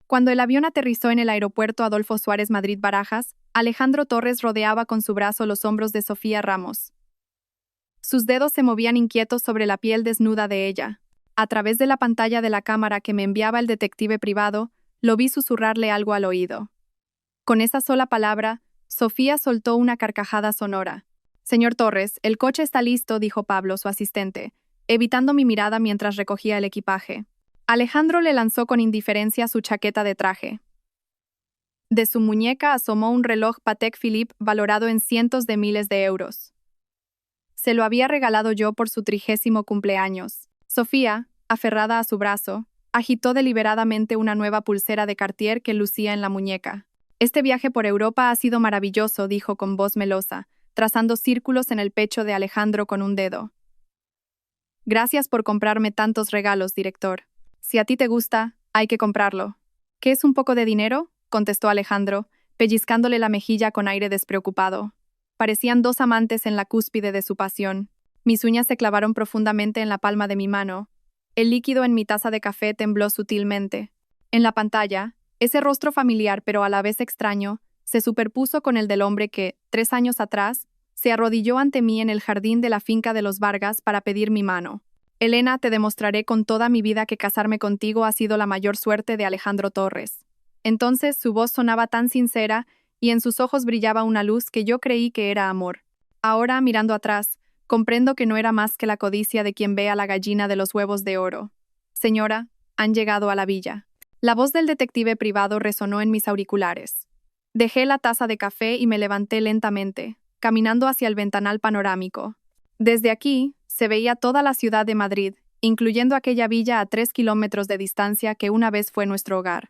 Cuando el avión aterrizó en el aeropuerto Adolfo Suárez Madrid-Barajas, Alejandro Torres rodeaba con su brazo los hombros de Sofía Ramos. Sus dedos se movían inquietos sobre la piel desnuda de ella. A través de la pantalla de la cámara que me enviaba el detective privado, lo vi susurrarle algo al oído. Con esa sola palabra, Sofía soltó una carcajada sonora. «Señor Torres, el coche está listo», dijo Pablo, su asistente, evitando mi mirada mientras recogía el equipaje. Alejandro le lanzó con indiferencia su chaqueta de traje. De su muñeca asomó un reloj Patek Philippe valorado en cientos de miles de euros. Se lo había regalado yo por su 30º cumpleaños. Sofía, aferrada a su brazo, agitó deliberadamente una nueva pulsera de Cartier que lucía en la muñeca. «Este viaje por Europa ha sido maravilloso», dijo con voz melosa, trazando círculos en el pecho de Alejandro con un dedo. «Gracias por comprarme tantos regalos, director. Si a ti te gusta, hay que comprarlo». «¿Qué es un poco de dinero?», contestó Alejandro, pellizcándole la mejilla con aire despreocupado. Parecían dos amantes en la cúspide de su pasión. Mis uñas se clavaron profundamente en la palma de mi mano. El líquido en mi taza de café tembló sutilmente. En la pantalla, ese rostro familiar pero a la vez extraño, se superpuso con el del hombre que, 3 años atrás, se arrodilló ante mí en el jardín de la finca de los Vargas para pedir mi mano. «Elena, te demostraré con toda mi vida que casarme contigo ha sido la mayor suerte de Alejandro Torres». Entonces su voz sonaba tan sincera y en sus ojos brillaba una luz que yo creí que era amor. Ahora, mirando atrás, comprendo que no era más que la codicia de quien ve a la gallina de los huevos de oro. «Señora, han llegado a la villa». La voz del detective privado resonó en mis auriculares. Dejé la taza de café y me levanté lentamente, caminando hacia el ventanal panorámico. Desde aquí, se veía toda la ciudad de Madrid, incluyendo aquella villa a 3 kilómetros de distancia que una vez fue nuestro hogar.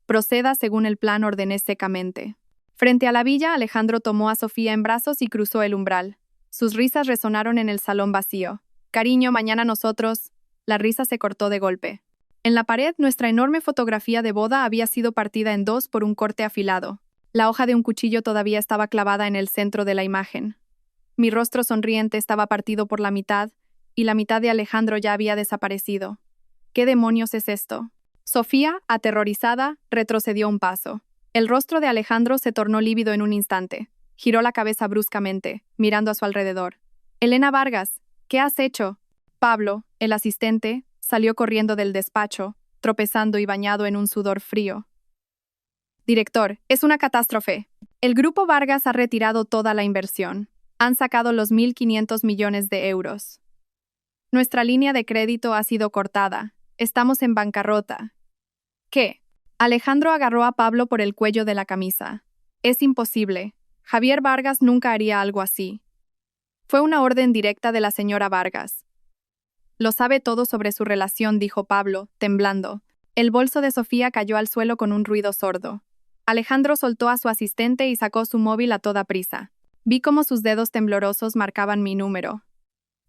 «Proceda según el plan», ordené secamente. Frente a la villa, Alejandro tomó a Sofía en brazos y cruzó el umbral. Sus risas resonaron en el salón vacío. «Cariño, mañana nosotros». La risa se cortó de golpe. En la pared, nuestra enorme fotografía de boda había sido partida en 2 por un corte afilado. La hoja de un cuchillo todavía estaba clavada en el centro de la imagen. Mi rostro sonriente estaba partido por la mitad, y la mitad de Alejandro ya había desaparecido. ¿Qué demonios es esto? Sofía, aterrorizada, retrocedió un paso. El rostro de Alejandro se tornó lívido en un instante. Giró la cabeza bruscamente, mirando a su alrededor. «Elena Vargas, ¿qué has hecho?» Pablo, el asistente, salió corriendo del despacho, tropezando y bañado en un sudor frío. «Director, es una catástrofe. El grupo Vargas ha retirado toda la inversión. Han sacado los 1.500 millones de euros. Nuestra línea de crédito ha sido cortada. Estamos en bancarrota». «¿Qué?» Alejandro agarró a Pablo por el cuello de la camisa. «Es imposible. Javier Vargas nunca haría algo así. Fue una orden directa de la señora Vargas». «Lo sabe todo sobre su relación», dijo Pablo, temblando. El bolso de Sofía cayó al suelo con un ruido sordo. Alejandro soltó a su asistente y sacó su móvil a toda prisa. Vi cómo sus dedos temblorosos marcaban mi número.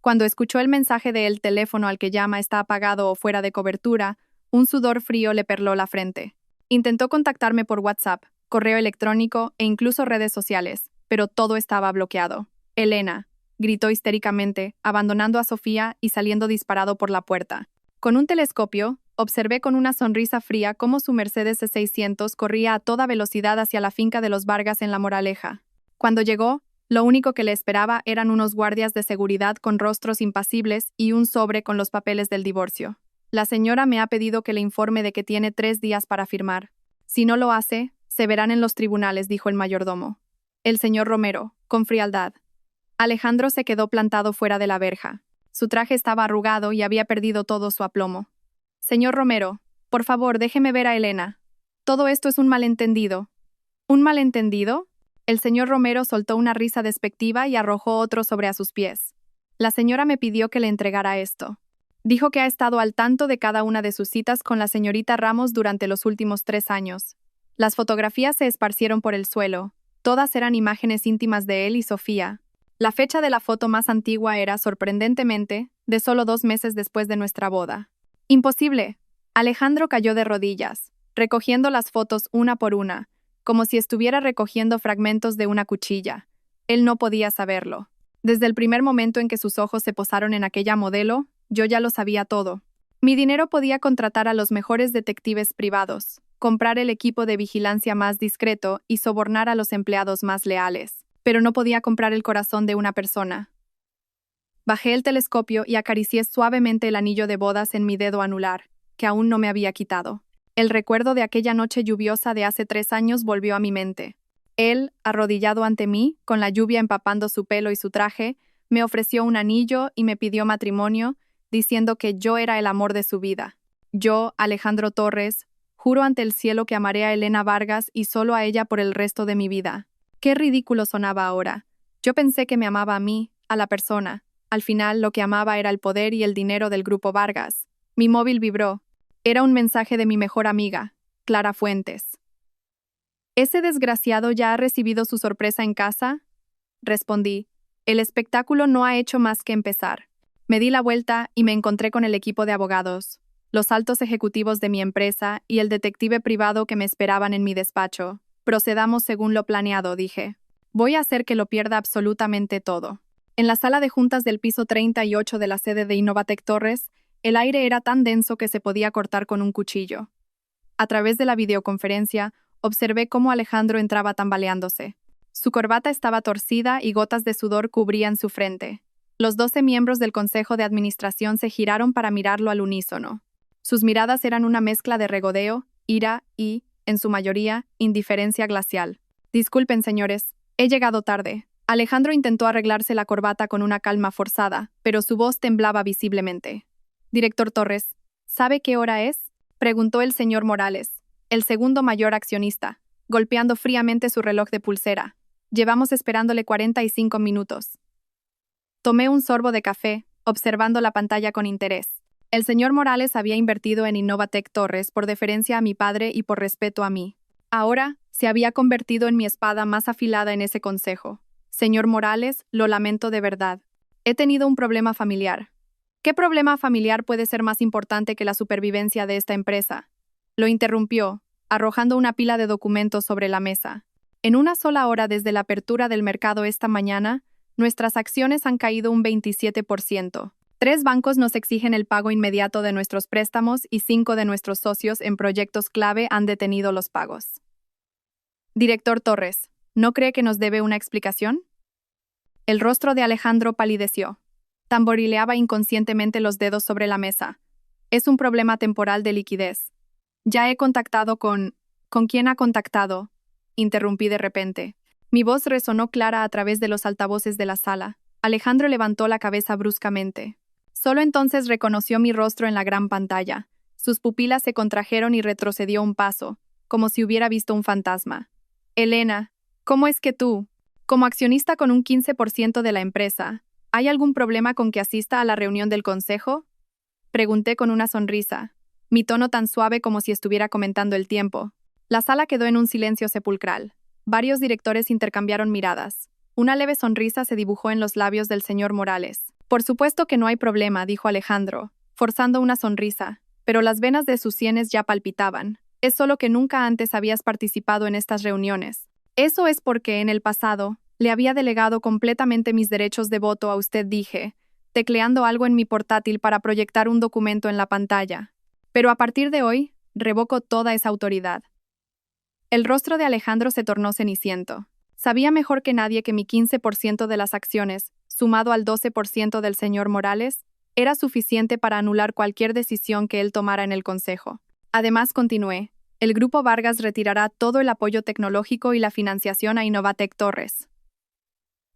Cuando escuchó el mensaje del teléfono al que llama está apagado o fuera de cobertura, un sudor frío le perló la frente. Intentó contactarme por WhatsApp, correo electrónico e incluso redes sociales, pero todo estaba bloqueado. «Elena», gritó histéricamente, abandonando a Sofía y saliendo disparado por la puerta. Con un telescopio, observé con una sonrisa fría cómo su Mercedes C600 corría a toda velocidad hacia la finca de los Vargas en La Moraleja. Cuando llegó, lo único que le esperaba eran unos guardias de seguridad con rostros impasibles y un sobre con los papeles del divorcio. «La señora me ha pedido que le informe de que tiene 3 días para firmar. Si no lo hace, se verán en los tribunales», dijo el mayordomo. El señor Romero, con frialdad. Alejandro se quedó plantado fuera de la verja. Su traje estaba arrugado y había perdido todo su aplomo. «Señor Romero, por favor, déjeme ver a Elena. Todo esto es un malentendido». «¿Un malentendido?» El señor Romero soltó una risa despectiva y arrojó otro sobre a sus pies. «La señora me pidió que le entregara esto. Dijo que ha estado al tanto de cada una de sus citas con la señorita Ramos durante los últimos 3 años. Las fotografías se esparcieron por el suelo. Todas eran imágenes íntimas de él y Sofía. La fecha de la foto más antigua era, sorprendentemente, de solo 2 meses después de nuestra boda. «Imposible». Alejandro cayó de rodillas, recogiendo las fotos una por una, como si estuviera recogiendo fragmentos de una cuchilla. Él no podía saberlo. Desde el primer momento en que sus ojos se posaron en aquella modelo, yo ya lo sabía todo. Mi dinero podía contratar a los mejores detectives privados. comprar el equipo de vigilancia más discreto y sobornar a los empleados más leales. Pero no podía comprar el corazón de una persona. Bajé el telescopio y acaricié suavemente el anillo de bodas en mi dedo anular, que aún no me había quitado. El recuerdo de aquella noche lluviosa de hace 3 años volvió a mi mente. Él, arrodillado ante mí, con la lluvia empapando su pelo y su traje, me ofreció un anillo y me pidió matrimonio, diciendo que yo era el amor de su vida. Yo, Alejandro Torres, juro ante el cielo que amaré a Elena Vargas y solo a ella por el resto de mi vida. Qué ridículo sonaba ahora. Yo pensé que me amaba a mí, a la persona. Al final, lo que amaba era el poder y el dinero del Grupo Vargas. Mi móvil vibró. Era un mensaje de mi mejor amiga, Clara Fuentes. ¿Ese desgraciado ya ha recibido su sorpresa en casa? Respondí. El espectáculo no ha hecho más que empezar. Me di la vuelta y me encontré con el equipo de abogados, los altos ejecutivos de mi empresa y el detective privado que me esperaban en mi despacho. Procedamos según lo planeado, dije. Voy a hacer que lo pierda absolutamente todo. En la sala de juntas del piso 38 de la sede de Innovatec Torres, el aire era tan denso que se podía cortar con un cuchillo. A través de la videoconferencia, observé cómo Alejandro entraba tambaleándose. Su corbata estaba torcida y gotas de sudor cubrían su frente. Los 12 miembros del Consejo de Administración se giraron para mirarlo al unísono. Sus miradas eran una mezcla de regodeo, ira y, en su mayoría, indiferencia glacial. Disculpen, señores, he llegado tarde. Alejandro intentó arreglarse la corbata con una calma forzada, pero su voz temblaba visiblemente. Director Torres, ¿sabe qué hora es? Preguntó el señor Morales, el segundo mayor accionista, golpeando fríamente su reloj de pulsera. Llevamos esperándole 45 minutos. Tomé un sorbo de café, observando la pantalla con interés. El señor Morales había invertido en Innovatec Torres por deferencia a mi padre y por respeto a mí. Ahora, se había convertido en mi espada más afilada en ese consejo. Señor Morales, lo lamento de verdad. He tenido un problema familiar. ¿Qué problema familiar puede ser más importante que la supervivencia de esta empresa? Lo interrumpió, arrojando una pila de documentos sobre la mesa. En una sola hora desde la apertura del mercado esta mañana, nuestras acciones han caído un 27%. 3 bancos nos exigen el pago inmediato de nuestros préstamos y 5 de nuestros socios en proyectos clave han detenido los pagos. Director Torres, ¿no cree que nos debe una explicación? El rostro de Alejandro palideció. Tamborileaba inconscientemente los dedos sobre la mesa. Es un problema temporal de liquidez. Ya he contactado con... ¿Con quién ha contactado? Interrumpí de repente. Mi voz resonó clara a través de los altavoces de la sala. Alejandro levantó la cabeza bruscamente. Solo entonces reconoció mi rostro en la gran pantalla. Sus pupilas se contrajeron y retrocedió un paso, como si hubiera visto un fantasma. Elena, ¿cómo es que tú, como accionista con un 15% de la empresa, hay algún problema con que asista a la reunión del consejo? Pregunté con una sonrisa, mi tono tan suave como si estuviera comentando el tiempo. La sala quedó en un silencio sepulcral. Varios directores intercambiaron miradas. Una leve sonrisa se dibujó en los labios del señor Morales. Por supuesto que no hay problema, dijo Alejandro, forzando una sonrisa, pero las venas de sus sienes ya palpitaban. Es solo que nunca antes habías participado en estas reuniones. Eso es porque, en el pasado, le había delegado completamente mis derechos de voto a usted, dije, tecleando algo en mi portátil para proyectar un documento en la pantalla. Pero a partir de hoy, revoco toda esa autoridad. El rostro de Alejandro se tornó ceniciento. Sabía mejor que nadie que mi 15% de las acciones, sumado al 12% del señor Morales, era suficiente para anular cualquier decisión que él tomara en el consejo. Además, continué, el Grupo Vargas retirará todo el apoyo tecnológico y la financiación a Innovatec Torres.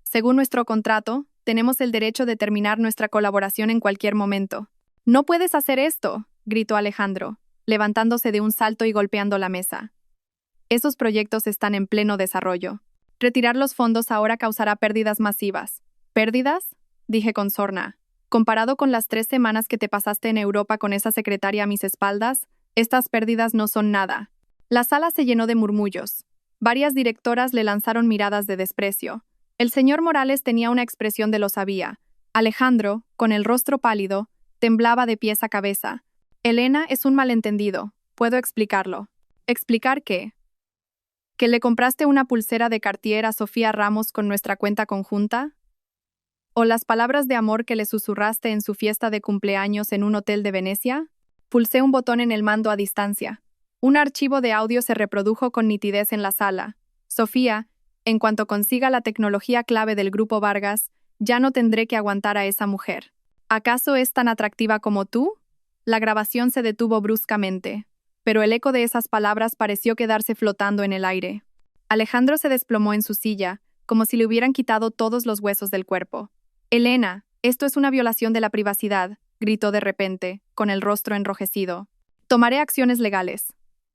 Según nuestro contrato, tenemos el derecho de terminar nuestra colaboración en cualquier momento. «No puedes hacer esto», gritó Alejandro, levantándose de un salto y golpeando la mesa. Esos proyectos están en pleno desarrollo. Retirar los fondos ahora causará pérdidas masivas. ¿Pérdidas?, dije con sorna. Comparado con las 3 semanas que te pasaste en Europa con esa secretaria a mis espaldas, estas pérdidas no son nada. La sala se llenó de murmullos. Varias directoras le lanzaron miradas de desprecio. El señor Morales tenía una expresión de lo sabía. Alejandro, con el rostro pálido, temblaba de pies a cabeza. Elena, es un malentendido. Puedo explicarlo. ¿Explicar qué? ¿Que le compraste una pulsera de Cartier a Sofía Ramos con nuestra cuenta conjunta? ¿O las palabras de amor que le susurraste en su fiesta de cumpleaños en un hotel de Venecia? Pulsé un botón en el mando a distancia. Un archivo de audio se reprodujo con nitidez en la sala. Sofía, en cuanto consiga la tecnología clave del Grupo Vargas, ya no tendré que aguantar a esa mujer. ¿Acaso es tan atractiva como tú? La grabación se detuvo bruscamente, pero el eco de esas palabras pareció quedarse flotando en el aire. Alejandro se desplomó en su silla, como si le hubieran quitado todos los huesos del cuerpo. «Elena, esto es una violación de la privacidad», gritó de repente, con el rostro enrojecido. «Tomaré acciones legales».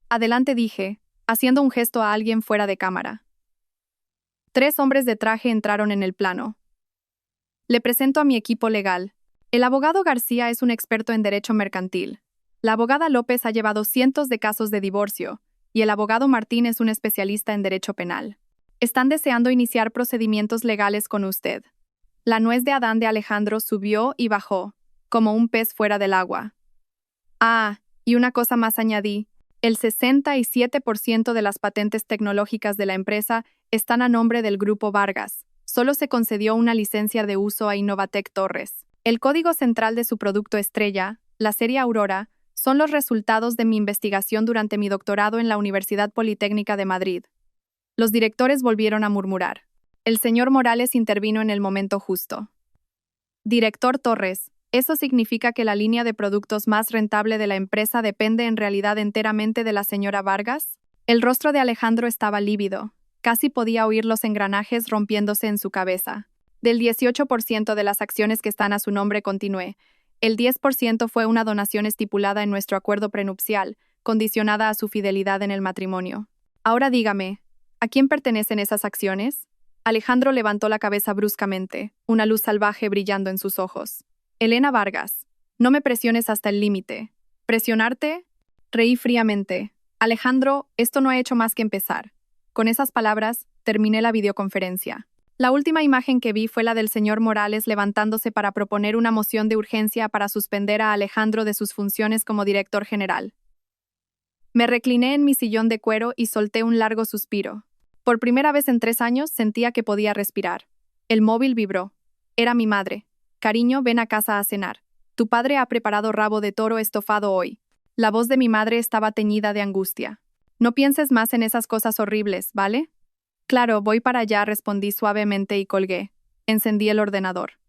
«Adelante», dije, haciendo un gesto a alguien fuera de cámara. 3 hombres de traje entraron en el plano. «Le presento a mi equipo legal. El abogado García es un experto en derecho mercantil. La abogada López ha llevado cientos de casos de divorcio, y el abogado Martín es un especialista en derecho penal. Están deseando iniciar procedimientos legales con usted». La nuez de Adán de Alejandro subió y bajó, como un pez fuera del agua. «Ah, y una cosa más añadí. El 67% de las patentes tecnológicas de la empresa están a nombre del Grupo Vargas. Solo se concedió una licencia de uso a Innovatec Torres. El código central de su producto estrella, la serie Aurora, son los resultados de mi investigación durante mi doctorado en la Universidad Politécnica de Madrid». Los directores volvieron a murmurar. El señor Morales intervino en el momento justo. «Director Torres, ¿eso significa que la línea de productos más rentable de la empresa depende en realidad enteramente de la señora Vargas?» El rostro de Alejandro estaba lívido. Casi podía oír los engranajes rompiéndose en su cabeza. «Del 18% de las acciones que están a su nombre», continué, «el 10% fue una donación estipulada en nuestro acuerdo prenupcial, condicionada a su fidelidad en el matrimonio. Ahora dígame, ¿a quién pertenecen esas acciones?» Alejandro levantó la cabeza bruscamente, una luz salvaje brillando en sus ojos. «Elena Vargas, no me presiones hasta el límite». «¿Presionarte?» Reí fríamente. «Alejandro, esto no ha hecho más que empezar». Con esas palabras, terminé la videoconferencia. La última imagen que vi fue la del señor Morales levantándose para proponer una moción de urgencia para suspender a Alejandro de sus funciones como director general. Me recliné en mi sillón de cuero y solté un largo suspiro. Por primera vez en 3 años sentía que podía respirar. El móvil vibró. Era mi madre. «Cariño, ven a casa a cenar. Tu padre ha preparado rabo de toro estofado hoy». La voz de mi madre estaba teñida de angustia. «No pienses más en esas cosas horribles, ¿vale?» «Claro, voy para allá», respondí suavemente y colgué. Encendí el ordenador.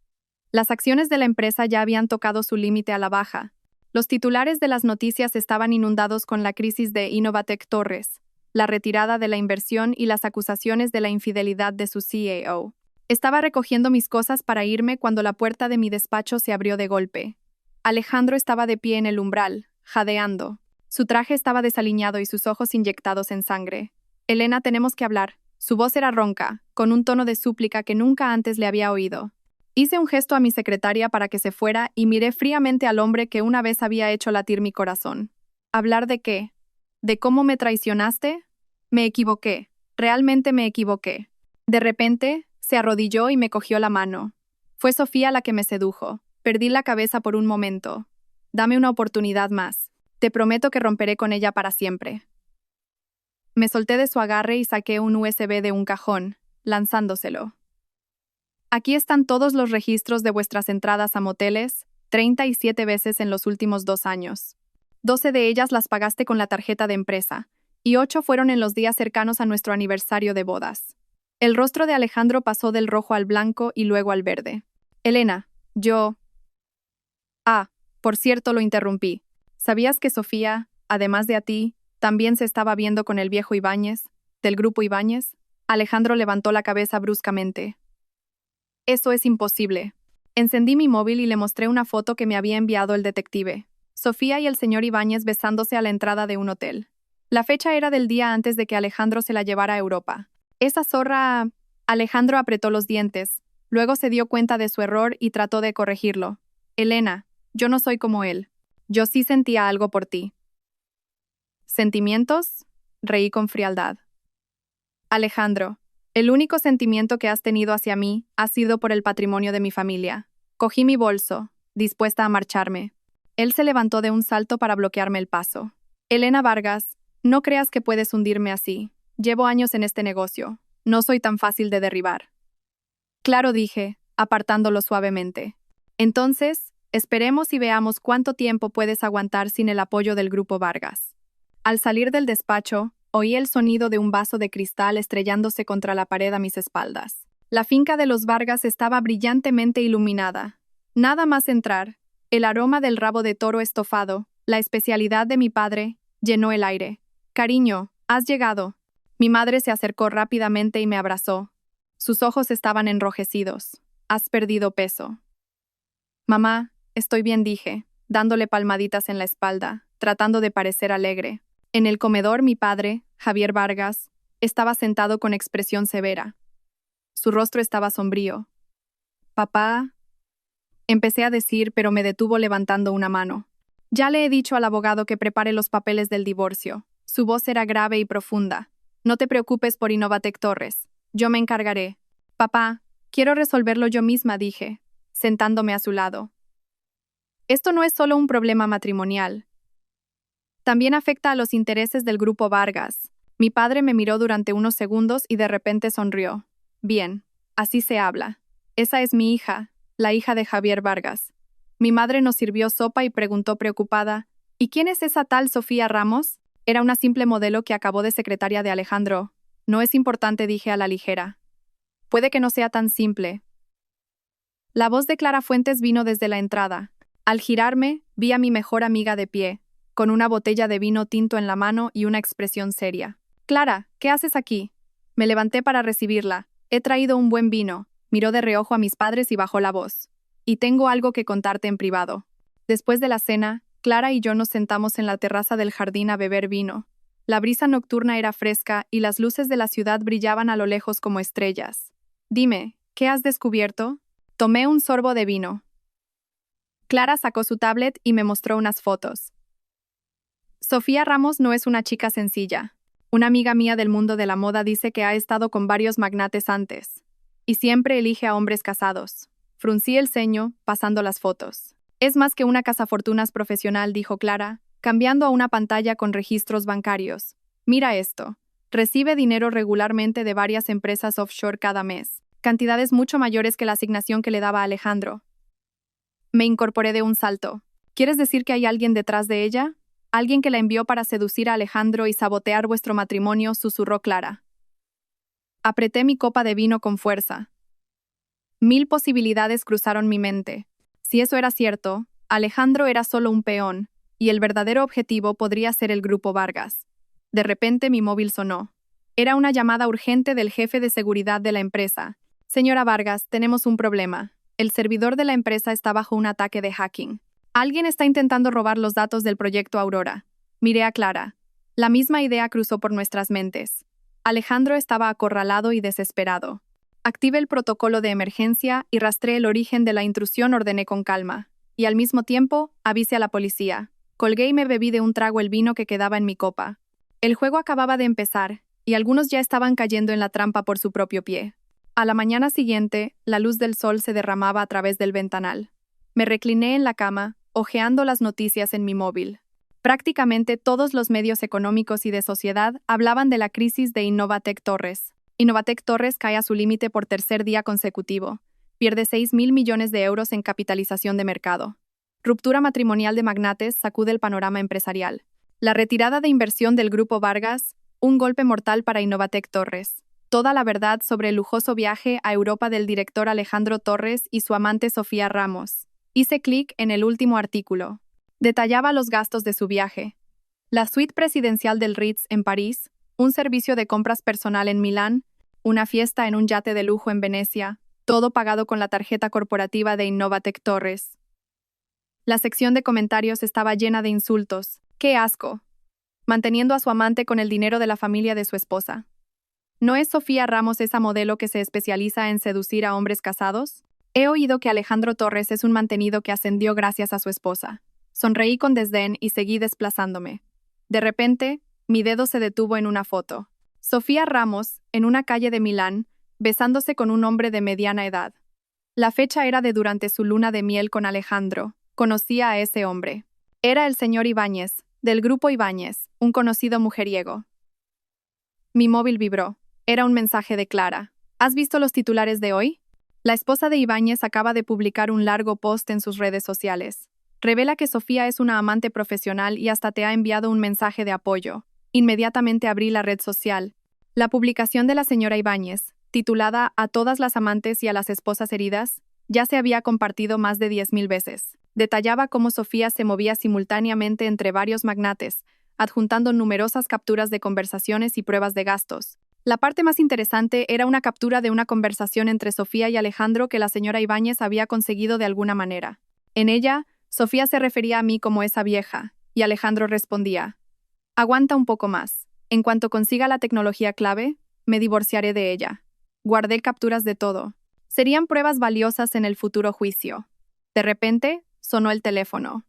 Las acciones de la empresa ya habían tocado su límite a la baja. Los titulares de las noticias estaban inundados con la crisis de Innovatec Torres, la retirada de la inversión y las acusaciones de la infidelidad de su CEO. Estaba recogiendo mis cosas para irme cuando la puerta de mi despacho se abrió de golpe. Alejandro estaba de pie en el umbral, jadeando. Su traje estaba desaliñado y sus ojos inyectados en sangre. «Elena, tenemos que hablar». Su voz era ronca, con un tono de súplica que nunca antes le había oído. Hice un gesto a mi secretaria para que se fuera y miré fríamente al hombre que una vez había hecho latir mi corazón. ¿Hablar de qué? ¿De cómo me traicionaste? Me equivoqué. Realmente me equivoqué. De repente, se arrodilló y me cogió la mano. Fue Sofía la que me sedujo. Perdí la cabeza por un momento. «Dame una oportunidad más. Te prometo que romperé con ella para siempre». Me solté de su agarre y saqué un USB de un cajón, lanzándoselo. «Aquí están todos los registros de vuestras entradas a moteles, 37 veces en los últimos 2 años. 12 de ellas las pagaste con la tarjeta de empresa, y 8 fueron en los días cercanos a nuestro aniversario de bodas». El rostro de Alejandro pasó del rojo al blanco y luego al verde. «Elena, yo...» «Ah, por cierto», lo interrumpí. «¿Sabías que Sofía, además de a ti, también se estaba viendo con el viejo Ibáñez, del grupo Ibáñez?» Alejandro levantó la cabeza bruscamente. «Eso es imposible». Encendí mi móvil y le mostré una foto que me había enviado el detective. Sofía y el señor Ibáñez besándose a la entrada de un hotel. La fecha era del día antes de que Alejandro se la llevara a Europa. «Esa zorra...» Alejandro apretó los dientes. Luego se dio cuenta de su error y trató de corregirlo. «Elena, yo no soy como él. Yo sí sentía algo por ti». «¿Sentimientos?», reí con frialdad. «Alejandro, el único sentimiento que has tenido hacia mí ha sido por el patrimonio de mi familia». Cogí mi bolso, dispuesta a marcharme. Él se levantó de un salto para bloquearme el paso. «Elena Vargas, no creas que puedes hundirme así. Llevo años en este negocio. No soy tan fácil de derribar». «Claro», dije, apartándolo suavemente. «Entonces, esperemos y veamos cuánto tiempo puedes aguantar sin el apoyo del Grupo Vargas». Al salir del despacho, oí el sonido de un vaso de cristal estrellándose contra la pared a mis espaldas. La finca de los Vargas estaba brillantemente iluminada. Nada más entrar, el aroma del rabo de toro estofado, la especialidad de mi padre, llenó el aire. «Cariño, has llegado». Mi madre se acercó rápidamente y me abrazó. Sus ojos estaban enrojecidos. «Has perdido peso». «Mamá, estoy bien», dije, dándole palmaditas en la espalda, tratando de parecer alegre. En el comedor, mi padre, Javier Vargas, estaba sentado con expresión severa. Su rostro estaba sombrío. «Papá», empecé a decir, pero me detuvo levantando una mano. «Ya le he dicho al abogado que prepare los papeles del divorcio». Su voz era grave y profunda. «No te preocupes por Innovatec Torres. Yo me encargaré». «Papá, quiero resolverlo yo misma», dije, sentándome a su lado. «Esto no es solo un problema matrimonial. También afecta a los intereses del grupo Vargas». Mi padre me miró durante unos segundos y de repente sonrió. «Bien, así se habla. Esa es mi hija, la hija de Javier Vargas». Mi madre nos sirvió sopa y preguntó preocupada, «¿Y quién es esa tal Sofía Ramos?» Era una simple modelo que acabó de secretaria de Alejandro. «No es importante», dije a la ligera. «Puede que no sea tan simple». La voz de Clara Fuentes vino desde la entrada. Al girarme, vi a mi mejor amiga de pie, con una botella de vino tinto en la mano y una expresión seria. «Clara, ¿qué haces aquí?» Me levanté para recibirla. «He traído un buen vino». Miró de reojo a mis padres y bajó la voz. «Y tengo algo que contarte en privado». Después de la cena, Clara y yo nos sentamos en la terraza del jardín a beber vino. La brisa nocturna era fresca y las luces de la ciudad brillaban a lo lejos como estrellas. «Dime, ¿qué has descubierto?» Tomé un sorbo de vino. Clara sacó su tablet y me mostró unas fotos. Sofía Ramos no es una chica sencilla. Una amiga mía del mundo de la moda dice que ha estado con varios magnates antes. Y siempre elige a hombres casados. Fruncí el ceño, pasando las fotos. «Es más que una cazafortunas profesional», dijo Clara, cambiando a una pantalla con registros bancarios. «Mira esto. Recibe dinero regularmente de varias empresas offshore cada mes. Cantidades mucho mayores que la asignación que le daba Alejandro». Me incorporé de un salto. «¿Quieres decir que hay alguien detrás de ella? ¿Alguien que la envió para seducir a Alejandro y sabotear vuestro matrimonio?», susurró Clara. Apreté mi copa de vino con fuerza. 1000 posibilidades cruzaron mi mente. Si eso era cierto, Alejandro era solo un peón, y el verdadero objetivo podría ser el grupo Vargas. De repente mi móvil sonó. Era una llamada urgente del jefe de seguridad de la empresa. «Señora Vargas, tenemos un problema. El servidor de la empresa está bajo un ataque de hacking. Alguien está intentando robar los datos del proyecto Aurora». Miré a Clara. La misma idea cruzó por nuestras mentes. Alejandro estaba acorralado y desesperado. «Active el protocolo de emergencia y rastree el origen de la intrusión», ordené con calma. Y al mismo tiempo, avise a la policía. Colgué y me bebí de un trago el vino que quedaba en mi copa. El juego acababa de empezar, y algunos ya estaban cayendo en la trampa por su propio pie. A la mañana siguiente, la luz del sol se derramaba a través del ventanal. Me recliné en la cama, hojeando las noticias en mi móvil. Prácticamente todos los medios económicos y de sociedad hablaban de la crisis de Innovatec Torres. Innovatec Torres cae a su límite por tercer día consecutivo. Pierde 6.000 millones de euros en capitalización de mercado. Ruptura matrimonial de magnates sacude el panorama empresarial. La retirada de inversión del grupo Vargas, un golpe mortal para Innovatec Torres. Toda la verdad sobre el lujoso viaje a Europa del director Alejandro Torres y su amante Sofía Ramos. Hice clic en el último artículo. Detallaba los gastos de su viaje. La suite presidencial del Ritz en París, un servicio de compras personal en Milán, una fiesta en un yate de lujo en Venecia, todo pagado con la tarjeta corporativa de Innovatec Torres. La sección de comentarios estaba llena de insultos. ¡Qué asco! Manteniendo a su amante con el dinero de la familia de su esposa. ¿No es Sofía Ramos esa modelo que se especializa en seducir a hombres casados? He oído que Alejandro Torres es un mantenido que ascendió gracias a su esposa. Sonreí con desdén y seguí desplazándome. De repente, mi dedo se detuvo en una foto. Sofía Ramos, en una calle de Milán, besándose con un hombre de mediana edad. La fecha era de durante su luna de miel con Alejandro. Conocía a ese hombre. Era el señor Ibáñez, del grupo Ibáñez, un conocido mujeriego. Mi móvil vibró. Era un mensaje de Clara. ¿Has visto los titulares de hoy? La esposa de Ibáñez acaba de publicar un largo post en sus redes sociales. Revela que Sofía es una amante profesional y hasta te ha enviado un mensaje de apoyo. Inmediatamente abrí la red social. La publicación de la señora Ibáñez, titulada A todas las amantes y a las esposas heridas, ya se había compartido más de 10.000 veces. Detallaba cómo Sofía se movía simultáneamente entre varios magnates, adjuntando numerosas capturas de conversaciones y pruebas de gastos. La parte más interesante era una captura de una conversación entre Sofía y Alejandro que la señora Ibáñez había conseguido de alguna manera. En ella, Sofía se refería a mí como esa vieja, y Alejandro respondía: aguanta un poco más. En cuanto consiga la tecnología clave, me divorciaré de ella. Guardé capturas de todo. Serían pruebas valiosas en el futuro juicio. De repente, sonó el teléfono.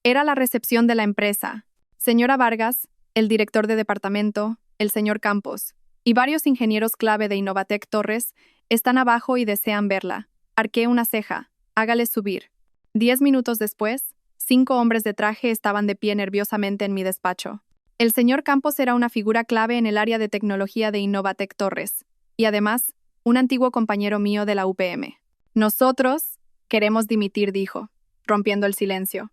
Era la recepción de la empresa. Señora Vargas, el director de departamento, el señor Campos, y varios ingenieros clave de Innovatec Torres están abajo y desean verla. Arqué una ceja. Hágales subir. 10 minutos después, 5 hombres de traje estaban de pie nerviosamente en mi despacho. El señor Campos era una figura clave en el área de tecnología de Innovatec Torres, y además, un antiguo compañero mío de la UPM. Nosotros queremos dimitir, dijo, rompiendo el silencio.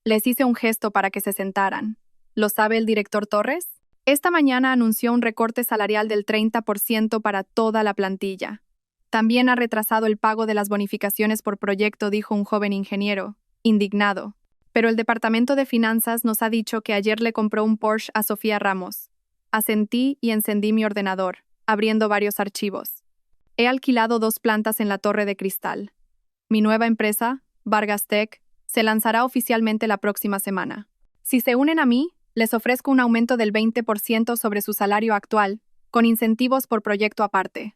Les hice un gesto para que se sentaran. ¿Lo sabe el director Torres? Esta mañana anunció un recorte salarial del 30% para toda la plantilla. También ha retrasado el pago de las bonificaciones por proyecto, dijo un joven ingeniero, indignado. Pero el Departamento de Finanzas nos ha dicho que ayer le compró un Porsche a Sofía Ramos. Asentí y encendí mi ordenador, abriendo varios archivos. He alquilado 2 plantas en la Torre de Cristal. Mi nueva empresa, Vargas Tech, se lanzará oficialmente la próxima semana. Si se unen a mí, les ofrezco un aumento del 20% sobre su salario actual, con incentivos por proyecto aparte.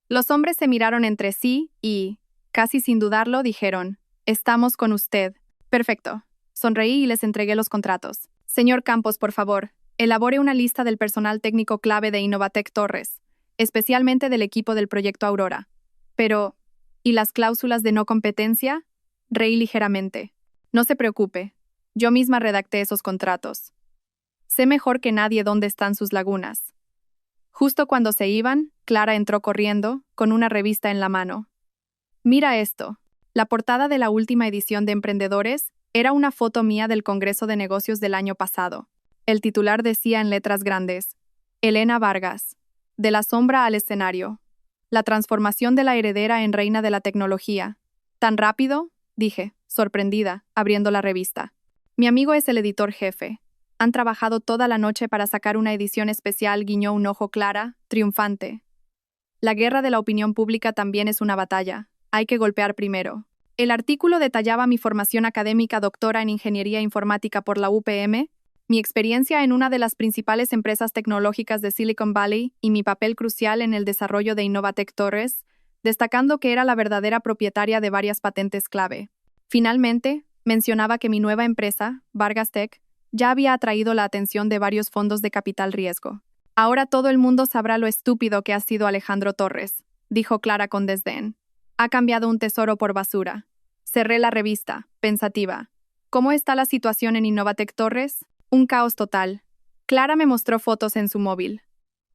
Los hombres se miraron entre sí y, casi sin dudarlo, dijeron: estamos con usted. Perfecto. Sonreí y les entregué los contratos. Señor Campos, por favor, elabore una lista del personal técnico clave de Innovatec Torres, especialmente del equipo del proyecto Aurora. Pero, ¿y las cláusulas de no competencia? Reí ligeramente. No se preocupe. Yo misma redacté esos contratos. Sé mejor que nadie dónde están sus lagunas. Justo cuando se iban, Clara entró corriendo, con una revista en la mano. Mira esto. La portada de la última edición de Emprendedores era una foto mía del Congreso de Negocios del año pasado. El titular decía en letras grandes: Elena Vargas. De la sombra al escenario. La transformación de la heredera en reina de la tecnología. ¿Tan rápido?, dije, sorprendida, abriendo la revista. Mi amigo es el editor jefe. Han trabajado toda la noche para sacar una edición especial, guiñó un ojo Clara, triunfante. La guerra de la opinión pública también es una batalla. Hay que golpear primero. El artículo detallaba mi formación académica, doctora en Ingeniería Informática por la UPM, mi experiencia en una de las principales empresas tecnológicas de Silicon Valley y mi papel crucial en el desarrollo de Innovatec Torres, destacando que era la verdadera propietaria de varias patentes clave. Finalmente, mencionaba que mi nueva empresa, Vargas Tech, ya había atraído la atención de varios fondos de capital riesgo. Ahora todo el mundo sabrá lo estúpido que ha sido Alejandro Torres, dijo Clara con desdén. Ha cambiado un tesoro por basura. Cerré la revista, pensativa. ¿Cómo está la situación en Innovatec Torres? Un caos total. Clara me mostró fotos en su móvil.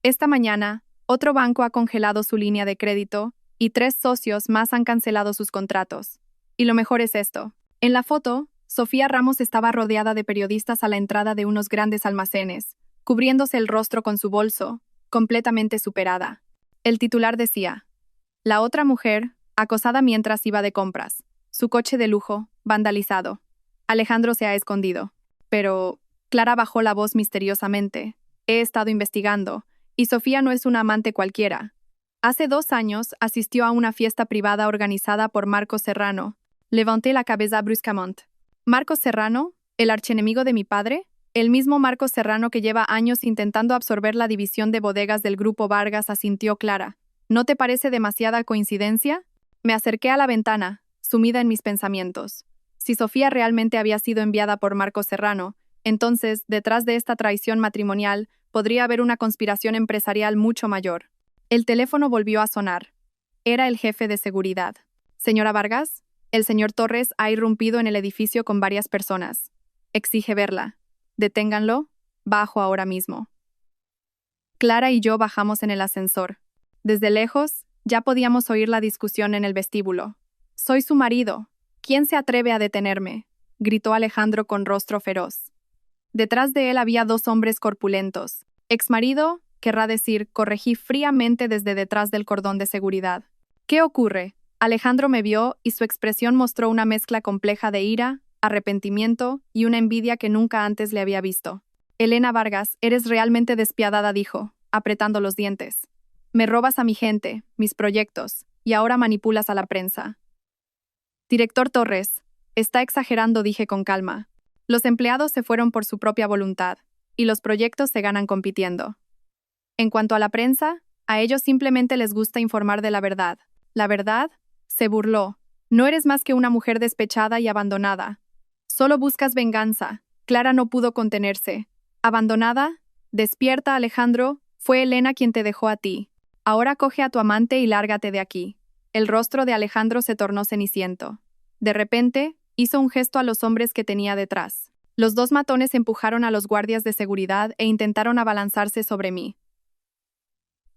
Esta mañana, otro banco ha congelado su línea de crédito y 3 socios más han cancelado sus contratos. Y lo mejor es esto. En la foto, Sofía Ramos estaba rodeada de periodistas a la entrada de unos grandes almacenes, cubriéndose el rostro con su bolso, completamente superada. El titular decía: la otra mujer, acosada mientras iba de compras. Su coche de lujo, vandalizado. Alejandro se ha escondido. Pero Clara bajó la voz misteriosamente. He estado investigando, y Sofía no es una amante cualquiera. Hace 2 años asistió a una fiesta privada organizada por Marcos Serrano. Levanté la cabeza bruscamente. ¿Marcos Serrano? ¿El archienemigo de mi padre? El mismo Marcos Serrano que lleva años intentando absorber la división de bodegas del Grupo Vargas, asintió Clara. ¿No te parece demasiada coincidencia? Me acerqué a la ventana, sumida en mis pensamientos. Si Sofía realmente había sido enviada por Marcos Serrano, entonces, detrás de esta traición matrimonial, podría haber una conspiración empresarial mucho mayor. El teléfono volvió a sonar. Era el jefe de seguridad. Señora Vargas, el señor Torres ha irrumpido en el edificio con varias personas. Exige verla. Deténganlo. Bajo ahora mismo. Clara y yo bajamos en el ascensor. Desde lejos, ya podíamos oír la discusión en el vestíbulo. Soy su marido. ¿Quién se atreve a detenerme?, gritó Alejandro con rostro feroz. Detrás de él había dos hombres corpulentos. Exmarido, querrá decir, corregí fríamente desde detrás del cordón de seguridad. ¿Qué ocurre? Alejandro me vio y su expresión mostró una mezcla compleja de ira, arrepentimiento y una envidia que nunca antes le había visto. Elena Vargas, eres realmente despiadada, dijo, apretando los dientes. Me robas a mi gente, mis proyectos, y ahora manipulas a la prensa. Director Torres, está exagerando, dije con calma. Los empleados se fueron por su propia voluntad, y los proyectos se ganan compitiendo. En cuanto a la prensa, a ellos simplemente les gusta informar de la verdad. ¿La verdad? Se burló. No eres más que una mujer despechada y abandonada. Solo buscas venganza. Clara no pudo contenerse. ¿Abandonada? Despierta, Alejandro. Fue Elena quien te dejó a ti. Ahora coge a tu amante y lárgate de aquí. El rostro de Alejandro se tornó ceniciento. De repente, hizo un gesto a los hombres que tenía detrás. Los dos matones empujaron a los guardias de seguridad e intentaron abalanzarse sobre mí.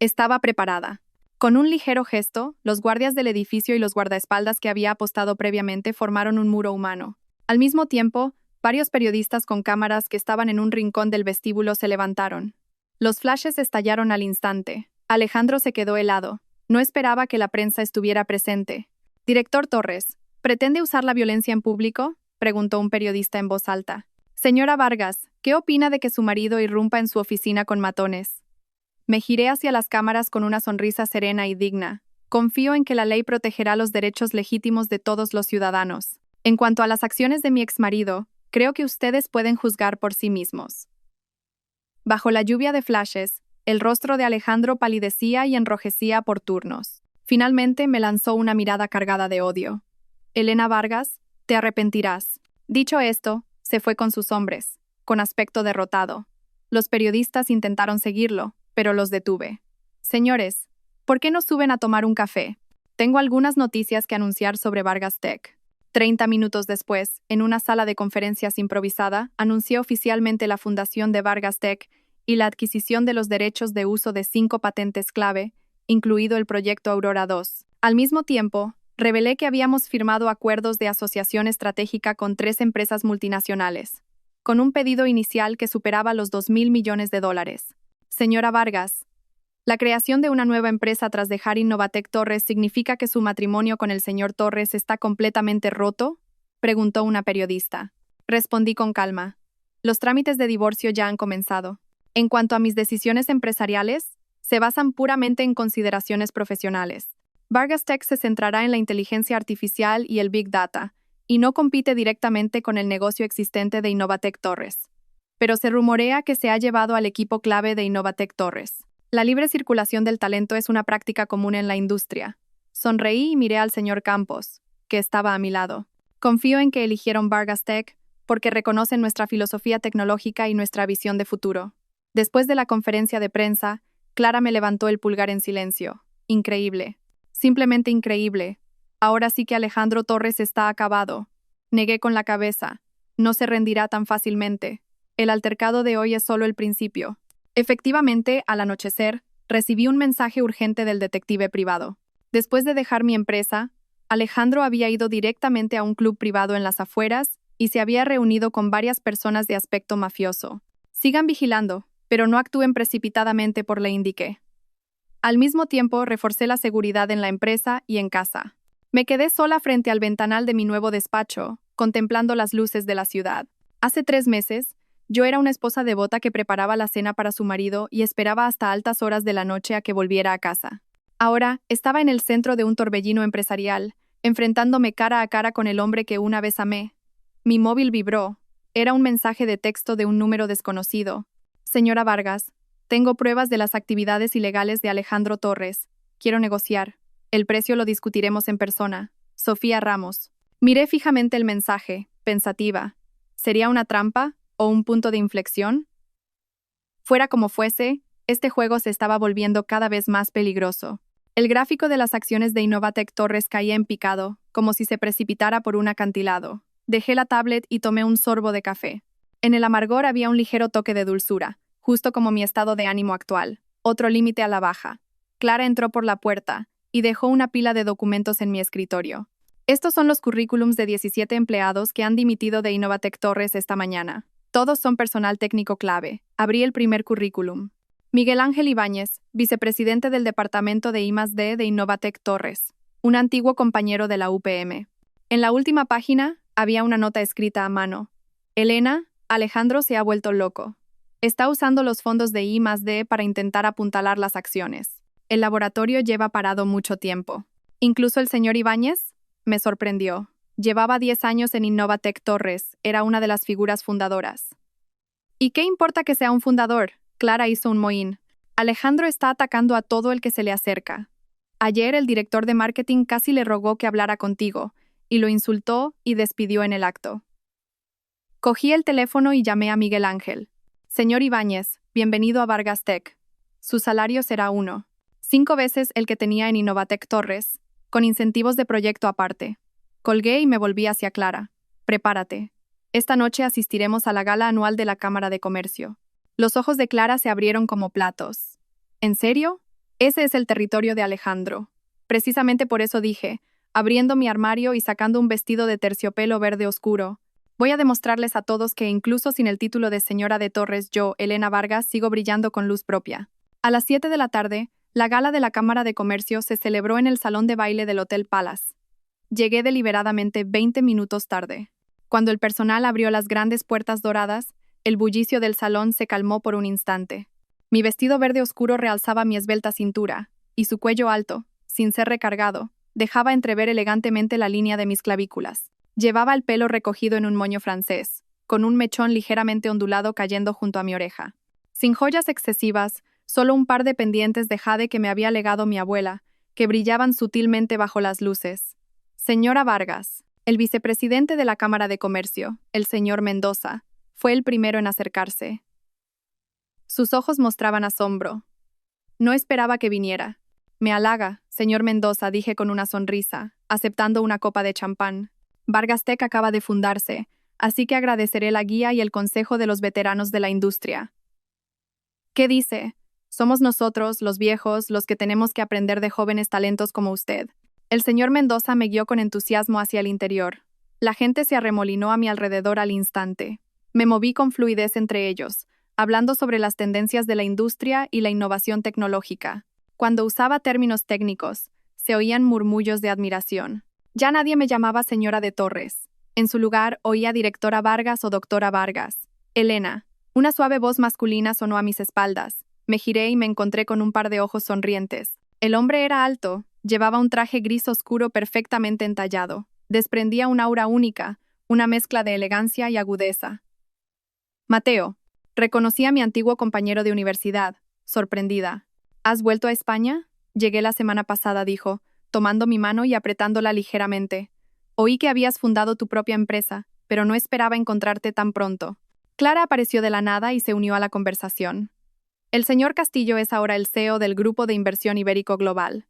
Estaba preparada. Con un ligero gesto, los guardias del edificio y los guardaespaldas que había apostado previamente formaron un muro humano. Al mismo tiempo, varios periodistas con cámaras que estaban en un rincón del vestíbulo se levantaron. Los flashes estallaron al instante. Alejandro se quedó helado. No esperaba que la prensa estuviera presente. Director Torres, ¿pretende usar la violencia en público?, preguntó un periodista en voz alta. Señora Vargas, ¿qué opina de que su marido irrumpa en su oficina con matones? Me giré hacia las cámaras con una sonrisa serena y digna. Confío en que la ley protegerá los derechos legítimos de todos los ciudadanos. En cuanto a las acciones de mi exmarido, creo que ustedes pueden juzgar por sí mismos. Bajo la lluvia de flashes, el rostro de Alejandro palidecía y enrojecía por turnos. Finalmente me lanzó una mirada cargada de odio. Elena Vargas, te arrepentirás. Dicho esto, se fue con sus hombres, con aspecto derrotado. Los periodistas intentaron seguirlo, pero los detuve. Señores, ¿por qué no suben a tomar un café? Tengo algunas noticias que anunciar sobre Vargas Tech. 30 minutos después, en una sala de conferencias improvisada, anuncié oficialmente la fundación de Vargas Tech y la adquisición de los derechos de uso de 5 patentes clave, incluido el proyecto Aurora 2. Al mismo tiempo, revelé que habíamos firmado acuerdos de asociación estratégica con 3 empresas multinacionales, con un pedido inicial que superaba los $2.000 millones. Señora Vargas, la creación de una nueva empresa tras dejar Innovatec Torres significa que su matrimonio con el señor Torres está completamente roto, preguntó una periodista. Respondí con calma. Los trámites de divorcio ya han comenzado. En cuanto a mis decisiones empresariales, se basan puramente en consideraciones profesionales. Vargas Tech se centrará en la inteligencia artificial y el Big Data, y no compite directamente con el negocio existente de Innovatec Torres. Pero se rumorea que se ha llevado al equipo clave de Innovatec Torres. La libre circulación del talento es una práctica común en la industria. Sonreí y miré al señor Campos, que estaba a mi lado. Confío en que eligieron Vargas Tech porque reconocen nuestra filosofía tecnológica y nuestra visión de futuro. Después de la conferencia de prensa, Clara me levantó el pulgar en silencio. Increíble. Simplemente increíble. Ahora sí que Alejandro Torres está acabado. Negué con la cabeza. No se rendirá tan fácilmente. El altercado de hoy es solo el principio. Efectivamente, al anochecer, recibí un mensaje urgente del detective privado. Después de dejar mi empresa, Alejandro había ido directamente a un club privado en las afueras y se había reunido con varias personas de aspecto mafioso. Sigan vigilando, pero no actúen precipitadamente, por le indiqué. Al mismo tiempo, reforcé la seguridad en la empresa y en casa. Me quedé sola frente al ventanal de mi nuevo despacho, contemplando las luces de la ciudad. Hace 3 meses, yo era una esposa devota que preparaba la cena para su marido y esperaba hasta altas horas de la noche a que volviera a casa. Ahora, estaba en el centro de un torbellino empresarial, enfrentándome cara a cara con el hombre que una vez amé. Mi móvil vibró. Era un mensaje de texto de un número desconocido. Señora Vargas, tengo pruebas de las actividades ilegales de Alejandro Torres. Quiero negociar. El precio lo discutiremos en persona. Sofía Ramos. Miré fijamente el mensaje, pensativa. ¿Sería una trampa o un punto de inflexión? Fuera como fuese, este juego se estaba volviendo cada vez más peligroso. El gráfico de las acciones de Innovatec Torres caía en picado, como si se precipitara por un acantilado. Dejé la tablet y tomé un sorbo de café. En el amargor había un ligero toque de dulzura, justo como mi estado de ánimo actual. Otro límite a la baja. Clara entró por la puerta y dejó una pila de documentos en mi escritorio. Estos son los currículums de 17 empleados que han dimitido de Innovatec Torres esta mañana. Todos son personal técnico clave. Abrí el primer currículum. Miguel Ángel Ibáñez, vicepresidente del departamento de I+D de Innovatec Torres, un antiguo compañero de la UPM. En la última página había una nota escrita a mano. Elena, Alejandro se ha vuelto loco. Está usando los fondos de I+D para intentar apuntalar las acciones. El laboratorio lleva parado mucho tiempo. Incluso el señor Ibáñez me sorprendió. Llevaba 10 años en Innovatec Torres, era una de las figuras fundadoras. ¿Y qué importa que sea un fundador? Clara hizo un mohín. Alejandro está atacando a todo el que se le acerca. Ayer el director de marketing casi le rogó que hablara contigo, y lo insultó y despidió en el acto. Cogí el teléfono y llamé a Miguel Ángel. Señor Ibáñez, bienvenido a Vargas Tech. Su salario será 5 veces el que tenía en Innovatec Torres, con incentivos de proyecto aparte. Colgué y me volví hacia Clara. Prepárate. Esta noche asistiremos a la gala anual de la Cámara de Comercio. Los ojos de Clara se abrieron como platos. ¿En serio? Ese es el territorio de Alejandro. Precisamente por eso dije, abriendo mi armario y sacando un vestido de terciopelo verde oscuro, voy a demostrarles a todos que incluso sin el título de señora de Torres, yo, Elena Vargas, sigo brillando con luz propia. A las 7 de la tarde, la gala de la Cámara de Comercio se celebró en el salón de baile del Hotel Palace. Llegué deliberadamente 20 minutos tarde. Cuando el personal abrió las grandes puertas doradas, el bullicio del salón se calmó por un instante. Mi vestido verde oscuro realzaba mi esbelta cintura, y su cuello alto, sin ser recargado, dejaba entrever elegantemente la línea de mis clavículas. Llevaba el pelo recogido en un moño francés, con un mechón ligeramente ondulado cayendo junto a mi oreja. Sin joyas excesivas, solo un par de pendientes de jade que me había legado mi abuela, que brillaban sutilmente bajo las luces. Señora Vargas, el vicepresidente de la Cámara de Comercio, el señor Mendoza, fue el primero en acercarse. Sus ojos mostraban asombro. No esperaba que viniera. Me halaga, señor Mendoza, dije con una sonrisa, aceptando una copa de champán. Vargas Tech acaba de fundarse, así que agradeceré la guía y el consejo de los veteranos de la industria. ¿Qué dice? Somos nosotros, los viejos, los que tenemos que aprender de jóvenes talentos como usted. El señor Mendoza me guió con entusiasmo hacia el interior. La gente se arremolinó a mi alrededor al instante. Me moví con fluidez entre ellos, hablando sobre las tendencias de la industria y la innovación tecnológica. Cuando usaba términos técnicos, se oían murmullos de admiración. Ya nadie me llamaba señora de Torres. En su lugar, oía directora Vargas o doctora Vargas. Elena. Una suave voz masculina sonó a mis espaldas. Me giré y me encontré con un par de ojos sonrientes. El hombre era alto, llevaba un traje gris oscuro perfectamente entallado. Desprendía un aura única, una mezcla de elegancia y agudeza. Mateo. Reconocí a mi antiguo compañero de universidad, sorprendida. ¿Has vuelto a España? Llegué la semana pasada, dijo, tomando mi mano y apretándola ligeramente. Oí que habías fundado tu propia empresa, pero no esperaba encontrarte tan pronto. Clara apareció de la nada y se unió a la conversación. El señor Castillo es ahora el CEO del Grupo de Inversión Ibérico Global.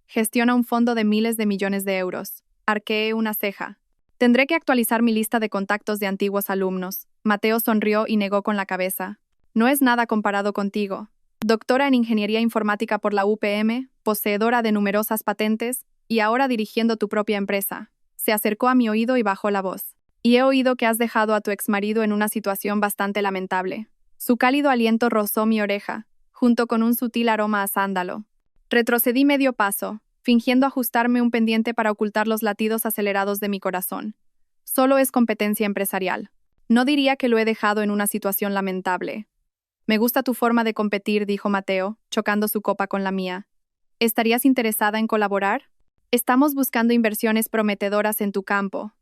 Gestiona un fondo de miles de millones de euros. Arqueé una ceja. Tendré que actualizar mi lista de contactos de antiguos alumnos. Mateo sonrió y negó con la cabeza. No es nada comparado contigo. Doctora en Ingeniería Informática por la UPM, poseedora de numerosas patentes, y ahora dirigiendo tu propia empresa. Se acercó a mi oído y bajó la voz. Y he oído que has dejado a tu exmarido en una situación bastante lamentable. Su cálido aliento rozó mi oreja, junto con un sutil aroma a sándalo. Retrocedí medio paso, fingiendo ajustarme un pendiente para ocultar los latidos acelerados de mi corazón. Solo es competencia empresarial. No diría que lo he dejado en una situación lamentable. Me gusta tu forma de competir, dijo Mateo, chocando su copa con la mía. ¿Estarías interesada en colaborar? Estamos buscando inversiones prometedoras en tu campo.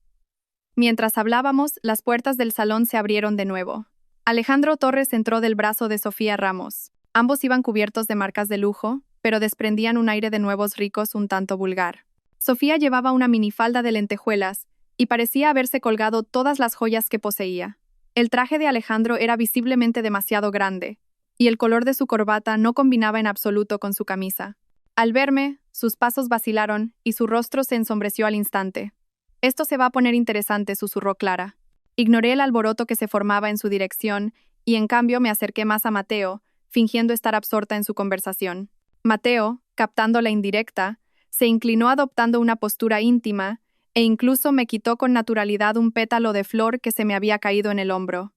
Mientras hablábamos, las puertas del salón se abrieron de nuevo. Alejandro Torres entró del brazo de Sofía Ramos. Ambos iban cubiertos de marcas de lujo, pero desprendían un aire de nuevos ricos un tanto vulgar. Sofía llevaba una minifalda de lentejuelas y parecía haberse colgado todas las joyas que poseía. El traje de Alejandro era visiblemente demasiado grande, y el color de su corbata no combinaba en absoluto con su camisa. Al verme, sus pasos vacilaron y su rostro se ensombreció al instante. «Esto se va a poner interesante», susurró Clara. Ignoré el alboroto que se formaba en su dirección y en cambio me acerqué más a Mateo, fingiendo estar absorta en su conversación. Mateo, captando la indirecta, se inclinó adoptando una postura íntima e incluso me quitó con naturalidad un pétalo de flor que se me había caído en el hombro.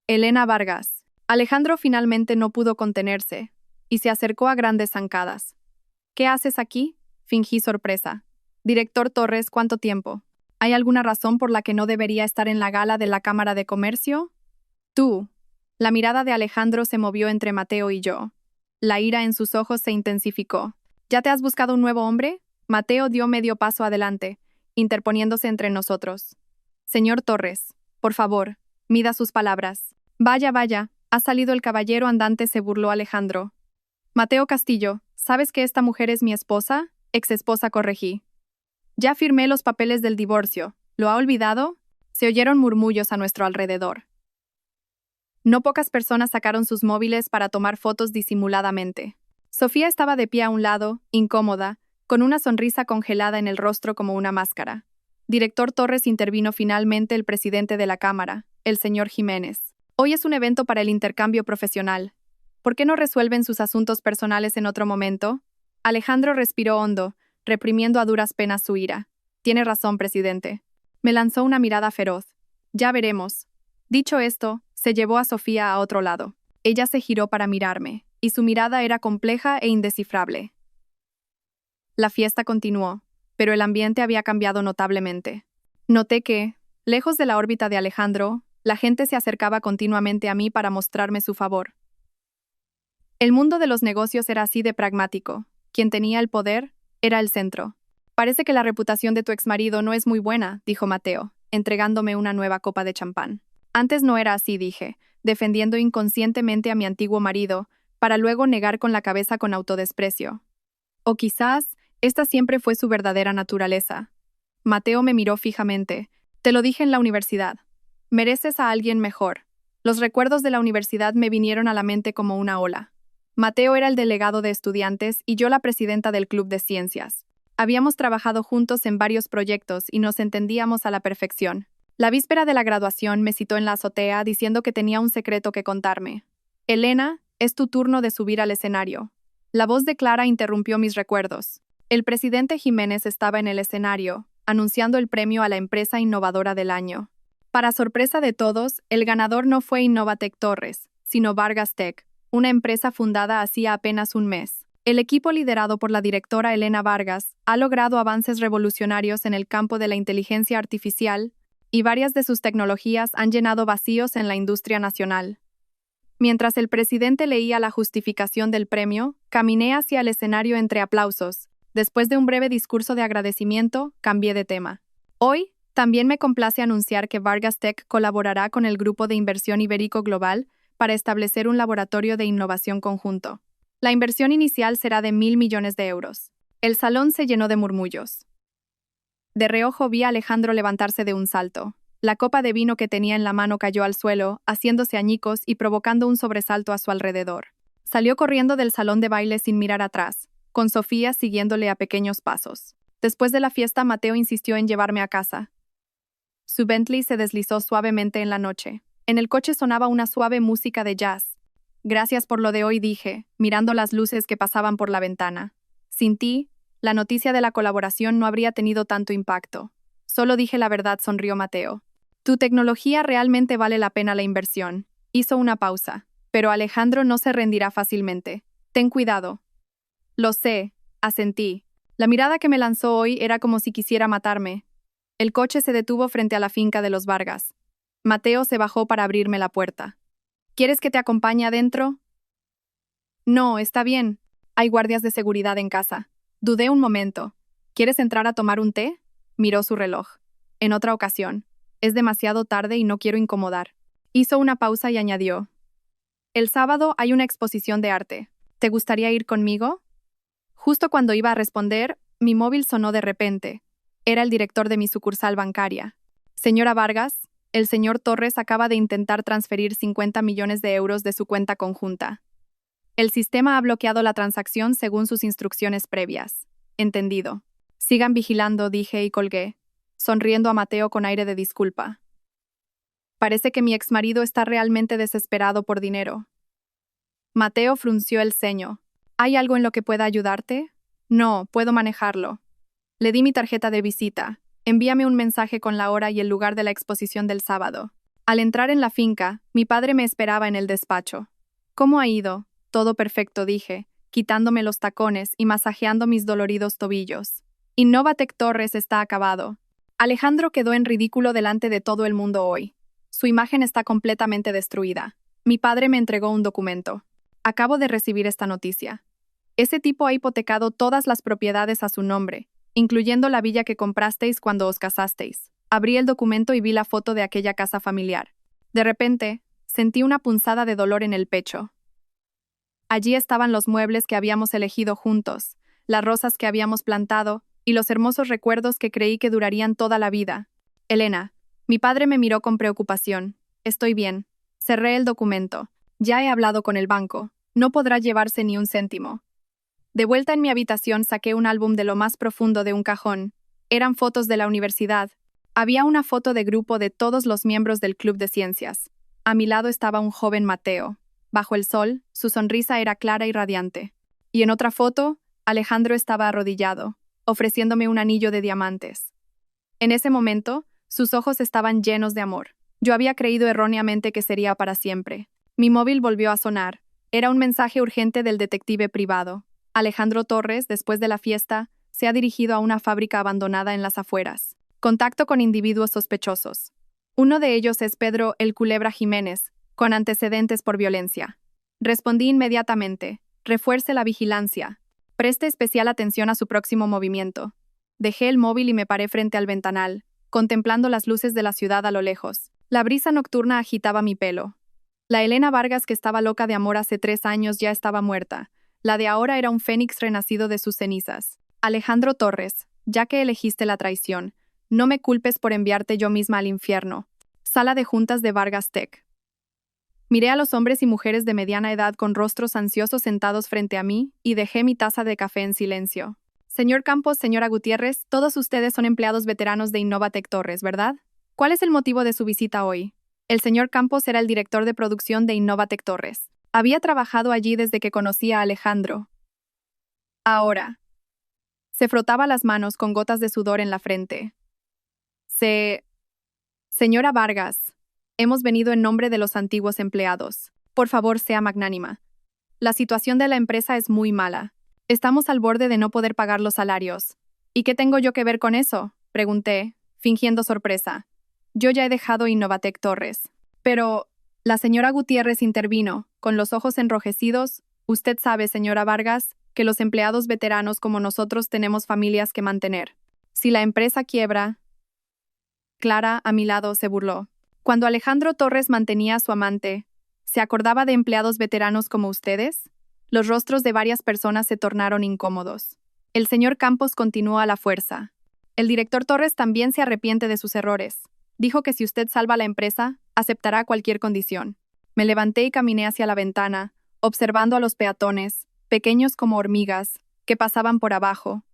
Elena Vargas. Alejandro finalmente no pudo contenerse y se acercó a grandes zancadas. ¿Qué haces aquí? Fingí sorpresa. Director Torres, ¿cuánto tiempo? ¿Hay alguna razón por la que no debería estar en la gala de la Cámara de Comercio? Tú. La mirada de Alejandro se movió entre Mateo y yo. La ira en sus ojos se intensificó. ¿Ya te has buscado un nuevo hombre? Mateo dio medio paso adelante, interponiéndose entre nosotros. Señor Torres, por favor, mida sus palabras. Vaya, vaya, ha salido el caballero andante, se burló Alejandro. Mateo Castillo, ¿sabes que esta mujer es mi esposa? Exesposa, corregí. Ya firmé los papeles del divorcio. ¿Lo ha olvidado? Se oyeron murmullos a nuestro alrededor. No pocas personas sacaron sus móviles para tomar fotos disimuladamente. Sofía estaba de pie a un lado, incómoda, con una sonrisa congelada en el rostro como una máscara. Director Torres, intervino finalmente el presidente de la Cámara, el señor Jiménez. Hoy es un evento para el intercambio profesional. ¿Por qué no resuelven sus asuntos personales en otro momento? Alejandro respiró hondo, reprimiendo a duras penas su ira. Tiene razón, presidente. Me lanzó una mirada feroz. Ya veremos. Dicho esto, se llevó a Sofía a otro lado. Ella se giró para mirarme, y su mirada era compleja e indescifrable. La fiesta continuó, pero el ambiente había cambiado notablemente. Noté que, lejos de la órbita de Alejandro, la gente se acercaba continuamente a mí para mostrarme su favor. El mundo de los negocios era así de pragmático. Quien tenía el poder era el centro. Parece que la reputación de tu exmarido no es muy buena, dijo Mateo, entregándome una nueva copa de champán. Antes no era así, dije, defendiendo inconscientemente a mi antiguo marido, para luego negar con la cabeza con autodesprecio. O quizás, esta siempre fue su verdadera naturaleza. Mateo me miró fijamente. Te lo dije en la universidad. Mereces a alguien mejor. Los recuerdos de la universidad me vinieron a la mente como una ola. Mateo era el delegado de estudiantes y yo la presidenta del Club de Ciencias. Habíamos trabajado juntos en varios proyectos y nos entendíamos a la perfección. La víspera de la graduación me citó en la azotea diciendo que tenía un secreto que contarme. Elena, es tu turno de subir al escenario. La voz de Clara interrumpió mis recuerdos. El presidente Jiménez estaba en el escenario, anunciando el premio a la empresa innovadora del año. Para sorpresa de todos, el ganador no fue Innovatec Torres, sino Vargas Tech, una empresa fundada hacía apenas un mes. El equipo liderado por la directora Elena Vargas ha logrado avances revolucionarios en el campo de la inteligencia artificial, y varias de sus tecnologías han llenado vacíos en la industria nacional. Mientras el presidente leía la justificación del premio, caminé hacia el escenario entre aplausos. Después de un breve discurso de agradecimiento, cambié de tema. Hoy, también me complace anunciar que Vargas Tech colaborará con el Grupo de Inversión Ibérico Global para establecer un laboratorio de innovación conjunto. La inversión inicial será de 1.000 millones de euros. El salón se llenó de murmullos. De reojo vi a Alejandro levantarse de un salto. La copa de vino que tenía en la mano cayó al suelo, haciéndose añicos y provocando un sobresalto a su alrededor. Salió corriendo del salón de baile sin mirar atrás, con Sofía siguiéndole a pequeños pasos. Después de la fiesta, Mateo insistió en llevarme a casa. Su Bentley se deslizó suavemente en la noche. En el coche sonaba una suave música de jazz. Gracias por lo de hoy, dije, mirando las luces que pasaban por la ventana. Sin ti, la noticia de la colaboración no habría tenido tanto impacto. Solo dije la verdad, sonrió Mateo. Tu tecnología realmente vale la pena la inversión. Hizo una pausa, pero Alejandro no se rendirá fácilmente. Ten cuidado. Lo sé, asentí. La mirada que me lanzó hoy era como si quisiera matarme. El coche se detuvo frente a la finca de los Vargas. Mateo se bajó para abrirme la puerta. ¿Quieres que te acompañe adentro? No, está bien. Hay guardias de seguridad en casa. Dudé un momento. ¿Quieres entrar a tomar un té? Miró su reloj. En otra ocasión. Es demasiado tarde y no quiero incomodar. Hizo una pausa y añadió. El sábado hay una exposición de arte. ¿Te gustaría ir conmigo? Justo cuando iba a responder, mi móvil sonó de repente. Era el director de mi sucursal bancaria. Señora Vargas, el señor Torres acaba de intentar transferir 50 millones de euros de su cuenta conjunta. El sistema ha bloqueado la transacción según sus instrucciones previas. Entendido. Sigan vigilando, dije y colgué, sonriendo a Mateo con aire de disculpa. Parece que mi exmarido está realmente desesperado por dinero. Mateo frunció el ceño. ¿Hay algo en lo que pueda ayudarte? No, puedo manejarlo. Le di mi tarjeta de visita. Envíame un mensaje con la hora y el lugar de la exposición del sábado. Al entrar en la finca, mi padre me esperaba en el despacho. ¿Cómo ha ido? Todo perfecto, dije, quitándome los tacones y masajeando mis doloridos tobillos. Innovatec Torres está acabado. Alejandro quedó en ridículo delante de todo el mundo hoy. Su imagen está completamente destruida. Mi padre me entregó un documento. Acabo de recibir esta noticia. Ese tipo ha hipotecado todas las propiedades a su nombre, incluyendo la villa que comprasteis cuando os casasteis. Abrí el documento y vi la foto de aquella casa familiar. De repente, sentí una punzada de dolor en el pecho. Allí estaban los muebles que habíamos elegido juntos, las rosas que habíamos plantado y los hermosos recuerdos que creí que durarían toda la vida. Elena, mi padre me miró con preocupación. Estoy bien. Cerré el documento. Ya he hablado con el banco. No podrá llevarse ni un céntimo. De vuelta en mi habitación saqué un álbum de lo más profundo de un cajón. Eran fotos de la universidad. Había una foto de grupo de todos los miembros del Club de Ciencias. A mi lado estaba un joven Mateo. Bajo el sol, su sonrisa era clara y radiante. Y en otra foto, Alejandro estaba arrodillado, ofreciéndome un anillo de diamantes. En ese momento, sus ojos estaban llenos de amor. Yo había creído erróneamente que sería para siempre. Mi móvil volvió a sonar. Era un mensaje urgente del detective privado. Alejandro Torres, después de la fiesta, se ha dirigido a una fábrica abandonada en las afueras. Contacto con individuos sospechosos. Uno de ellos es Pedro El Culebra Jiménez, con antecedentes por violencia. Respondí inmediatamente. Refuerce la vigilancia. Preste especial atención a su próximo movimiento. Dejé el móvil y me paré frente al ventanal, contemplando las luces de la ciudad a lo lejos. La brisa nocturna agitaba mi pelo. La Elena Vargas que estaba loca de amor hace 3 años ya estaba muerta. La de ahora era un fénix renacido de sus cenizas. Alejandro Torres, ya que elegiste la traición, no me culpes por enviarte yo misma al infierno. Sala de juntas de Vargas Tech. Miré a los hombres y mujeres de mediana edad con rostros ansiosos sentados frente a mí y dejé mi taza de café en silencio. Señor Campos, señora Gutiérrez, todos ustedes son empleados veteranos de Innovatec Torres, ¿verdad? ¿Cuál es el motivo de su visita hoy? El señor Campos era el director de producción de Innovatec Torres. Había trabajado allí desde que conocí a Alejandro. Ahora. Se frotaba las manos con gotas de sudor en la frente. Señora Vargas, hemos venido en nombre de los antiguos empleados. Por favor, sea magnánima. La situación de la empresa es muy mala. Estamos al borde de no poder pagar los salarios. ¿Y qué tengo yo que ver con eso? Pregunté, fingiendo sorpresa. Yo ya he dejado Innovatec Torres. Pero la señora Gutiérrez intervino, con los ojos enrojecidos. Usted sabe, señora Vargas, que los empleados veteranos como nosotros tenemos familias que mantener. Si la empresa quiebra... Clara, a mi lado, se burló. Cuando Alejandro Torres mantenía a su amante, ¿se acordaba de empleados veteranos como ustedes? Los rostros de varias personas se tornaron incómodos. El señor Campos continuó a la fuerza. El director Torres también se arrepiente de sus errores. Dijo que si usted salva la empresa, aceptará cualquier condición. Me levanté y caminé hacia la ventana, observando a los peatones, pequeños como hormigas, que pasaban por abajo.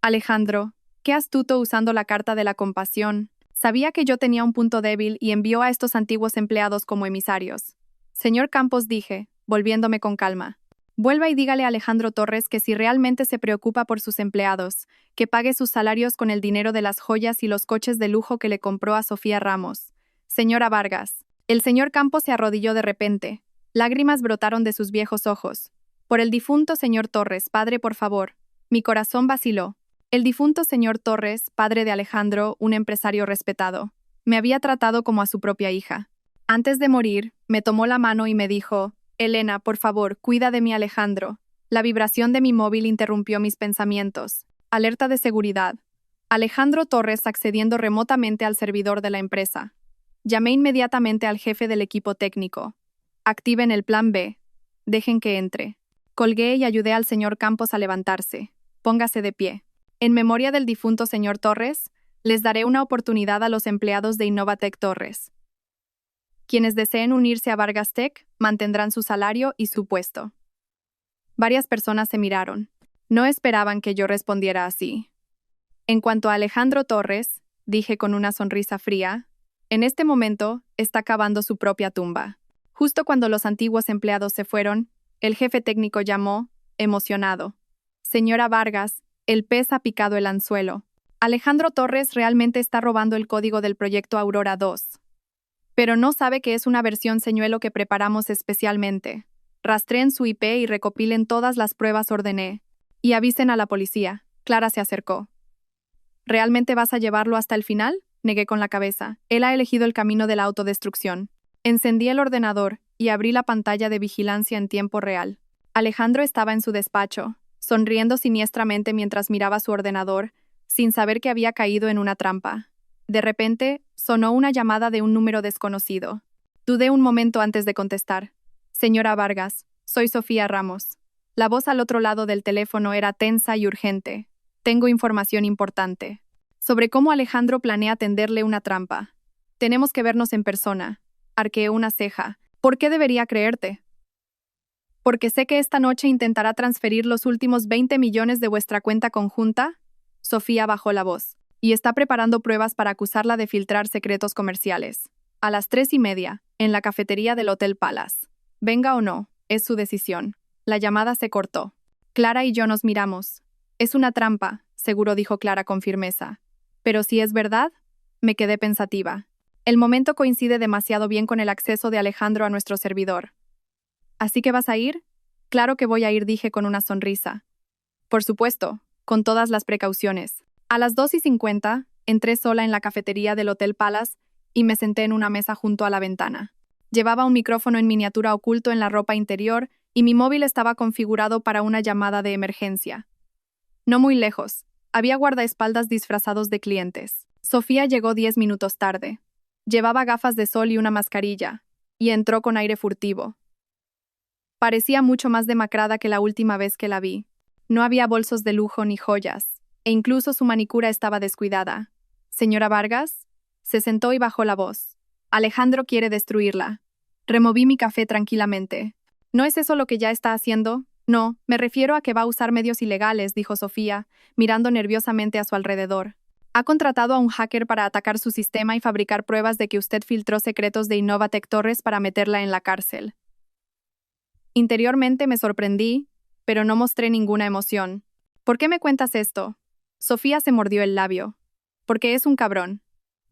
Alejandro, qué astuto usando la carta de la compasión. Sabía que yo tenía un punto débil y envió a estos antiguos empleados como emisarios. Señor Campos, dije, volviéndome con calma. Vuelva y dígale a Alejandro Torres que si realmente se preocupa por sus empleados, que pague sus salarios con el dinero de las joyas y los coches de lujo que le compró a Sofía Ramos. Señora Vargas. El señor Campos se arrodilló de repente. Lágrimas brotaron de sus viejos ojos. Por el difunto señor Torres, padre, por favor. Mi corazón vaciló. El difunto señor Torres, padre de Alejandro, un empresario respetado, me había tratado como a su propia hija. Antes de morir, me tomó la mano y me dijo, Elena, por favor, cuida de mi Alejandro. La vibración de mi móvil interrumpió mis pensamientos. Alerta de seguridad. Alejandro Torres accediendo remotamente al servidor de la empresa. Llamé inmediatamente al jefe del equipo técnico. Activen el plan B. Dejen que entre. Colgué y ayudé al señor Campos a levantarse. Póngase de pie. En memoria del difunto señor Torres, les daré una oportunidad a los empleados de Innovatec Torres. Quienes deseen unirse a Vargas Tech mantendrán su salario y su puesto. Varias personas se miraron. No esperaban que yo respondiera así. En cuanto a Alejandro Torres, dije con una sonrisa fría, en este momento está cavando su propia tumba. Justo cuando los antiguos empleados se fueron, el jefe técnico llamó, emocionado. Señora Vargas, el pez ha picado el anzuelo. Alejandro Torres realmente está robando el código del proyecto Aurora 2. Pero no sabe que es una versión señuelo que preparamos especialmente. Rastreen su IP y recopilen todas las pruebas, ordené. Y avisen a la policía. Clara se acercó. ¿Realmente vas a llevarlo hasta el final? Negué con la cabeza. Él ha elegido el camino de la autodestrucción. Encendí el ordenador y abrí la pantalla de vigilancia en tiempo real. Alejandro estaba en su despacho, sonriendo siniestramente mientras miraba su ordenador, sin saber que había caído en una trampa. De repente, sonó una llamada de un número desconocido. Dudé un momento antes de contestar. Señora Vargas, soy Sofía Ramos. La voz al otro lado del teléfono era tensa y urgente. Tengo información importante. Sobre cómo Alejandro planea tenderle una trampa. Tenemos que vernos en persona. Arqueé una ceja. ¿Por qué debería creerte? Porque sé que esta noche intentará transferir los últimos 20 millones de vuestra cuenta conjunta. Sofía bajó la voz. Y está preparando pruebas para acusarla de filtrar secretos comerciales. A las 3:30, en la cafetería del Hotel Palace. Venga o no, es su decisión. La llamada se cortó. Clara y yo nos miramos. Es una trampa, seguro dijo Clara con firmeza. Pero si es verdad, me quedé pensativa. El momento coincide demasiado bien con el acceso de Alejandro a nuestro servidor. ¿Así que vas a ir? Claro que voy a ir, dije con una sonrisa. Por supuesto, con todas las precauciones. A las 2:50, entré sola en la cafetería del Hotel Palace y me senté en una mesa junto a la ventana. Llevaba un micrófono en miniatura oculto en la ropa interior y mi móvil estaba configurado para una llamada de emergencia. No muy lejos, había guardaespaldas disfrazados de clientes. Sofía llegó 10 minutos tarde. Llevaba gafas de sol y una mascarilla, y entró con aire furtivo. Parecía mucho más demacrada que la última vez que la vi. No había bolsos de lujo ni joyas, e incluso su manicura estaba descuidada. ¿Señora Vargas? Se sentó y bajó la voz. Alejandro quiere destruirla. Removí mi café tranquilamente. ¿No es eso lo que ya está haciendo? No, me refiero a que va a usar medios ilegales, dijo Sofía, mirando nerviosamente a su alrededor. Ha contratado a un hacker para atacar su sistema y fabricar pruebas de que usted filtró secretos de Innovatec Torres para meterla en la cárcel. Interiormente me sorprendí, pero no mostré ninguna emoción. ¿Por qué me cuentas esto? Sofía se mordió el labio. Porque es un cabrón.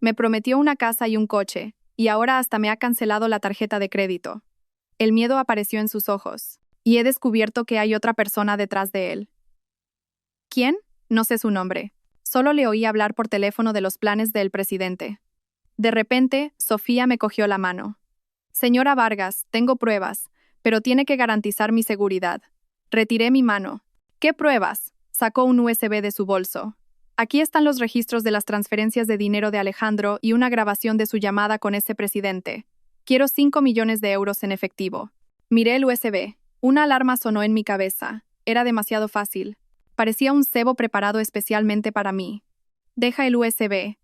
Me prometió una casa y un coche, y ahora hasta me ha cancelado la tarjeta de crédito. El miedo apareció en sus ojos, y he descubierto que hay otra persona detrás de él. ¿Quién? No sé su nombre. Solo le oí hablar por teléfono de los planes del presidente. De repente, Sofía me cogió la mano. Señora Vargas, tengo pruebas, pero tiene que garantizar mi seguridad. Retiré mi mano. ¿Qué pruebas? Sacó un USB de su bolso. Aquí están los registros de las transferencias de dinero de Alejandro y una grabación de su llamada con ese presidente. Quiero 5 millones de euros en efectivo. Miré el USB. Una alarma sonó en mi cabeza. Era demasiado fácil. Parecía un cebo preparado especialmente para mí. Deja el USB.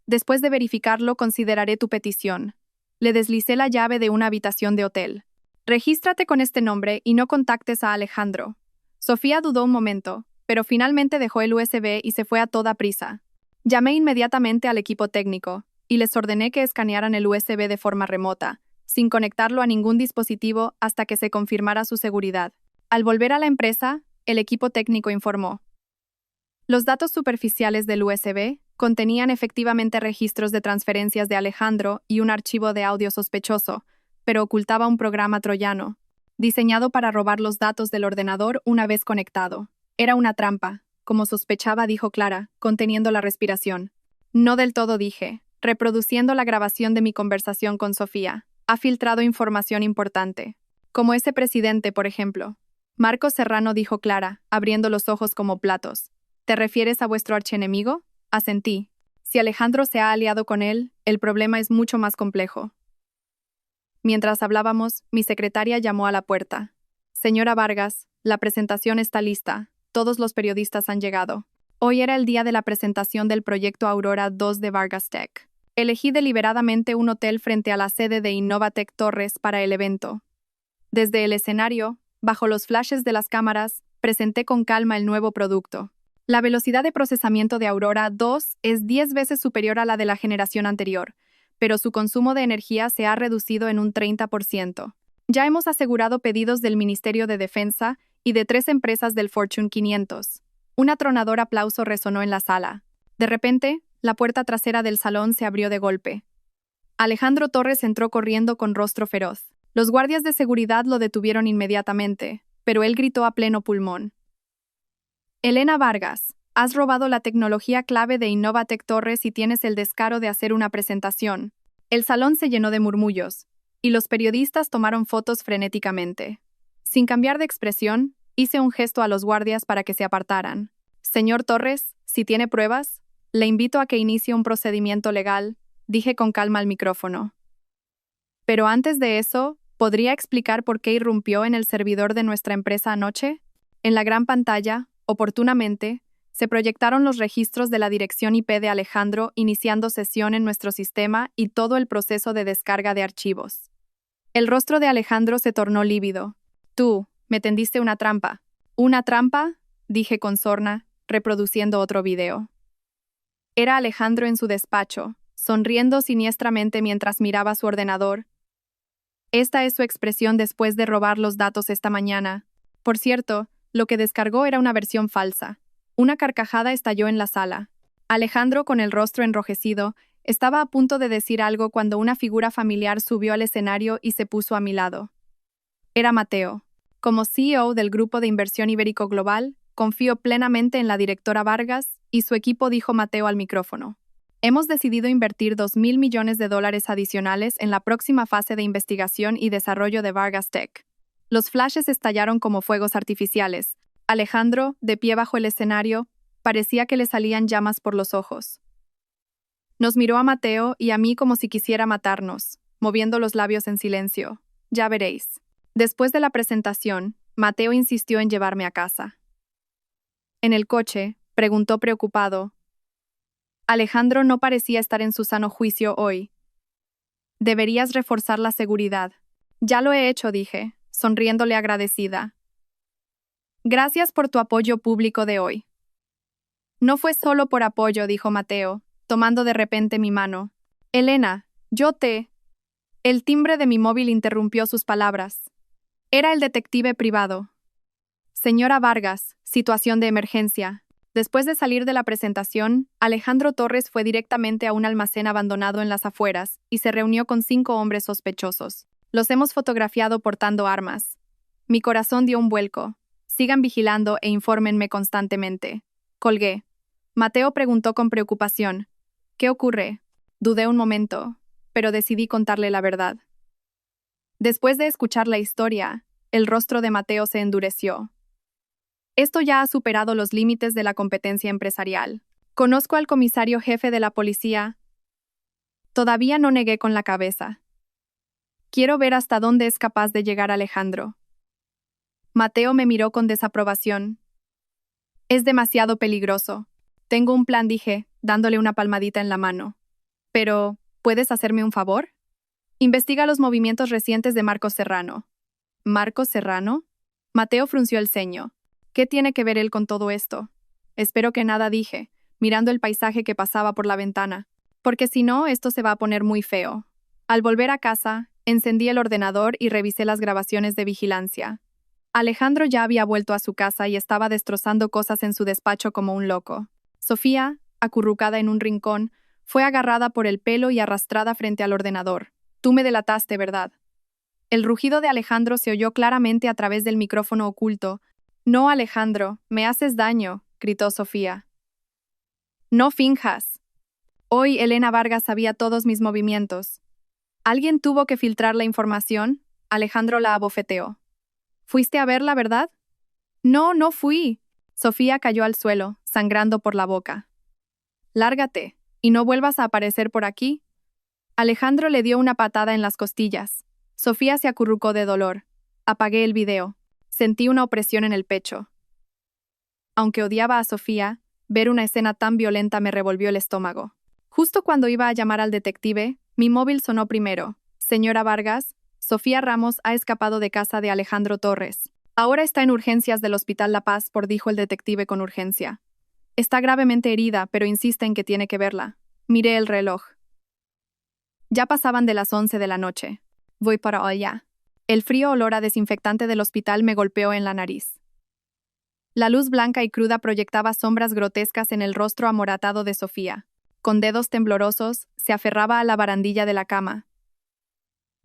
Después de verificarlo, consideraré tu petición. Le deslicé la llave de una habitación de hotel. Regístrate con este nombre y no contactes a Alejandro. Sofía dudó un momento, pero finalmente dejó el USB y se fue a toda prisa. Llamé inmediatamente al equipo técnico y les ordené que escanearan el USB de forma remota, sin conectarlo a ningún dispositivo hasta que se confirmara su seguridad. Al volver a la empresa, el equipo técnico informó. Los datos superficiales del USB contenían efectivamente registros de transferencias de Alejandro y un archivo de audio sospechoso, pero ocultaba un programa troyano, diseñado para robar los datos del ordenador una vez conectado. Era una trampa, como sospechaba, dijo Clara, conteniendo la respiración. No del todo, dije, reproduciendo la grabación de mi conversación con Sofía. Ha filtrado información importante. Como ese presidente, por ejemplo. Marcos Serrano, dijo Clara, abriendo los ojos como platos. ¿Te refieres a vuestro archienemigo? Asentí. Si Alejandro se ha aliado con él, el problema es mucho más complejo. Mientras hablábamos, mi secretaria llamó a la puerta. Señora Vargas, la presentación está lista. Todos los periodistas han llegado. Hoy era el día de la presentación del proyecto Aurora 2 de Vargas Tech. Elegí deliberadamente un hotel frente a la sede de Innovatec Torres para el evento. Desde el escenario, bajo los flashes de las cámaras, presenté con calma el nuevo producto. La velocidad de procesamiento de Aurora 2 es 10 veces superior a la de la generación anterior, pero su consumo de energía se ha reducido en un 30%. Ya hemos asegurado pedidos del Ministerio de Defensa y de 3 empresas del Fortune 500. Un atronador aplauso resonó en la sala. De repente, la puerta trasera del salón se abrió de golpe. Alejandro Torres entró corriendo con rostro feroz. Los guardias de seguridad lo detuvieron inmediatamente, pero él gritó a pleno pulmón. Elena Vargas, has robado la tecnología clave de Innovatec Torres y tienes el descaro de hacer una presentación. El salón se llenó de murmullos, y los periodistas tomaron fotos frenéticamente. Sin cambiar de expresión, hice un gesto a los guardias para que se apartaran. Señor Torres, si tiene pruebas, le invito a que inicie un procedimiento legal, dije con calma al micrófono. Pero antes de eso, ¿podría explicar por qué irrumpió en el servidor de nuestra empresa anoche? En la gran pantalla, oportunamente, se proyectaron los registros de la dirección IP de Alejandro iniciando sesión en nuestro sistema y todo el proceso de descarga de archivos. El rostro de Alejandro se tornó lívido. Tú, me tendiste una trampa. ¿Una trampa? Dije con sorna, reproduciendo otro video. Era Alejandro en su despacho, sonriendo siniestramente mientras miraba su ordenador. Esta es su expresión después de robar los datos esta mañana. Por cierto, lo que descargó era una versión falsa. Una carcajada estalló en la sala. Alejandro, con el rostro enrojecido, estaba a punto de decir algo cuando una figura familiar subió al escenario y se puso a mi lado. Era Mateo. Como CEO del Grupo de Inversión Ibérico Global, confío plenamente en la directora Vargas y su equipo, dijo Mateo al micrófono. Hemos decidido invertir $2.000 millones adicionales en la próxima fase de investigación y desarrollo de Vargas Tech. Los flashes estallaron como fuegos artificiales. Alejandro, de pie bajo el escenario, parecía que le salían llamas por los ojos. Nos miró a Mateo y a mí como si quisiera matarnos, moviendo los labios en silencio. Ya veréis. Después de la presentación, Mateo insistió en llevarme a casa. En el coche, preguntó preocupado. Alejandro no parecía estar en su sano juicio hoy. Deberías reforzar la seguridad. Ya lo he hecho, dije, sonriéndole agradecida. Gracias por tu apoyo público de hoy. No fue solo por apoyo, dijo Mateo, tomando de repente mi mano. Elena, yo te... El timbre de mi móvil interrumpió sus palabras. Era el detective privado. Señora Vargas, situación de emergencia. Después de salir de la presentación, Alejandro Torres fue directamente a un almacén abandonado en las afueras y se reunió con 5 hombres sospechosos. Los hemos fotografiado portando armas. Mi corazón dio un vuelco. Sigan vigilando e infórmenme constantemente. Colgué. Mateo preguntó con preocupación. ¿Qué ocurre? Dudé un momento, pero decidí contarle la verdad. Después de escuchar la historia, el rostro de Mateo se endureció. Esto ya ha superado los límites de la competencia empresarial. Conozco al comisario jefe de la policía. Todavía no negué con la cabeza. Quiero ver hasta dónde es capaz de llegar Alejandro. Mateo me miró con desaprobación. Es demasiado peligroso. Tengo un plan, dije, dándole una palmadita en la mano. Pero, ¿puedes hacerme un favor? Investiga los movimientos recientes de Marcos Serrano. ¿Marcos Serrano? Mateo frunció el ceño. ¿Qué tiene que ver él con todo esto? Espero que nada, dije, mirando el paisaje que pasaba por la ventana. Porque si no, esto se va a poner muy feo. Al volver a casa, encendí el ordenador y revisé las grabaciones de vigilancia. Alejandro ya había vuelto a su casa y estaba destrozando cosas en su despacho como un loco. Sofía, acurrucada en un rincón, fue agarrada por el pelo y arrastrada frente al ordenador. Tú me delataste, ¿verdad? El rugido de Alejandro se oyó claramente a través del micrófono oculto. No, Alejandro, me haces daño, gritó Sofía. No finjas. Hoy Elena Vargas sabía todos mis movimientos. ¿Alguien tuvo que filtrar la información? Alejandro la abofeteó. ¿Fuiste a verla, verdad? No, no fui. Sofía cayó al suelo, sangrando por la boca. Lárgate, y no vuelvas a aparecer por aquí. Alejandro le dio una patada en las costillas. Sofía se acurrucó de dolor. Apagué el video. Sentí una opresión en el pecho. Aunque odiaba a Sofía, ver una escena tan violenta me revolvió el estómago. Justo cuando iba a llamar al detective, mi móvil sonó primero. Señora Vargas, Sofía Ramos ha escapado de casa de Alejandro Torres. Ahora está en urgencias del Hospital La Paz, dijo el detective con urgencia. Está gravemente herida, pero insiste en que tiene que verla. Miré el reloj. Ya pasaban de las 11 de la noche. Voy para allá. El frío olor a desinfectante del hospital me golpeó en la nariz. La luz blanca y cruda proyectaba sombras grotescas en el rostro amoratado de Sofía. Con dedos temblorosos, se aferraba a la barandilla de la cama.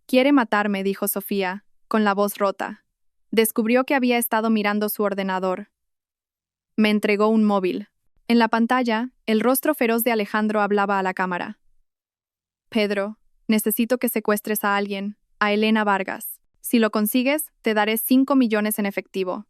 «Quiere matarme», dijo Sofía, con la voz rota. Descubrió que había estado mirando su ordenador. Me entregó un móvil. En la pantalla, el rostro feroz de Alejandro hablaba a la cámara. «Pedro, necesito que secuestres a alguien, a Elena Vargas. Si lo consigues, te daré 5 millones en efectivo».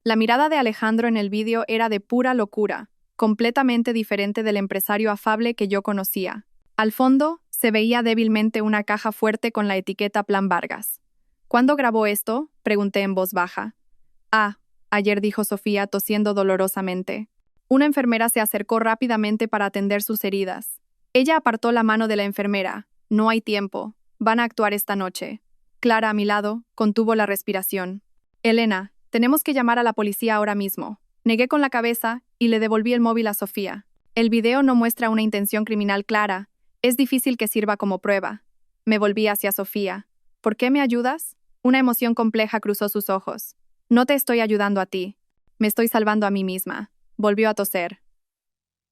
La mirada de Alejandro en el vídeo era de pura locura, completamente diferente del empresario afable que yo conocía. Al fondo, se veía débilmente una caja fuerte con la etiqueta Plan Vargas. «¿Cuándo grabó esto?», pregunté en voz baja. Ayer», dijo Sofía, tosiendo dolorosamente. Una enfermera se acercó rápidamente para atender sus heridas. Ella apartó la mano de la enfermera. «No hay tiempo. Van a actuar esta noche». Clara, a mi lado, contuvo la respiración. «Elena, tenemos que llamar a la policía ahora mismo». Negué con la cabeza y le devolví el móvil a Sofía. «El video no muestra una intención criminal clara. Es difícil que sirva como prueba». Me volví hacia Sofía. «¿Por qué me ayudas?». Una emoción compleja cruzó sus ojos. «No te estoy ayudando a ti. Me estoy salvando a mí misma». Volvió a toser.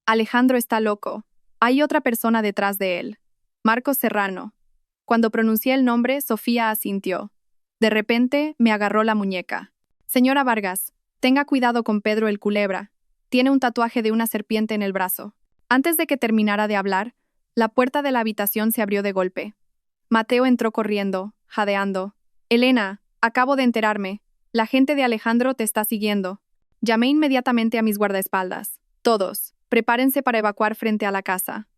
«Alejandro está loco. Hay otra persona detrás de él. Marcos Serrano». Cuando pronuncié el nombre, Sofía asintió. De repente, me agarró la muñeca. «Señora Vargas, tenga cuidado con Pedro el Culebra. Tiene un tatuaje de una serpiente en el brazo». Antes de que terminara de hablar, la puerta de la habitación se abrió de golpe. Mateo entró corriendo, jadeando. «Elena, acabo de enterarme. La gente de Alejandro te está siguiendo». Llamé inmediatamente a mis guardaespaldas. «Todos, prepárense para evacuar frente a la casa».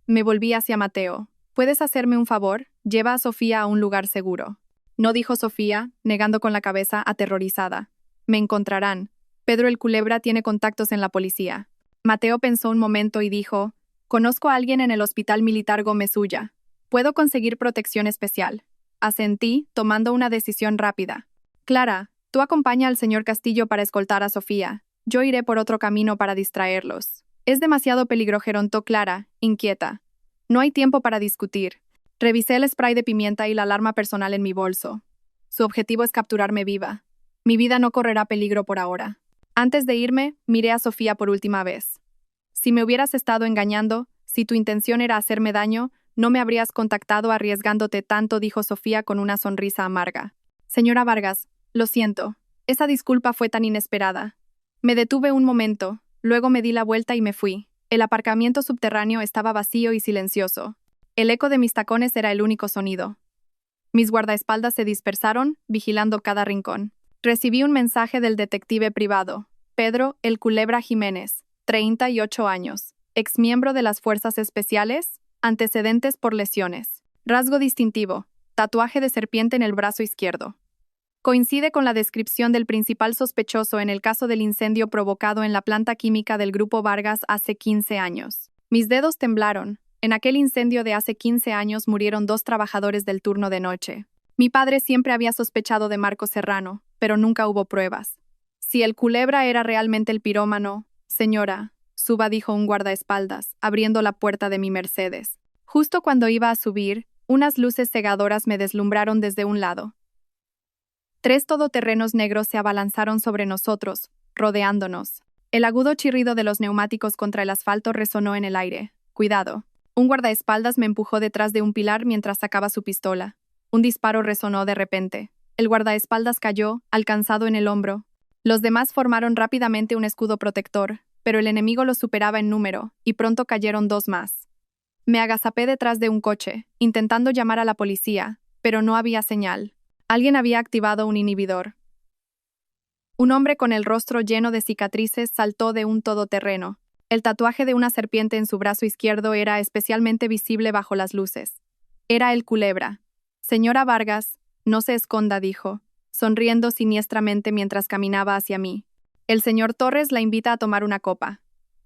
Me volví hacia Mateo. «¿Puedes hacerme un favor? Lleva a Sofía a un lugar seguro». «No», dijo Sofía, negando con la cabeza, aterrorizada. «Me encontrarán. Pedro el Culebra tiene contactos en la policía». Mateo pensó un momento y dijo: «Conozco a alguien en el Hospital Militar Gómez Ulla. Puedo conseguir protección especial». Asentí, tomando una decisión rápida. «Clara, tú acompaña al señor Castillo para escoltar a Sofía. Yo iré por otro camino para distraerlos». «Es demasiado peligro», gerontó Clara, inquieta. «No hay tiempo para discutir». Revisé el spray de pimienta y la alarma personal en mi bolso. Su objetivo es capturarme viva. Mi vida no correrá peligro por ahora. Antes de irme, miré a Sofía por última vez. «Si me hubieras estado engañando, si tu intención era hacerme daño, no me habrías contactado arriesgándote tanto», dijo Sofía con una sonrisa amarga. «Señora Vargas, lo siento. Esa disculpa fue tan inesperada». Me detuve un momento, luego me di la vuelta y me fui. El aparcamiento subterráneo estaba vacío y silencioso. El eco de mis tacones era el único sonido. Mis guardaespaldas se dispersaron, vigilando cada rincón. Recibí un mensaje del detective privado. Pedro el Culebra Jiménez, 38 años, exmiembro de las Fuerzas Especiales, antecedentes por lesiones. Rasgo distintivo: tatuaje de serpiente en el brazo izquierdo. Coincide con la descripción del principal sospechoso en el caso del incendio provocado en la planta química del Grupo Vargas hace 15 años. Mis dedos temblaron. En aquel incendio de hace 15 años murieron 2 trabajadores del turno de noche. Mi padre siempre había sospechado de Marcos Serrano, pero nunca hubo pruebas. Si el Culebra era realmente el pirómano... «Señora», suba, dijo un guardaespaldas, abriendo la puerta de mi Mercedes. Justo cuando iba a subir, unas luces cegadoras me deslumbraron desde un lado. 3 todoterrenos negros se abalanzaron sobre nosotros, rodeándonos. El agudo chirrido de los neumáticos contra el asfalto resonó en el aire. «Cuidado». Un guardaespaldas me empujó detrás de un pilar mientras sacaba su pistola. Un disparo resonó de repente. El guardaespaldas cayó, alcanzado en el hombro. Los demás formaron rápidamente un escudo protector, pero el enemigo los superaba en número, y pronto cayeron 2 más. Me agazapé detrás de un coche, intentando llamar a la policía, pero no había señal. Alguien había activado un inhibidor. Un hombre con el rostro lleno de cicatrices saltó de un todoterreno. El tatuaje de una serpiente en su brazo izquierdo era especialmente visible bajo las luces. Era el Culebra. «Señora Vargas, no se esconda», dijo, sonriendo siniestramente mientras caminaba hacia mí. «El señor Torres la invita a tomar una copa».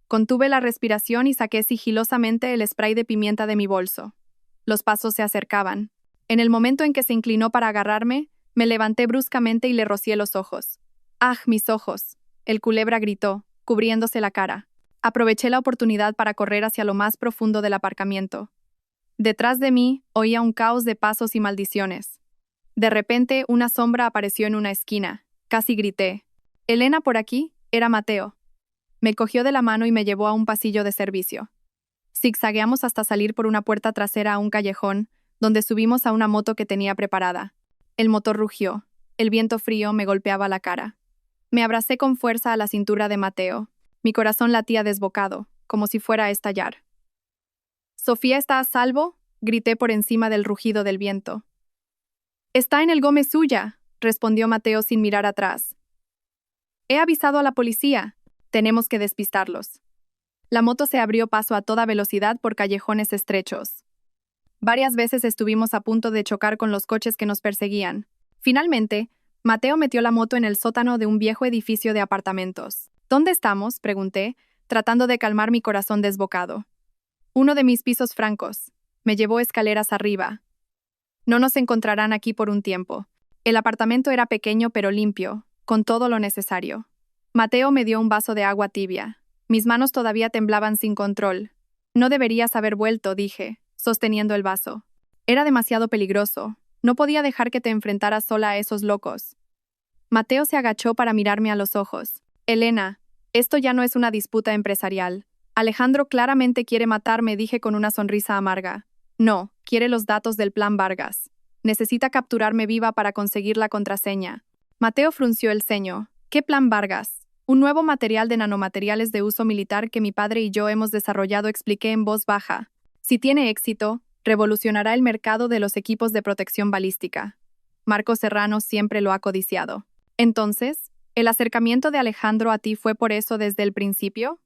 Contuve la respiración y saqué sigilosamente el spray de pimienta de mi bolso. Los pasos se acercaban. En el momento en que se inclinó para agarrarme, me levanté bruscamente y le rocié los ojos. «¡Ah, mis ojos!», el Culebra gritó, cubriéndose la cara. Aproveché la oportunidad para correr hacia lo más profundo del aparcamiento. Detrás de mí, oía un caos de pasos y maldiciones. De repente, una sombra apareció en una esquina. Casi grité. Elena por aquí, era Mateo. Me cogió de la mano y me llevó a un pasillo de servicio. Zigzagueamos hasta salir por una puerta trasera a un callejón, donde subimos a una moto que tenía preparada. El motor rugió. El viento frío me golpeaba la cara. Me abracé con fuerza a la cintura de Mateo. Mi corazón latía desbocado, como si fuera a estallar. «¿Sofía está a salvo?», grité por encima del rugido del viento. «Está en el Gómez suya», respondió Mateo sin mirar atrás. «He avisado a la policía. Tenemos que despistarlos». La moto se abrió paso a toda velocidad por callejones estrechos. Varias veces estuvimos a punto de chocar con los coches que nos perseguían. Finalmente, Mateo metió la moto en el sótano de un viejo edificio de apartamentos. «¿Dónde estamos?», pregunté, tratando de calmar mi corazón desbocado. «Uno de mis pisos francos». Me llevó escaleras arriba. «No nos encontrarán aquí por un tiempo». El apartamento era pequeño pero limpio, con todo lo necesario. Mateo me dio un vaso de agua tibia. Mis manos todavía temblaban sin control. «No deberías haber vuelto», dije, sosteniendo el vaso. «Era demasiado peligroso. No podía dejar que te enfrentaras sola a esos locos». Mateo se agachó para mirarme a los ojos. «Elena, esto ya no es una disputa empresarial. Alejandro claramente quiere matarme», dije con una sonrisa amarga. «No, quiere los datos del Plan Vargas. Necesita capturarme viva para conseguir la contraseña». Mateo frunció el ceño. «¿Qué Plan Vargas?» «Un nuevo material de nanomateriales de uso militar que mi padre y yo hemos desarrollado», expliqué en voz baja. «Si tiene éxito, revolucionará el mercado de los equipos de protección balística. Marco Serrano siempre lo ha codiciado». «Entonces, ¿el acercamiento de Alejandro a ti fue por eso desde el principio?».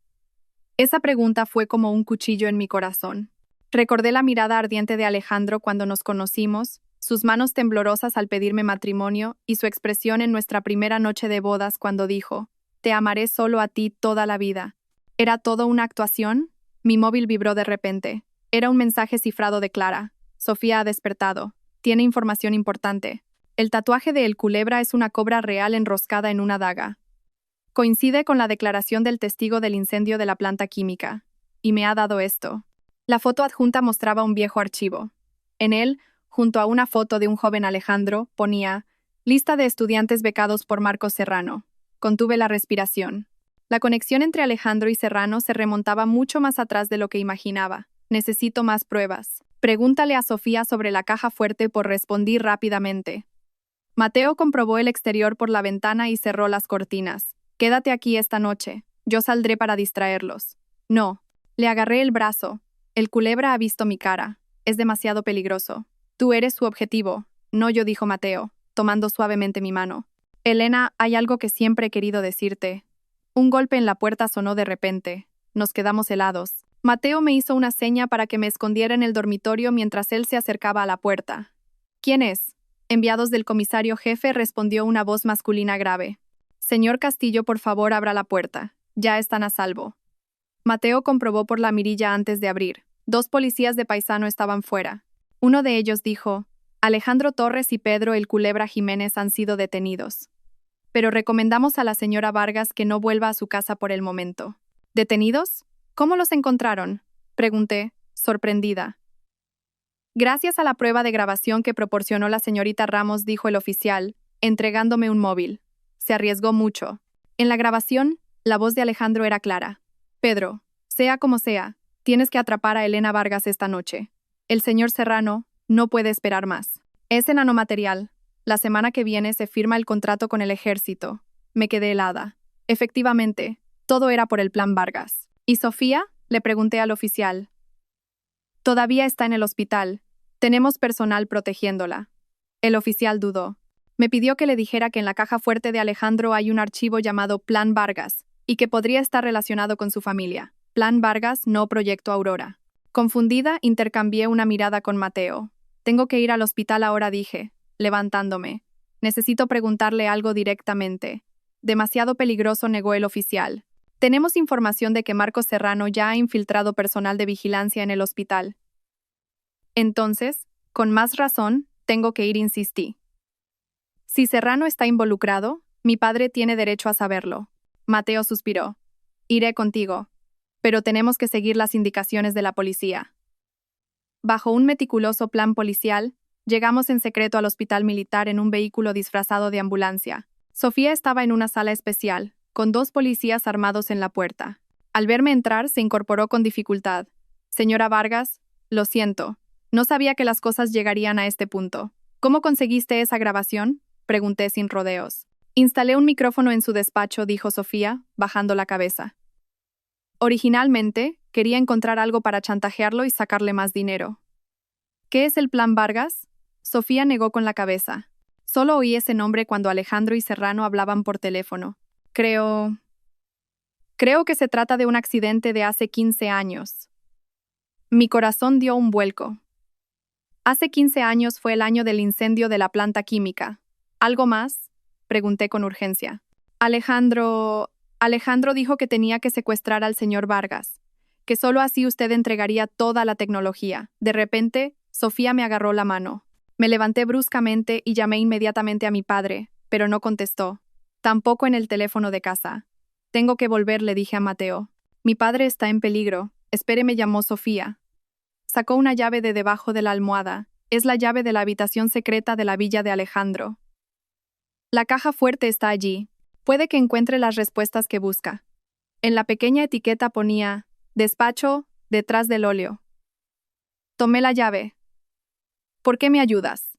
Esa pregunta fue como un cuchillo en mi corazón. Recordé la mirada ardiente de Alejandro cuando nos conocimos, sus manos temblorosas al pedirme matrimonio y su expresión en nuestra primera noche de bodas cuando dijo: «Te amaré solo a ti toda la vida». ¿Era todo una actuación? Mi móvil vibró de repente. Era un mensaje cifrado de Clara. «Sofía ha despertado. Tiene información importante. El tatuaje de El Culebra es una cobra real enroscada en una daga. Coincide con la declaración del testigo del incendio de la planta química. Y me ha dado esto». La foto adjunta mostraba un viejo archivo. En él, junto a una foto de un joven Alejandro, ponía: «Lista de estudiantes becados por Marcos Serrano». Contuve la respiración. La conexión entre Alejandro y Serrano se remontaba mucho más atrás de lo que imaginaba. «Necesito más pruebas». «Pregúntale a Sofía sobre la caja fuerte», respondí rápidamente. Mateo comprobó el exterior por la ventana y cerró las cortinas. «Quédate aquí esta noche. Yo saldré para distraerlos». «No». Le agarré el brazo. «El Culebra ha visto mi cara. Es demasiado peligroso. Tú eres su objetivo, no yo», dijo Mateo, tomando suavemente mi mano. «Elena, hay algo que siempre he querido decirte». Un golpe en la puerta sonó de repente. Nos quedamos helados. Mateo me hizo una seña para que me escondiera en el dormitorio mientras él se acercaba a la puerta. «¿Quién es?». «Enviados del comisario jefe», respondió una voz masculina grave. «Señor Castillo, por favor, abra la puerta. Ya están a salvo». Mateo comprobó por la mirilla antes de abrir. 2 policías de paisano estaban fuera. Uno de ellos dijo: «Alejandro Torres y Pedro El Culebra Jiménez han sido detenidos. Pero recomendamos a la señora Vargas que no vuelva a su casa por el momento». «¿Detenidos? ¿Cómo los encontraron?», pregunté, sorprendida. «Gracias a la prueba de grabación que proporcionó la señorita Ramos», dijo el oficial, entregándome un móvil. Se arriesgó mucho. En la grabación, la voz de Alejandro era clara. «Pedro, sea como sea, tienes que atrapar a Elena Vargas esta noche. El señor Serrano no puede esperar más. Es en nanomaterial. La semana que viene se firma el contrato con el ejército». Me quedé helada. Efectivamente, todo era por el Plan Vargas. «¿Y Sofía?», le pregunté al oficial. «Todavía está en el hospital. Tenemos personal protegiéndola». El oficial dudó. Me pidió que le dijera que en la caja fuerte de Alejandro hay un archivo llamado Plan Vargas, y que podría estar relacionado con su familia. Plan Vargas, no Proyecto Aurora. Confundida, intercambié una mirada con Mateo. «Tengo que ir al hospital ahora», dije, levantándome. «Necesito preguntarle algo directamente». «Demasiado peligroso», negó el oficial. «Tenemos información de que Marcos Serrano ya ha infiltrado personal de vigilancia en el hospital». «Entonces, con más razón, tengo que ir», insistí. «Si Serrano está involucrado, mi padre tiene derecho a saberlo». Mateo suspiró. «Iré contigo. Pero tenemos que seguir las indicaciones de la policía». Bajo un meticuloso plan policial, llegamos en secreto al hospital militar en un vehículo disfrazado de ambulancia. Sofía estaba en una sala especial, con 2 policías armados en la puerta. Al verme entrar, se incorporó con dificultad. Señora Vargas, lo siento. No sabía que las cosas llegarían a este punto. ¿Cómo conseguiste esa grabación?, pregunté sin rodeos. Instalé un micrófono en su despacho, dijo Sofía, bajando la cabeza. Originalmente, quería encontrar algo para chantajearlo y sacarle más dinero. ¿Qué es el Plan Vargas? Sofía negó con la cabeza. Solo oí ese nombre cuando Alejandro y Serrano hablaban por teléfono. Creo que se trata de un accidente de hace 15 años. Mi corazón dio un vuelco. Hace 15 años fue el año del incendio de la planta química. ¿Algo más?, pregunté con urgencia. Alejandro dijo que tenía que secuestrar al señor Vargas, que solo así usted entregaría toda la tecnología. De repente, Sofía me agarró la mano. Me levanté bruscamente y llamé inmediatamente a mi padre, pero no contestó. Tampoco en el teléfono de casa. Tengo que volver, le dije a Mateo. Mi padre está en peligro. Espéreme, llamó Sofía. Sacó una llave de debajo de la almohada. Es la llave de la habitación secreta de la villa de Alejandro. La caja fuerte está allí. Puede que encuentre las respuestas que busca. En la pequeña etiqueta ponía, despacho, detrás del óleo. Tomé la llave. ¿Por qué me ayudas?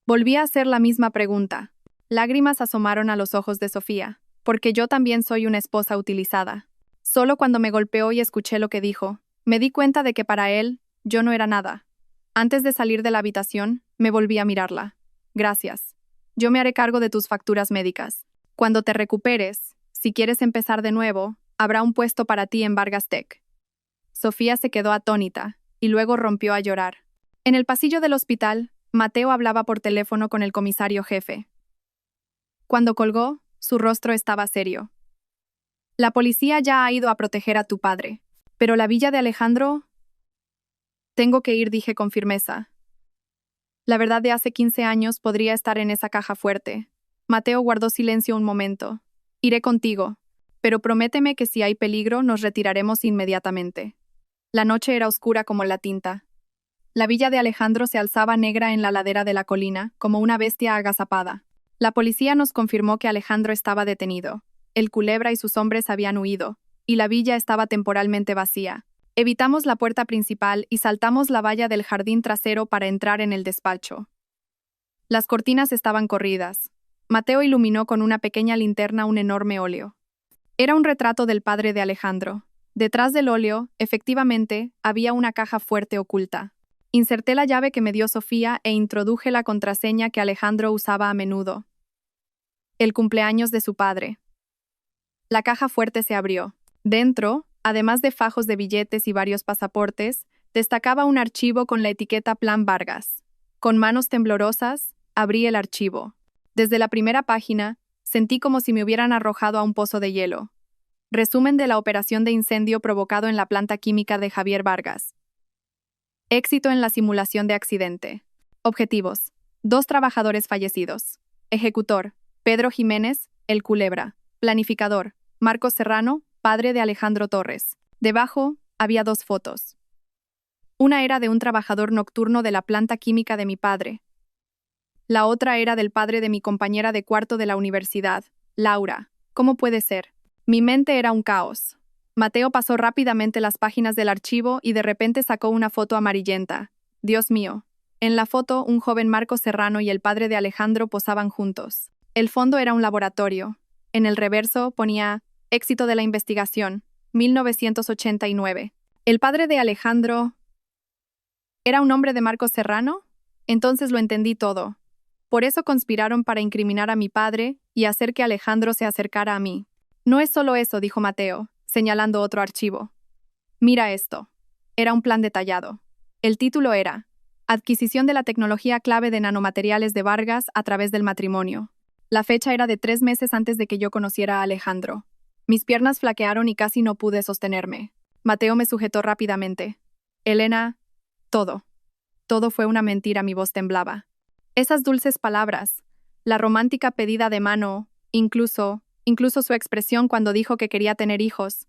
Volví a hacer la misma pregunta. Lágrimas asomaron a los ojos de Sofía, porque yo también soy una esposa utilizada. Solo cuando me golpeó y escuché lo que dijo, me di cuenta de que para él, yo no era nada. Antes de salir de la habitación, me volví a mirarla. Gracias. Yo me haré cargo de tus facturas médicas. Cuando te recuperes, si quieres empezar de nuevo, habrá un puesto para ti en Vargas Tech. Sofía se quedó atónita, y luego rompió a llorar. En el pasillo del hospital, Mateo hablaba por teléfono con el comisario jefe. Cuando colgó, su rostro estaba serio. La policía ya ha ido a proteger a tu padre, pero la villa de Alejandro... Tengo que ir, dije con firmeza. La verdad de hace 15 años podría estar en esa caja fuerte. Mateo guardó silencio un momento. Iré contigo, pero prométeme que si hay peligro nos retiraremos inmediatamente. La noche era oscura como la tinta. La villa de Alejandro se alzaba negra en la ladera de la colina, como una bestia agazapada. La policía nos confirmó que Alejandro estaba detenido. El Culebra y sus hombres habían huido, y la villa estaba temporalmente vacía. Evitamos la puerta principal y saltamos la valla del jardín trasero para entrar en el despacho. Las cortinas estaban corridas. Mateo iluminó con una pequeña linterna un enorme óleo. Era un retrato del padre de Alejandro. Detrás del óleo, efectivamente, había una caja fuerte oculta. Inserté la llave que me dio Sofía e introduje la contraseña que Alejandro usaba a menudo. El cumpleaños de su padre. La caja fuerte se abrió. Dentro, además de fajos de billetes y varios pasaportes, destacaba un archivo con la etiqueta Plan Vargas. Con manos temblorosas, abrí el archivo. Desde la primera página, sentí como si me hubieran arrojado a un pozo de hielo. Resumen de la operación de incendio provocado en la planta química de Javier Vargas. Éxito en la simulación de accidente. Objetivos: 2 trabajadores fallecidos. Ejecutor: Pedro Jiménez, el Culebra. Planificador: Marcos Serrano, padre de Alejandro Torres. Debajo, había 2 fotos. Una era de un trabajador nocturno de la planta química de mi padre. La otra era del padre de mi compañera de cuarto de la universidad, Laura. ¿Cómo puede ser? Mi mente era un caos. Mateo pasó rápidamente las páginas del archivo y de repente sacó una foto amarillenta. Dios mío. En la foto, un joven Marcos Serrano y el padre de Alejandro posaban juntos. El fondo era un laboratorio. En el reverso ponía éxito de la investigación, 1989. ¿El padre de Alejandro era un hombre de Marcos Serrano? Entonces lo entendí todo. Por eso conspiraron para incriminar a mi padre y hacer que Alejandro se acercara a mí. No es solo eso, dijo Mateo, señalando otro archivo. Mira esto. Era un plan detallado. El título era Adquisición de la tecnología clave de nanomateriales de Vargas a través del matrimonio. La fecha era de 3 meses antes de que yo conociera a Alejandro. Mis piernas flaquearon y casi no pude sostenerme. Mateo me sujetó rápidamente. Elena, todo. Todo fue una mentira, mi voz temblaba. Esas dulces palabras, la romántica pedida de mano, incluso su expresión cuando dijo que quería tener hijos.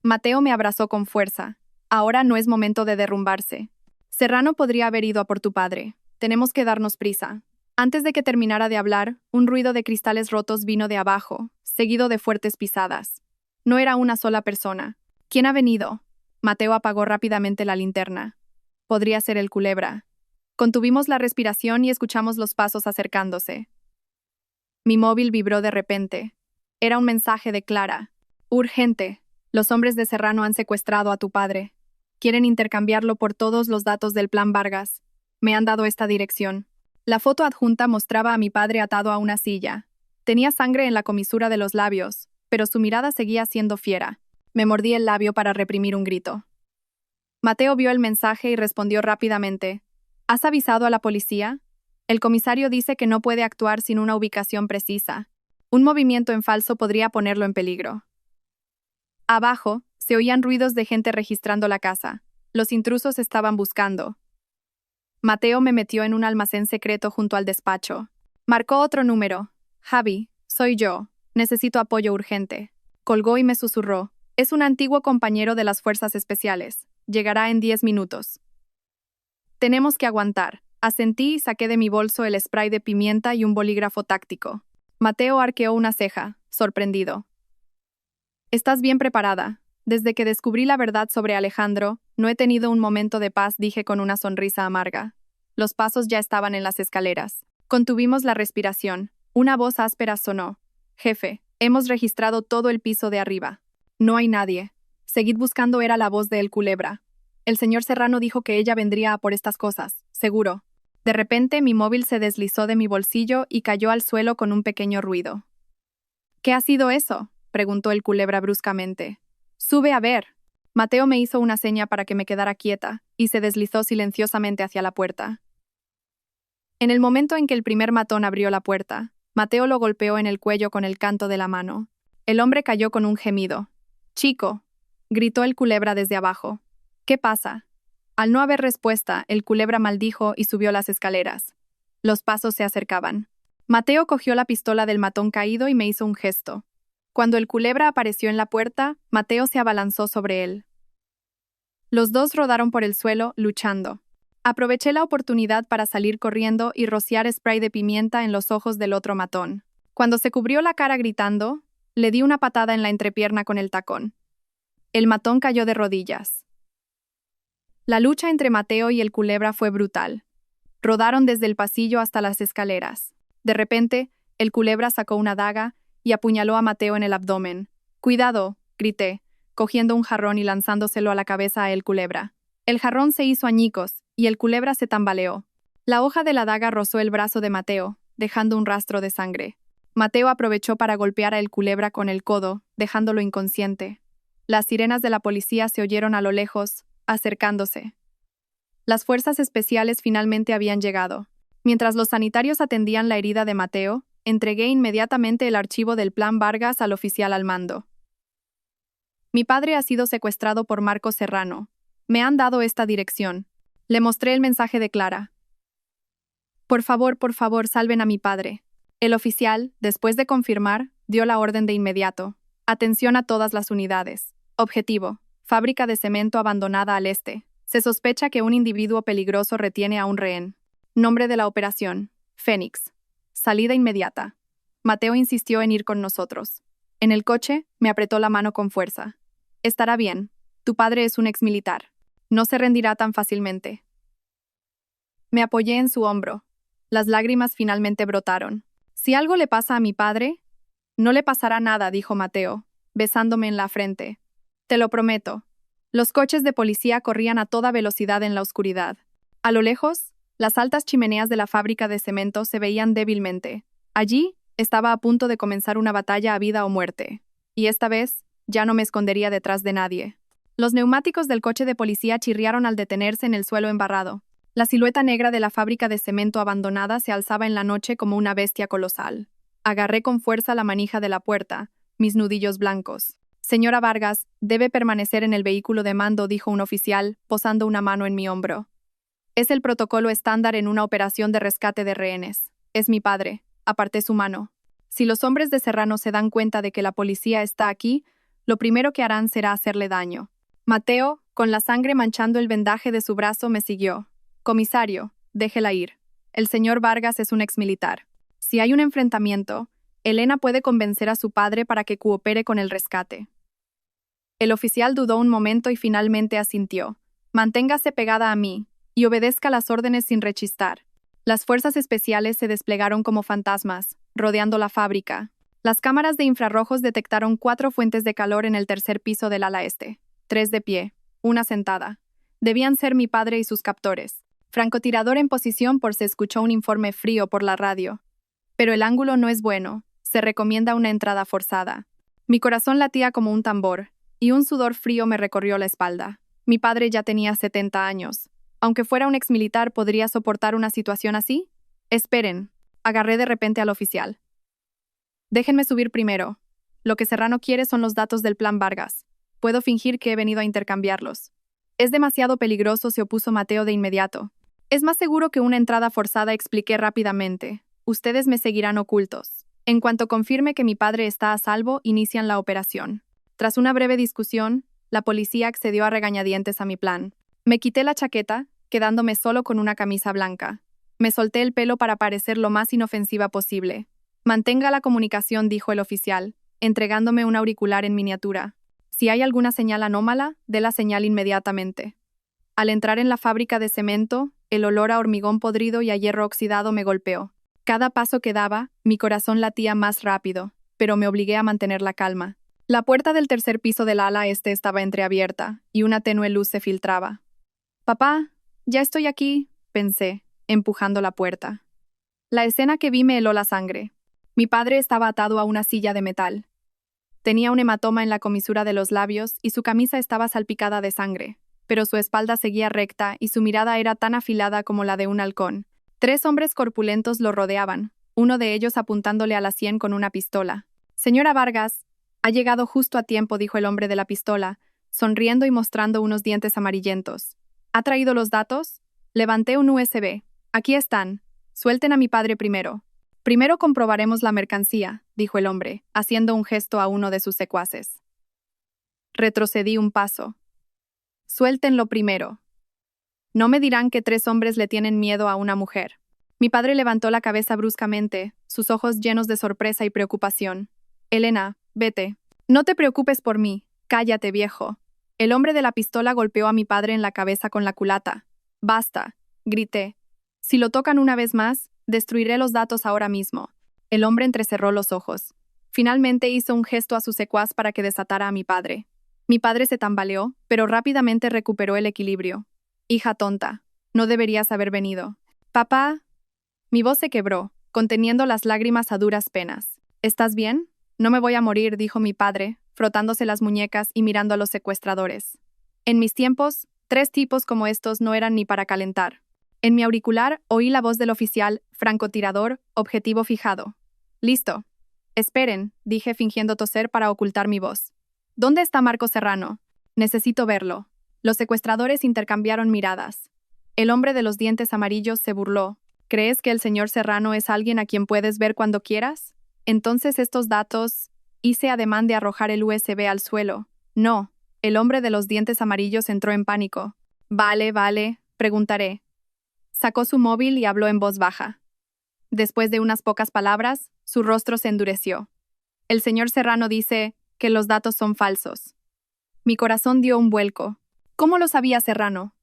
Mateo me abrazó con fuerza. Ahora no es momento de derrumbarse. Serrano podría haber ido a por tu padre. Tenemos que darnos prisa. Antes de que terminara de hablar, un ruido de cristales rotos vino de abajo, seguido de fuertes pisadas. No era una sola persona. ¿Quién ha venido? Mateo apagó rápidamente la linterna. Podría ser el culebra. Contuvimos la respiración y escuchamos los pasos acercándose. Mi móvil vibró de repente. Era un mensaje de Clara. Urgente. Los hombres de Serrano han secuestrado a tu padre. Quieren intercambiarlo por todos los datos del plan Vargas. Me han dado esta dirección. La foto adjunta mostraba a mi padre atado a una silla. Tenía sangre en la comisura de los labios, pero su mirada seguía siendo fiera. Me mordí el labio para reprimir un grito. Mateo vio el mensaje y respondió rápidamente. ¿Has avisado a la policía? El comisario dice que no puede actuar sin una ubicación precisa. Un movimiento en falso podría ponerlo en peligro. Abajo, se oían ruidos de gente registrando la casa. Los intrusos estaban buscando. Mateo me metió en un almacén secreto junto al despacho. Marcó otro número. Javi, soy yo. Necesito apoyo urgente. Colgó y me susurró. Es un antiguo compañero de las fuerzas especiales. Llegará en 10 minutos. Tenemos que aguantar. Asentí y saqué de mi bolso el spray de pimienta y un bolígrafo táctico. Mateo arqueó una ceja, sorprendido. ¿Estás bien preparada? Desde que descubrí la verdad sobre Alejandro, no he tenido un momento de paz, dije con una sonrisa amarga. Los pasos ya estaban en las escaleras. Contuvimos la respiración. Una voz áspera sonó. Jefe, hemos registrado todo el piso de arriba. No hay nadie. Seguid buscando, era la voz de El Culebra. El señor Serrano dijo que ella vendría a por estas cosas, seguro. De repente mi móvil se deslizó de mi bolsillo y cayó al suelo con un pequeño ruido. ¿Qué ha sido eso?, preguntó El Culebra bruscamente. Sube a ver. Mateo me hizo una seña para que me quedara quieta y se deslizó silenciosamente hacia la puerta. En el momento en que el primer matón abrió la puerta, Mateo lo golpeó en el cuello con el canto de la mano. El hombre cayó con un gemido. «Chico», gritó El Culebra desde abajo. «¿Qué pasa?». Al no haber respuesta, El Culebra maldijo y subió las escaleras. Los pasos se acercaban. Mateo cogió la pistola del matón caído y me hizo un gesto. Cuando El Culebra apareció en la puerta, Mateo se abalanzó sobre él. Los dos rodaron por el suelo, luchando. Aproveché la oportunidad para salir corriendo y rociar spray de pimienta en los ojos del otro matón. Cuando se cubrió la cara gritando, le di una patada en la entrepierna con el tacón. El matón cayó de rodillas. La lucha entre Mateo y El Culebra fue brutal. Rodaron desde el pasillo hasta las escaleras. De repente, El Culebra sacó una daga y apuñaló a Mateo en el abdomen. «¡Cuidado!», grité, cogiendo un jarrón y lanzándoselo a la cabeza a El Culebra. El jarrón se hizo añicos y El Culebra se tambaleó. La hoja de la daga rozó el brazo de Mateo, dejando un rastro de sangre. Mateo aprovechó para golpear a El Culebra con el codo, dejándolo inconsciente. Las sirenas de la policía se oyeron a lo lejos, acercándose. Las fuerzas especiales finalmente habían llegado. Mientras los sanitarios atendían la herida de Mateo, entregué inmediatamente el archivo del plan Vargas al oficial al mando. Mi padre ha sido secuestrado por Marcos Serrano. Me han dado esta dirección. Le mostré el mensaje de Clara. Por favor, salven a mi padre. El oficial, después de confirmar, dio la orden de inmediato. Atención a todas las unidades. Objetivo: fábrica de cemento abandonada al este. Se sospecha que un individuo peligroso retiene a un rehén. Nombre de la operación: Fénix. Salida inmediata. Mateo insistió en ir con nosotros. En el coche, me apretó la mano con fuerza. Estará bien. Tu padre es un exmilitar. No se rendirá tan fácilmente. Me apoyé en su hombro. Las lágrimas finalmente brotaron. Si algo le pasa a mi padre, no le pasará nada, dijo Mateo, besándome en la frente. Te lo prometo. Los coches de policía corrían a toda velocidad en la oscuridad. A lo lejos, las altas chimeneas de la fábrica de cemento se veían débilmente. Allí, estaba a punto de comenzar una batalla a vida o muerte. Y esta vez, ya no me escondería detrás de nadie. Los neumáticos del coche de policía chirriaron al detenerse en el suelo embarrado. La silueta negra de la fábrica de cemento abandonada se alzaba en la noche como una bestia colosal. Agarré con fuerza la manija de la puerta, mis nudillos blancos. Señora Vargas, debe permanecer en el vehículo de mando, dijo un oficial, posando una mano en mi hombro. Es el protocolo estándar en una operación de rescate de rehenes. Es mi padre. Aparté su mano. Si los hombres de Serrano se dan cuenta de que la policía está aquí, lo primero que harán será hacerle daño. Mateo, con la sangre manchando el vendaje de su brazo, me siguió. Comisario, déjela ir. El señor Vargas es un exmilitar. Si hay un enfrentamiento, Elena puede convencer a su padre para que coopere con el rescate. El oficial dudó un momento y finalmente asintió. Manténgase pegada a mí y obedezca las órdenes sin rechistar. Las fuerzas especiales se desplegaron como fantasmas, rodeando la fábrica. Las cámaras de infrarrojos detectaron 4 fuentes de calor en el tercer piso del ala este. 3 de pie, una sentada. Debían ser mi padre y sus captores. Francotirador en posición por se escuchó un informe frío por la radio. Pero el ángulo no es bueno. Se recomienda una entrada forzada. Mi corazón latía como un tambor, y un sudor frío me recorrió la espalda. Mi padre ya tenía 70 años. Aunque fuera un exmilitar, ¿podría soportar una situación así? Esperen. Agarré de repente al oficial. Déjenme subir primero. Lo que Serrano quiere son los datos del plan Vargas. Puedo fingir que he venido a intercambiarlos. Es demasiado peligroso, se opuso Mateo de inmediato. Es más seguro que una entrada forzada, expliqué rápidamente. Ustedes me seguirán ocultos. En cuanto confirme que mi padre está a salvo, inician la operación. Tras una breve discusión, la policía accedió a regañadientes a mi plan. Me quité la chaqueta, quedándome solo con una camisa blanca. Me solté el pelo para parecer lo más inofensiva posible. Mantenga la comunicación, dijo el oficial, entregándome un auricular en miniatura. Si hay alguna señal anómala, dé la señal inmediatamente. Al entrar en la fábrica de cemento, el olor a hormigón podrido y a hierro oxidado me golpeó. Cada paso que daba, mi corazón latía más rápido, pero me obligué a mantener la calma. La puerta del tercer piso del ala este estaba entreabierta, y una tenue luz se filtraba. «Papá, ya estoy aquí», pensé, empujando la puerta. La escena que vi me heló la sangre. Mi padre estaba atado a una silla de metal. Tenía un hematoma en la comisura de los labios y su camisa estaba salpicada de sangre, pero su espalda seguía recta y su mirada era tan afilada como la de un halcón. 3 hombres corpulentos lo rodeaban, uno de ellos apuntándole a la sien con una pistola. «Señora Vargas, ha llegado justo a tiempo», dijo el hombre de la pistola, sonriendo y mostrando unos dientes amarillentos. ¿Ha traído los datos? Levanté un USB. Aquí están. Suelten a mi padre primero. Primero comprobaremos la mercancía, dijo el hombre, haciendo un gesto a uno de sus secuaces. Retrocedí un paso. Suéltenlo primero. No me dirán que 3 hombres le tienen miedo a una mujer. Mi padre levantó la cabeza bruscamente, sus ojos llenos de sorpresa y preocupación. Elena, vete. No te preocupes por mí. Cállate, viejo. El hombre de la pistola golpeó a mi padre en la cabeza con la culata. Basta, grité. Si lo tocan una vez más, destruiré los datos ahora mismo. El hombre entrecerró los ojos. Finalmente hizo un gesto a su secuaz para que desatara a mi padre. Mi padre se tambaleó, pero rápidamente recuperó el equilibrio. Hija tonta, no deberías haber venido. Papá. Mi voz se quebró, conteniendo las lágrimas a duras penas. ¿Estás bien? No me voy a morir, dijo mi padre, frotándose las muñecas y mirando a los secuestradores. En mis tiempos, 3 tipos como estos no eran ni para calentar. En mi auricular oí la voz del oficial, francotirador, objetivo fijado. Listo. Esperen, dije fingiendo toser para ocultar mi voz. ¿Dónde está Marco Serrano? Necesito verlo. Los secuestradores intercambiaron miradas. El hombre de los dientes amarillos se burló. ¿Crees que el señor Serrano es alguien a quien puedes ver cuando quieras? Entonces estos datos... Hice ademán de arrojar el USB al suelo. No. El hombre de los dientes amarillos entró en pánico. Vale, preguntaré. Sacó su móvil y habló en voz baja. Después de unas pocas palabras, su rostro se endureció. El señor Serrano dice que los datos son falsos. Mi corazón dio un vuelco. ¿Cómo lo sabía Serrano?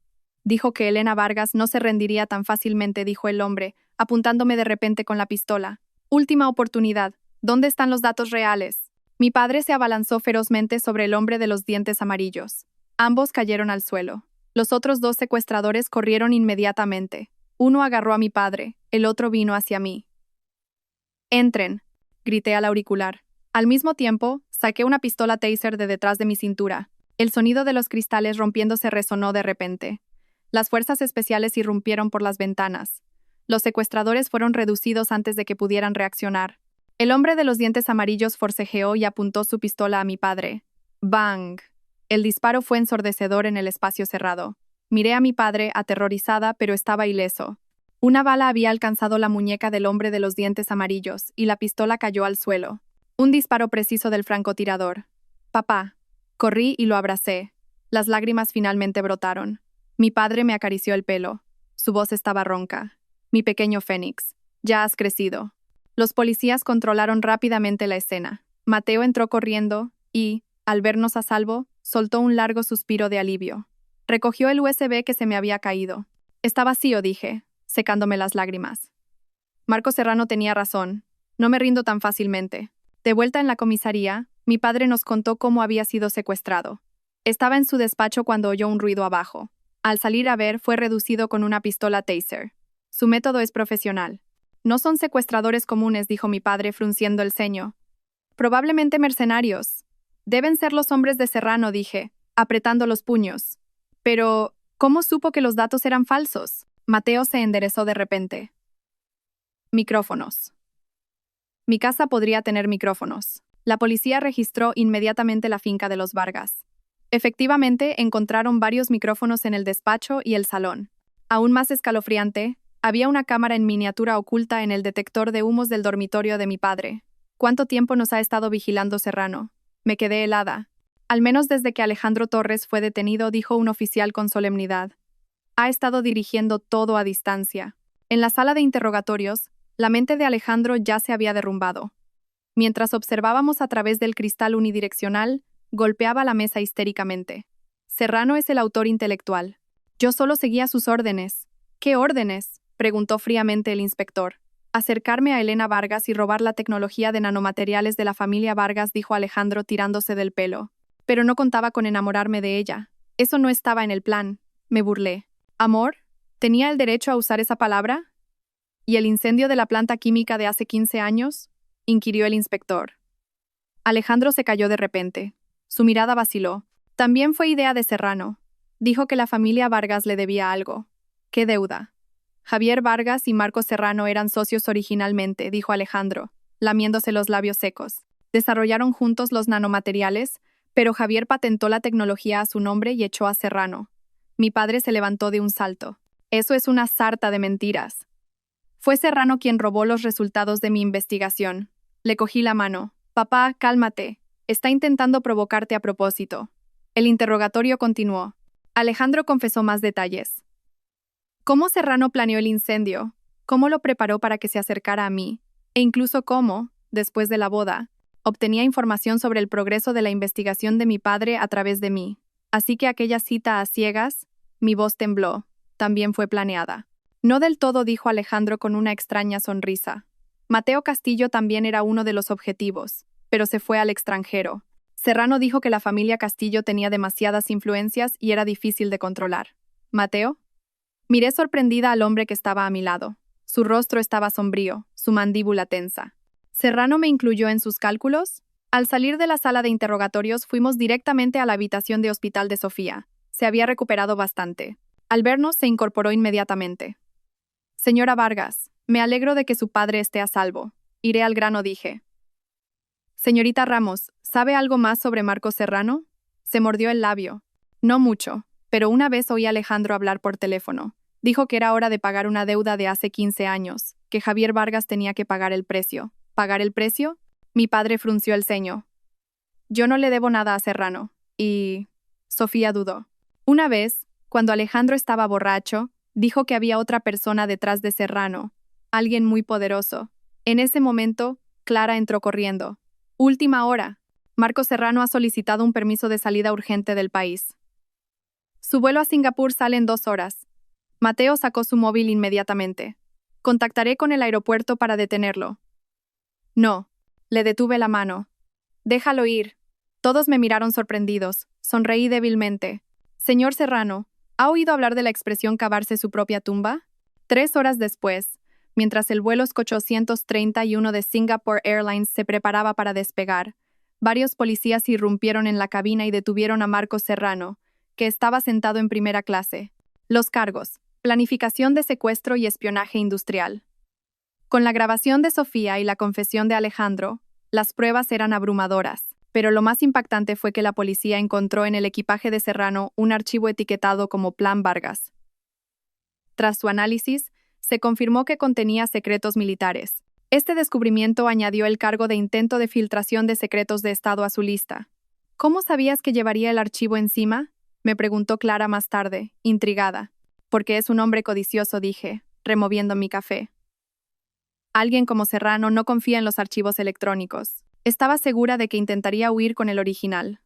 Dijo que Elena Vargas no se rendiría tan fácilmente, dijo el hombre, apuntándome de repente con la pistola. Última oportunidad. ¿Dónde están los datos reales? Mi padre se abalanzó ferozmente sobre el hombre de los dientes amarillos. Ambos cayeron al suelo. Los otros 2 secuestradores corrieron inmediatamente. Uno agarró a mi padre, el otro vino hacia mí. «Entren», grité al auricular. Al mismo tiempo, saqué una pistola taser de detrás de mi cintura. El sonido de los cristales rompiéndose resonó de repente. Las fuerzas especiales irrumpieron por las ventanas. Los secuestradores fueron reducidos antes de que pudieran reaccionar. El hombre de los dientes amarillos forcejeó y apuntó su pistola a mi padre. ¡Bang! El disparo fue ensordecedor en el espacio cerrado. Miré a mi padre, aterrorizada, pero estaba ileso. Una bala había alcanzado la muñeca del hombre de los dientes amarillos, y la pistola cayó al suelo. Un disparo preciso del francotirador. «Papá». Corrí y lo abracé. Las lágrimas finalmente brotaron. Mi padre me acarició el pelo. Su voz estaba ronca. Mi pequeño Fénix, ya has crecido. Los policías controlaron rápidamente la escena. Mateo entró corriendo y, al vernos a salvo, soltó un largo suspiro de alivio. Recogió el USB que se me había caído. Está vacío, dije, secándome las lágrimas. Marcos Serrano tenía razón. No me rindo tan fácilmente. De vuelta en la comisaría, mi padre nos contó cómo había sido secuestrado. Estaba en su despacho cuando oyó un ruido abajo. Al salir a ver, fue reducido con una pistola Taser. Su método es profesional. No son secuestradores comunes, dijo mi padre frunciendo el ceño. Probablemente mercenarios. Deben ser los hombres de Serrano, dije, apretando los puños. Pero, ¿cómo supo que los datos eran falsos? Mateo se enderezó de repente. Micrófonos. Mi casa podría tener micrófonos. La policía registró inmediatamente la finca de los Vargas. Efectivamente, encontraron varios micrófonos en el despacho y el salón. Aún más escalofriante, había una cámara en miniatura oculta en el detector de humos del dormitorio de mi padre. ¿Cuánto tiempo nos ha estado vigilando Serrano? Me quedé helada. Al menos desde que Alejandro Torres fue detenido, dijo un oficial con solemnidad. Ha estado dirigiendo todo a distancia. En la sala de interrogatorios, la mente de Alejandro ya se había derrumbado. Mientras observábamos a través del cristal unidireccional, golpeaba la mesa histéricamente. Serrano es el autor intelectual. Yo solo seguía sus órdenes. ¿Qué órdenes?, preguntó fríamente el inspector. Acercarme a Elena Vargas y robar la tecnología de nanomateriales de la familia Vargas, dijo Alejandro tirándose del pelo. Pero no contaba con enamorarme de ella. Eso no estaba en el plan. Me burlé. ¿Amor? ¿Tenía el derecho a usar esa palabra? ¿Y el incendio de la planta química de hace 15 años? Inquirió el inspector. Alejandro se calló de repente. Su mirada vaciló. También fue idea de Serrano. Dijo que la familia Vargas le debía algo. ¿Qué deuda? Javier Vargas y Marcos Serrano eran socios originalmente, dijo Alejandro, lamiéndose los labios secos. Desarrollaron juntos los nanomateriales, pero Javier patentó la tecnología a su nombre y echó a Serrano. Mi padre se levantó de un salto. Eso es una sarta de mentiras. Fue Serrano quien robó los resultados de mi investigación. Le cogí la mano. Papá, cálmate. Está intentando provocarte a propósito. El interrogatorio continuó. Alejandro confesó más detalles. ¿Cómo Serrano planeó el incendio? ¿Cómo lo preparó para que se acercara a mí? E incluso cómo, después de la boda, obtenía información sobre el progreso de la investigación de mi padre a través de mí. Así que aquella cita a ciegas, mi voz tembló, también fue planeada. No del todo, dijo Alejandro con una extraña sonrisa. Mateo Castillo también era uno de los objetivos, pero se fue al extranjero. Serrano dijo que la familia Castillo tenía demasiadas influencias y era difícil de controlar. ¿Mateo? Miré sorprendida al hombre que estaba a mi lado. Su rostro estaba sombrío, su mandíbula tensa. ¿Serrano me incluyó en sus cálculos? Al salir de la sala de interrogatorios fuimos directamente a la habitación de hospital de Sofía. Se había recuperado bastante. Al vernos se incorporó inmediatamente. Señora Vargas, me alegro de que su padre esté a salvo. Iré al grano, dije. Señorita Ramos, ¿sabe algo más sobre Marcos Serrano? Se mordió el labio. No mucho, pero una vez oí a Alejandro hablar por teléfono. Dijo que era hora de pagar una deuda de hace 15 años, que Javier Vargas tenía que pagar el precio. ¿Pagar el precio? Mi padre frunció el ceño. Yo no le debo nada a Serrano. Y... Sofía dudó. Una vez, cuando Alejandro estaba borracho, dijo que había otra persona detrás de Serrano, alguien muy poderoso. En ese momento, Clara entró corriendo. Última hora. Marcos Serrano ha solicitado un permiso de salida urgente del país. Su vuelo a Singapur sale en 2 horas. Mateo sacó su móvil inmediatamente. Contactaré con el aeropuerto para detenerlo. No. Le detuve la mano. Déjalo ir. Todos me miraron sorprendidos. Sonreí débilmente. Señor Serrano, ¿ha oído hablar de la expresión cavarse su propia tumba? 3 horas después, mientras el vuelo SK 831 de Singapore Airlines se preparaba para despegar, varios policías irrumpieron en la cabina y detuvieron a Marcos Serrano, que estaba sentado en primera clase. Los cargos: planificación de secuestro y espionaje industrial. Con la grabación de Sofía y la confesión de Alejandro, las pruebas eran abrumadoras, pero lo más impactante fue que la policía encontró en el equipaje de Serrano un archivo etiquetado como Plan Vargas. Tras su análisis, se confirmó que contenía secretos militares. Este descubrimiento añadió el cargo de intento de filtración de secretos de Estado a su lista. ¿Cómo sabías que llevaría el archivo encima?, me preguntó Clara más tarde, intrigada. Porque es un hombre codicioso, dije. removiendo mi café. Alguien como Serrano no confía en los archivos electrónicos. Estaba segura de que intentaría huir con el original.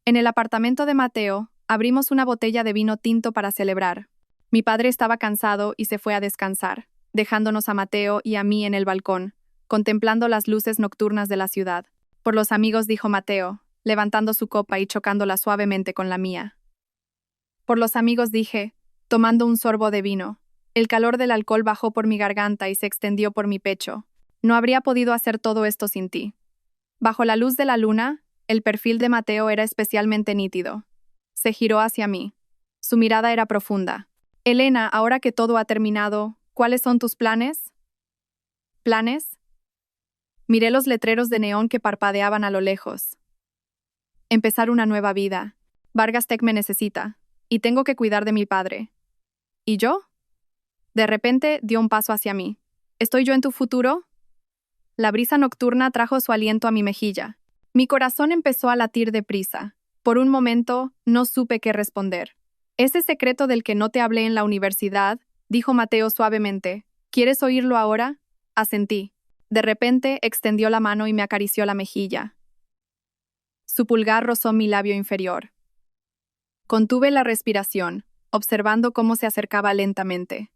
En el apartamento de Mateo, abrimos una botella de vino tinto para celebrar. Mi padre estaba cansado y se fue a descansar, dejándonos a Mateo y a mí en el balcón, contemplando las luces nocturnas de la ciudad. Por los amigos, dijo Mateo, levantando su copa y chocándola suavemente con la mía. Por los amigos, dije, tomando un sorbo de vino. El calor del alcohol bajó por mi garganta y se extendió por mi pecho. No habría podido hacer todo esto sin ti. Bajo la luz de la luna, el perfil de Mateo era especialmente nítido. Se giró hacia mí. Su mirada era profunda. Elena, ahora que todo ha terminado, ¿cuáles son tus planes? ¿Planes? Miré los letreros de neón que parpadeaban a lo lejos. Empezar una nueva vida. Vargas Tech me necesita. Y tengo que cuidar de mi padre. ¿Y yo? De repente dio un paso hacia mí. ¿Estoy yo en tu futuro? La brisa nocturna trajo su aliento a mi mejilla. Mi corazón empezó a latir deprisa. Por un momento, no supe qué responder. Ese secreto del que no te hablé en la universidad, dijo Mateo suavemente. ¿Quieres oírlo ahora? Asentí. De repente, extendió la mano y me acarició la mejilla. Su pulgar rozó mi labio inferior. Contuve la respiración, observando cómo se acercaba lentamente.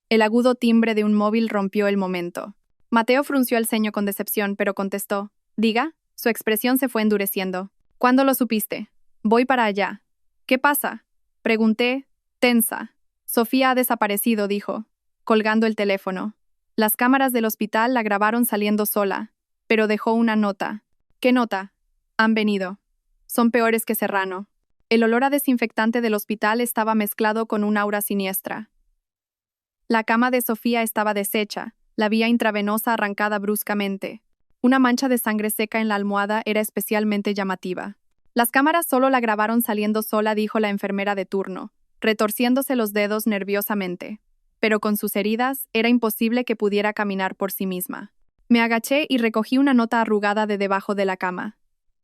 El agudo timbre de un móvil rompió el momento. Mateo frunció el ceño con decepción, pero contestó. Diga. Su expresión se fue endureciendo. ¿Cuándo lo supiste? Voy para allá. ¿Qué pasa? Pregunté, tensa. Sofía ha desaparecido, dijo, colgando el teléfono. Las cámaras del hospital la grabaron saliendo sola, pero dejó una nota. ¿Qué nota? Han venido. Son peores que Serrano. El olor a desinfectante del hospital estaba mezclado con un aura siniestra. La cama de Sofía estaba deshecha, la vía intravenosa arrancada bruscamente. Una mancha de sangre seca en la almohada era especialmente llamativa. Las cámaras solo la grabaron saliendo sola, dijo la enfermera de turno, retorciéndose los dedos nerviosamente. Pero con sus heridas, era imposible que pudiera caminar por sí misma. Me agaché y recogí una nota arrugada de debajo de la cama.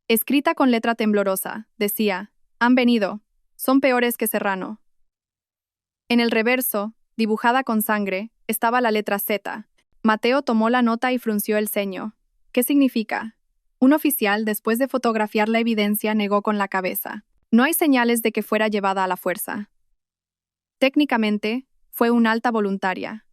Escrita con letra temblorosa, decía, han venido. Son peores que Serrano. En el reverso, dibujada con sangre, estaba la letra Z. Mateo tomó la nota y frunció el ceño. ¿Qué significa? Un oficial, después de fotografiar la evidencia, negó con la cabeza. No hay señales de que fuera llevada a la fuerza. Técnicamente, fue una alta voluntaria.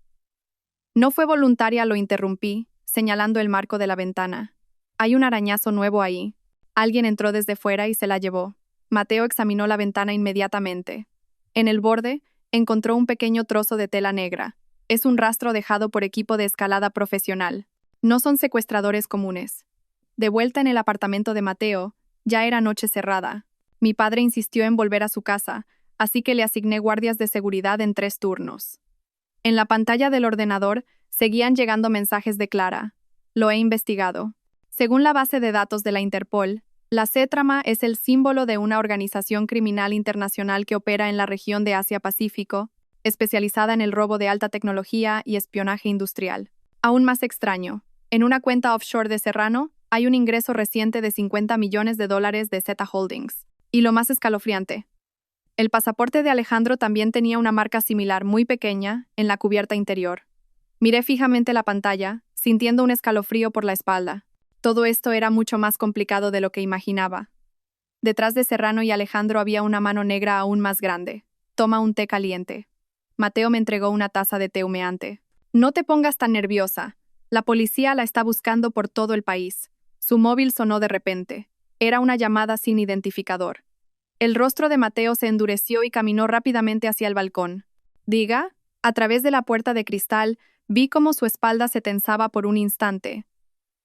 No fue voluntaria, lo interrumpí, señalando el marco de la ventana. Hay un arañazo nuevo ahí. Alguien entró desde fuera y se la llevó. Mateo examinó la ventana inmediatamente. En el borde, encontró un pequeño trozo de tela negra. Es un rastro dejado por equipo de escalada profesional. No son secuestradores comunes. De vuelta en el apartamento de Mateo, ya era noche cerrada. Mi padre insistió en volver a su casa, así que le asigné guardias de seguridad en 3 turnos. En la pantalla del ordenador seguían llegando mensajes de Clara. Lo he investigado. Según la base de datos de la Interpol, la C-Trama es el símbolo de una organización criminal internacional que opera en la región de Asia-Pacífico, especializada en el robo de alta tecnología y espionaje industrial. Aún más extraño, en una cuenta offshore de Serrano, hay un ingreso reciente de $50 millones de Z Holdings. Y lo más escalofriante, el pasaporte de Alejandro también tenía una marca similar muy pequeña en la cubierta interior. Miré fijamente la pantalla, sintiendo un escalofrío por la espalda. Todo esto era mucho más complicado de lo que imaginaba. Detrás de Serrano y Alejandro había una mano negra aún más grande. Toma un té caliente. Mateo me entregó una taza de té humeante. No te pongas tan nerviosa. La policía la está buscando por todo el país. Su móvil sonó de repente. Era una llamada sin identificador. El rostro de Mateo se endureció y caminó rápidamente hacia el balcón. Diga, a través de la puerta de cristal, vi cómo su espalda se tensaba por un instante.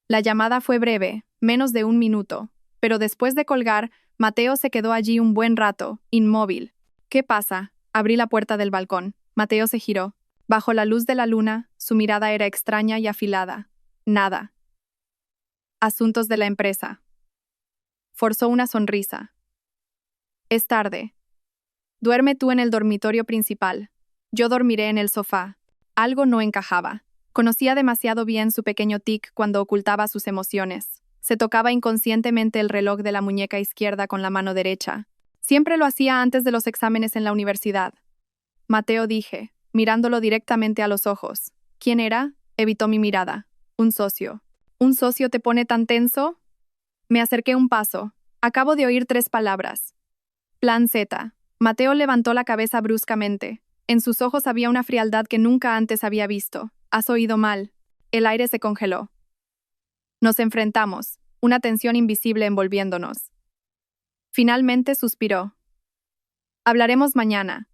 La llamada fue breve, menos de 1 minuto, pero después de colgar, Mateo se quedó allí un buen rato, inmóvil. ¿Qué pasa? Abrí la puerta del balcón. Mateo se giró. Bajo la luz de la luna, su mirada era extraña y afilada. Nada. Asuntos de la empresa. Forzó una sonrisa. Es tarde. Duerme tú en el dormitorio principal. Yo dormiré en el sofá. Algo no encajaba. Conocía demasiado bien su pequeño tic cuando ocultaba sus emociones. Se tocaba inconscientemente el reloj de la muñeca izquierda con la mano derecha. Siempre lo hacía antes de los exámenes en la universidad. Mateo, dije, mirándolo directamente a los ojos. ¿Quién era? Evitó mi mirada. Un socio. ¿Un socio te pone tan tenso? Me acerqué un paso. Acabo de oír 3 palabras. Plan Z. Mateo levantó la cabeza bruscamente. En sus ojos había una frialdad que nunca antes había visto. Has oído mal. El aire se congeló. Nos enfrentamos, una tensión invisible envolviéndonos. Finalmente suspiró. Hablaremos mañana.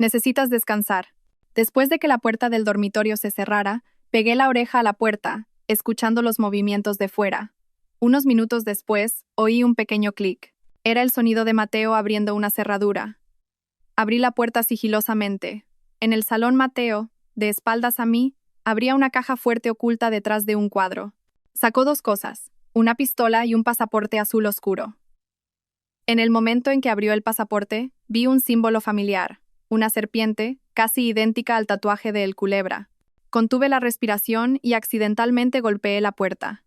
Necesitas descansar. Después de que la puerta del dormitorio se cerrara, pegué la oreja a la puerta, escuchando los movimientos de fuera. Unos minutos después, oí un pequeño clic. Era el sonido de Mateo abriendo una cerradura. Abrí la puerta sigilosamente. En el salón Mateo, de espaldas a mí, abría una caja fuerte oculta detrás de un cuadro. Sacó 2 cosas, una pistola y un pasaporte azul oscuro. En el momento en que abrió el pasaporte, vi un símbolo familiar, una serpiente, casi idéntica al tatuaje de El Culebra. Contuve la respiración y accidentalmente golpeé la puerta.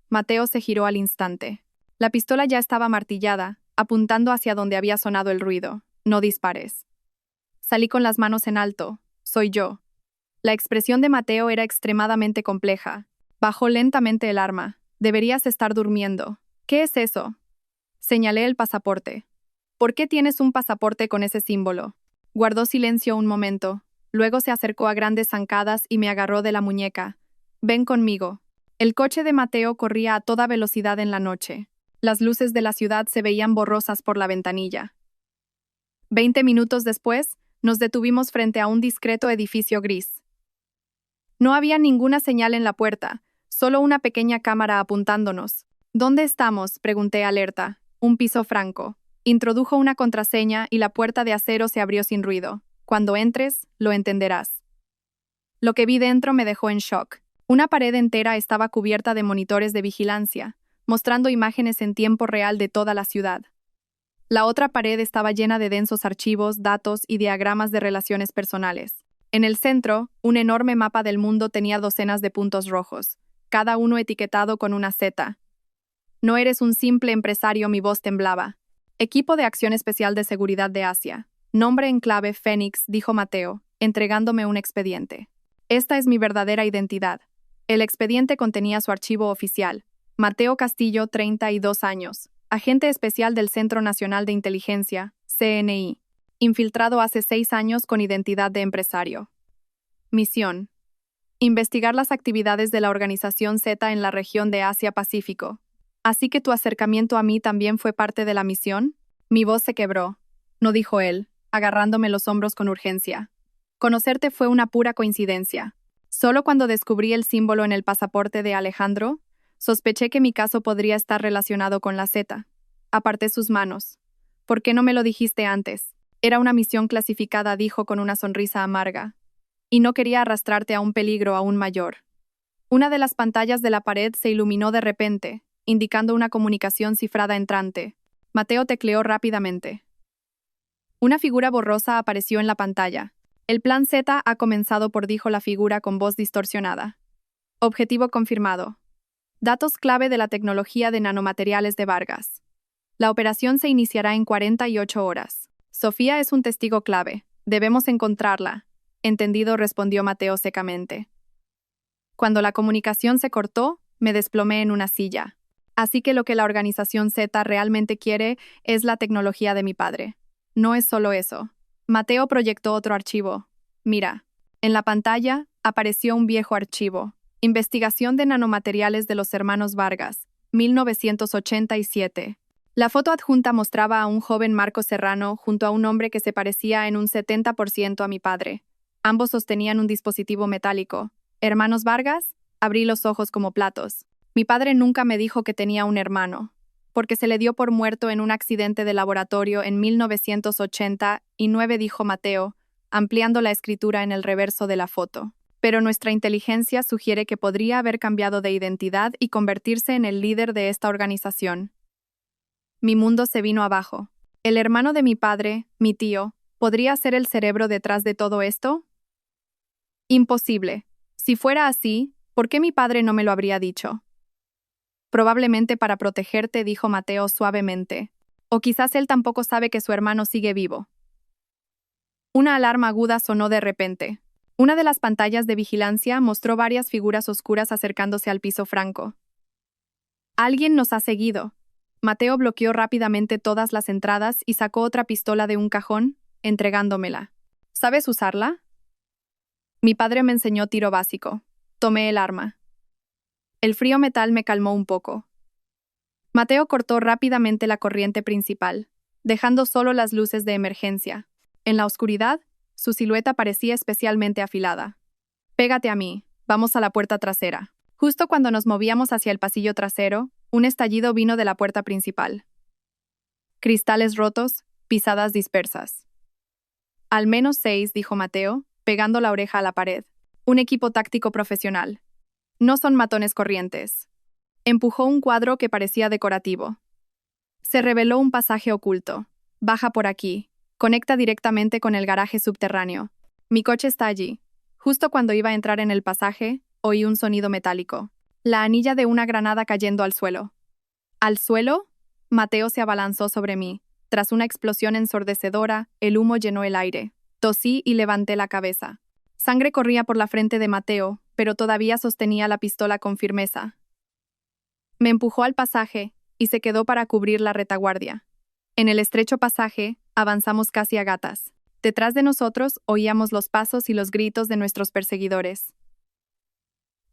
Mateo se giró al instante. La pistola ya estaba martillada, apuntando hacia donde había sonado el ruido. No dispares. Salí con las manos en alto. Soy yo. La expresión de Mateo era extremadamente compleja. Bajó lentamente el arma. Deberías estar durmiendo. ¿Qué es eso? Señalé el pasaporte. ¿Por qué tienes un pasaporte con ese símbolo? Guardó silencio un momento. Luego se acercó a grandes zancadas y me agarró de la muñeca. Ven conmigo. El coche de Mateo corría a toda velocidad en la noche. Las luces de la ciudad se veían borrosas por la ventanilla. 20 minutos después, nos detuvimos frente a un discreto edificio gris. No había ninguna señal en la puerta, solo una pequeña cámara apuntándonos. ¿Dónde estamos?, pregunté alerta. Un piso franco. Introdujo una contraseña y la puerta de acero se abrió sin ruido. Cuando entres, lo entenderás. Lo que vi dentro me dejó en shock. Una pared entera estaba cubierta de monitores de vigilancia, mostrando imágenes en tiempo real de toda la ciudad. La otra pared estaba llena de densos archivos, datos y diagramas de relaciones personales. En el centro, un enorme mapa del mundo tenía docenas de puntos rojos, cada uno etiquetado con una Z. No eres un simple empresario, mi voz temblaba. Equipo de Acción Especial de Seguridad de Asia. Nombre en clave Fénix, dijo Mateo, entregándome un expediente. Esta es mi verdadera identidad. El expediente contenía su archivo oficial. Mateo Castillo, 32 años. Agente especial del Centro Nacional de Inteligencia, CNI. Infiltrado hace 6 años con identidad de empresario. Misión. Investigar las actividades de la organización Z en la región de Asia-Pacífico. ¿Así que tu acercamiento a mí también fue parte de la misión? Mi voz se quebró. No, dijo él, agarrándome los hombros con urgencia. Conocerte fue una pura coincidencia. Solo cuando descubrí el símbolo en el pasaporte de Alejandro, sospeché que mi caso podría estar relacionado con la Z. Aparté sus manos. ¿Por qué no me lo dijiste antes? Era una misión clasificada, dijo con una sonrisa amarga. Y no quería arrastrarte a un peligro aún mayor. Una de las pantallas de la pared se iluminó de repente, indicando una comunicación cifrada entrante. Mateo tecleó rápidamente. Una figura borrosa apareció en la pantalla. El plan Z ha comenzado por, dijo la figura con voz distorsionada. Objetivo confirmado. Datos clave de la tecnología de nanomateriales de Vargas. La operación se iniciará en 48 horas. Sofía es un testigo clave. Debemos encontrarla. Entendido, respondió Mateo secamente. Cuando la comunicación se cortó, me desplomé en una silla. Así que lo que la organización Z realmente quiere es la tecnología de mi padre. No es solo eso. Mateo proyectó otro archivo. Mira, en la pantalla apareció un viejo archivo. Investigación de nanomateriales de los hermanos Vargas, 1987. La foto adjunta mostraba a un joven Marco Serrano junto a un hombre que se parecía en un 70% a mi padre. Ambos sostenían un dispositivo metálico. ¿Hermanos Vargas? Abrí los ojos como platos. Mi padre nunca me dijo que tenía un hermano, porque se le dio por muerto en un accidente de laboratorio en 1989, dijo Mateo, ampliando la escritura en el reverso de la foto. Pero nuestra inteligencia sugiere que podría haber cambiado de identidad y convertirse en el líder de esta organización. Mi mundo se vino abajo. ¿El hermano de mi padre, mi tío, podría ser el cerebro detrás de todo esto? Imposible. Si fuera así, ¿por qué mi padre no me lo habría dicho? Probablemente para protegerte, dijo Mateo suavemente. O quizás él tampoco sabe que su hermano sigue vivo. Una alarma aguda sonó de repente. Una de las pantallas de vigilancia mostró varias figuras oscuras acercándose al piso franco. Alguien nos ha seguido. Mateo bloqueó rápidamente todas las entradas y sacó otra pistola de un cajón, entregándomela. ¿Sabes usarla? Mi padre me enseñó tiro básico. Tomé el arma. El frío metal me calmó un poco. Mateo cortó rápidamente la corriente principal, dejando solo las luces de emergencia. En la oscuridad, su silueta parecía especialmente afilada. Pégate a mí, vamos a la puerta trasera. Justo cuando nos movíamos hacia el pasillo trasero, un estallido vino de la puerta principal. Cristales rotos, pisadas dispersas. Al menos 6, dijo Mateo, pegando la oreja a la pared. Un equipo táctico profesional. No son matones corrientes. Empujó un cuadro que parecía decorativo. Se reveló un pasaje oculto. Baja por aquí. Conecta directamente con el garaje subterráneo. Mi coche está allí. Justo cuando iba a entrar en el pasaje, oí un sonido metálico. La anilla de una granada cayendo al suelo. ¿Al suelo? Mateo se abalanzó sobre mí. Tras una explosión ensordecedora, el humo llenó el aire. Tosí y levanté la cabeza. Sangre corría por la frente de Mateo, pero todavía sostenía la pistola con firmeza. Me empujó al pasaje y se quedó para cubrir la retaguardia. En el estrecho pasaje, avanzamos casi a gatas. Detrás de nosotros oíamos los pasos y los gritos de nuestros perseguidores.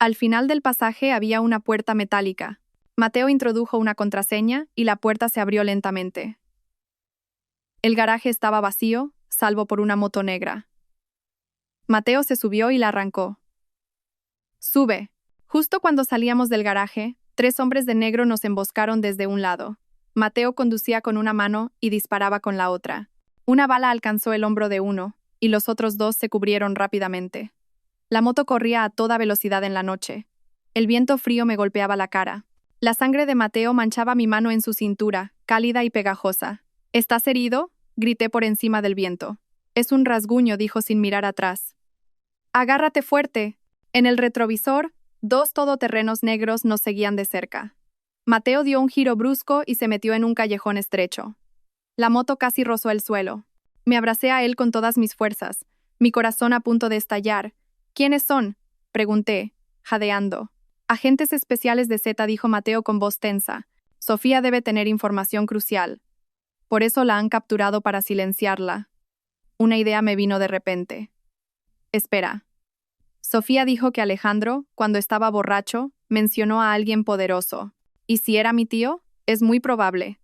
Al final del pasaje había una puerta metálica. Mateo introdujo una contraseña y la puerta se abrió lentamente. El garaje estaba vacío, salvo por una moto negra. Mateo se subió y la arrancó. «Sube». Justo cuando salíamos del garaje, 3 hombres de negro nos emboscaron desde un lado. Mateo conducía con una mano y disparaba con la otra. Una bala alcanzó el hombro de uno, y los otros 2 se cubrieron rápidamente. La moto corría a toda velocidad en la noche. El viento frío me golpeaba la cara. La sangre de Mateo manchaba mi mano en su cintura, cálida y pegajosa. «¿Estás herido?», grité por encima del viento. «Es un rasguño», dijo sin mirar atrás. «Agárrate fuerte». En el retrovisor, 2 todoterrenos negros nos seguían de cerca. Mateo dio un giro brusco y se metió en un callejón estrecho. La moto casi rozó el suelo. Me abracé a él con todas mis fuerzas, mi corazón a punto de estallar. «¿Quiénes son?», pregunté, jadeando. «Agentes especiales de Z», dijo Mateo con voz tensa. «Sofía debe tener información crucial. Por eso la han capturado para silenciarla». Una idea me vino de repente. «Espera». Sofía dijo que Alejandro, cuando estaba borracho, mencionó a alguien poderoso. ¿Y si era mi tío? Es muy probable.